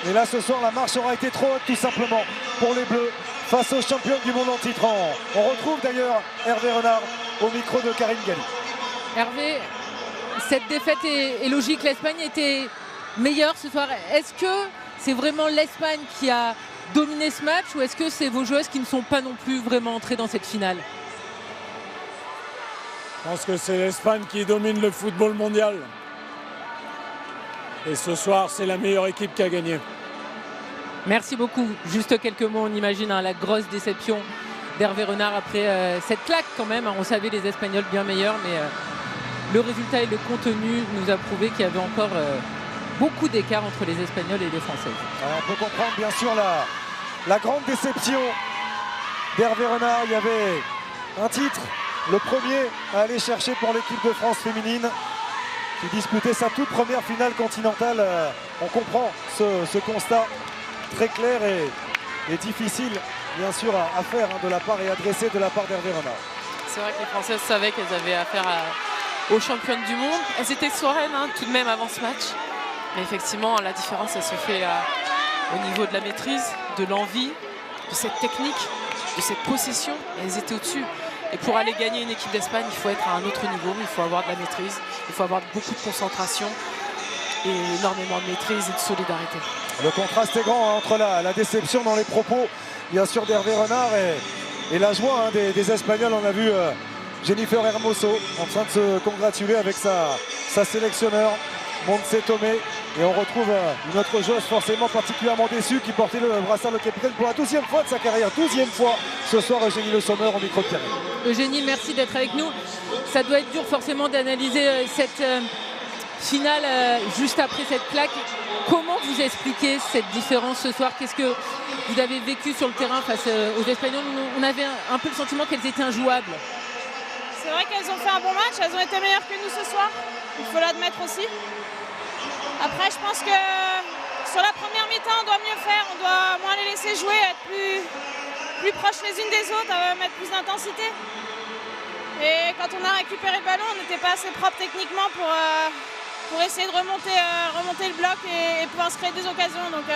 Et là, ce soir, la marche aura été trop haute, tout simplement, pour les Bleus, face aux championnes du monde en titre. On retrouve d'ailleurs Hervé Renard au micro de Karine Galli. Hervé, cette défaite est logique. L'Espagne était meilleure ce soir. Est-ce que c'est vraiment l'Espagne qui a dominé ce match ou est-ce que c'est vos joueuses qui ne sont pas non plus vraiment entrées dans cette finale? Je pense que c'est l'Espagne qui domine le football mondial. Et ce soir, c'est la meilleure équipe qui a gagné. Merci beaucoup. Juste quelques mots, on imagine la grosse déception d'Hervé Renard après cette claque quand même. On savait les Espagnols bien meilleurs, mais le résultat et le contenu nous a prouvé qu'il y avait encore beaucoup d'écart entre les Espagnols et les Françaises. On peut comprendre bien sûr la grande déception d'Hervé Renard. Il y avait un titre, le premier à aller chercher pour l'équipe de France féminine, qui disputait sa toute première finale continentale. On comprend ce constat très clair et difficile bien sûr à faire de la part et à dresser de la part d'Hervé Renard. C'est vrai que les Françaises savaient qu'elles avaient affaire aux championnes du monde. Elles étaient sereines tout de même avant ce match. Mais effectivement, la différence, elle se fait au niveau de la maîtrise, de l'envie, de cette technique, de cette possession. Elles étaient au-dessus. Et pour aller gagner une équipe d'Espagne, il faut être à un autre niveau. Il faut avoir de la maîtrise, il faut avoir beaucoup de concentration et énormément de maîtrise et de solidarité. Le contraste est grand entre la déception dans les propos, bien sûr, d'Hervé Renard et la joie des Espagnols. On a vu Jennifer Hermoso en train de se congratuler avec sa sélectionneur, Montse Tomé. Et on retrouve une autre joueuse forcément particulièrement déçue qui portait le brassard de capitaine pour la 12e fois de sa carrière. 12e fois ce soir, Eugénie Le Sommer au micro de Karine. Eugénie, merci d'être avec nous. Ça doit être dur forcément d'analyser finale juste après cette claque. Comment vous expliquez cette différence ce soir? Qu'est-ce que vous avez vécu sur le terrain face aux Espagnols? On avait un peu le sentiment qu'elles étaient injouables. C'est vrai qu'elles ont fait un bon match, elles ont été meilleures que nous ce soir, il faut l'admettre aussi. Après, je pense que sur la première mi-temps, on doit mieux faire, on doit moins les laisser jouer, être plus proches les unes des autres, mettre plus d'intensité. Et quand on a récupéré le ballon, on n'était pas assez propre techniquement pour essayer de remonter le bloc et pouvoir se créer des occasions. Donc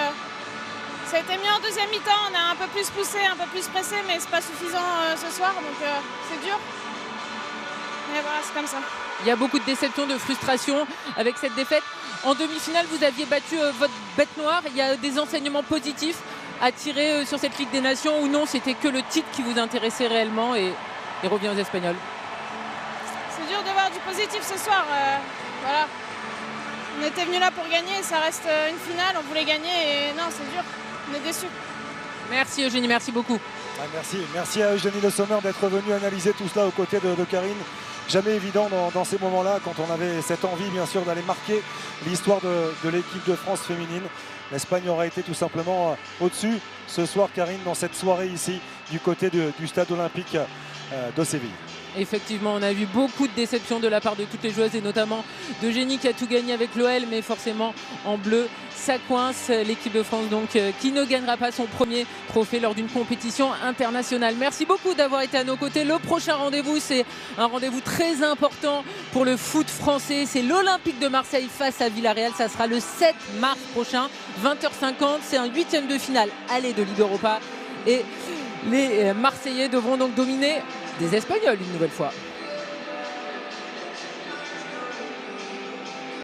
ça a été mieux en deuxième mi-temps, on a un peu plus poussé, un peu plus pressé, mais c'est pas suffisant ce soir, donc c'est dur. Mais voilà, c'est comme ça. Il y a beaucoup de déception, de frustration avec cette défaite. En demi-finale, vous aviez battu votre bête noire. Il y a des enseignements positifs à tirer sur cette Ligue des Nations ou non? C'était que le titre qui vous intéressait réellement et revient aux Espagnols. C'est dur de voir du positif ce soir. Voilà. On était venus là pour gagner, ça reste une finale, on voulait gagner et non, c'est dur. On est déçus. Merci Eugénie, merci beaucoup. Merci à Eugénie Le Sommer d'être venue analyser tout cela aux côtés de Karine. Jamais évident dans ces moments-là, quand on avait cette envie bien sûr d'aller marquer l'histoire de l'équipe de France féminine. L'Espagne aura été tout simplement au-dessus ce soir, Karine, dans cette soirée ici du côté du stade olympique de Séville. Effectivement, on a vu beaucoup de déceptions de la part de toutes les joueuses et notamment d'Eugénie qui a tout gagné avec l'OL, mais forcément en bleu, ça coince. L'équipe de France donc qui ne gagnera pas son premier trophée lors d'une compétition internationale. Merci beaucoup d'avoir été à nos côtés. Le prochain rendez-vous, c'est un rendez-vous très important pour le foot français. C'est l'Olympique de Marseille face à Villarreal. Ça sera le 7 mars prochain, 20h50. C'est un 8e de finale aller de Ligue Europa. Et les Marseillais devront donc dominer des Espagnols une nouvelle fois.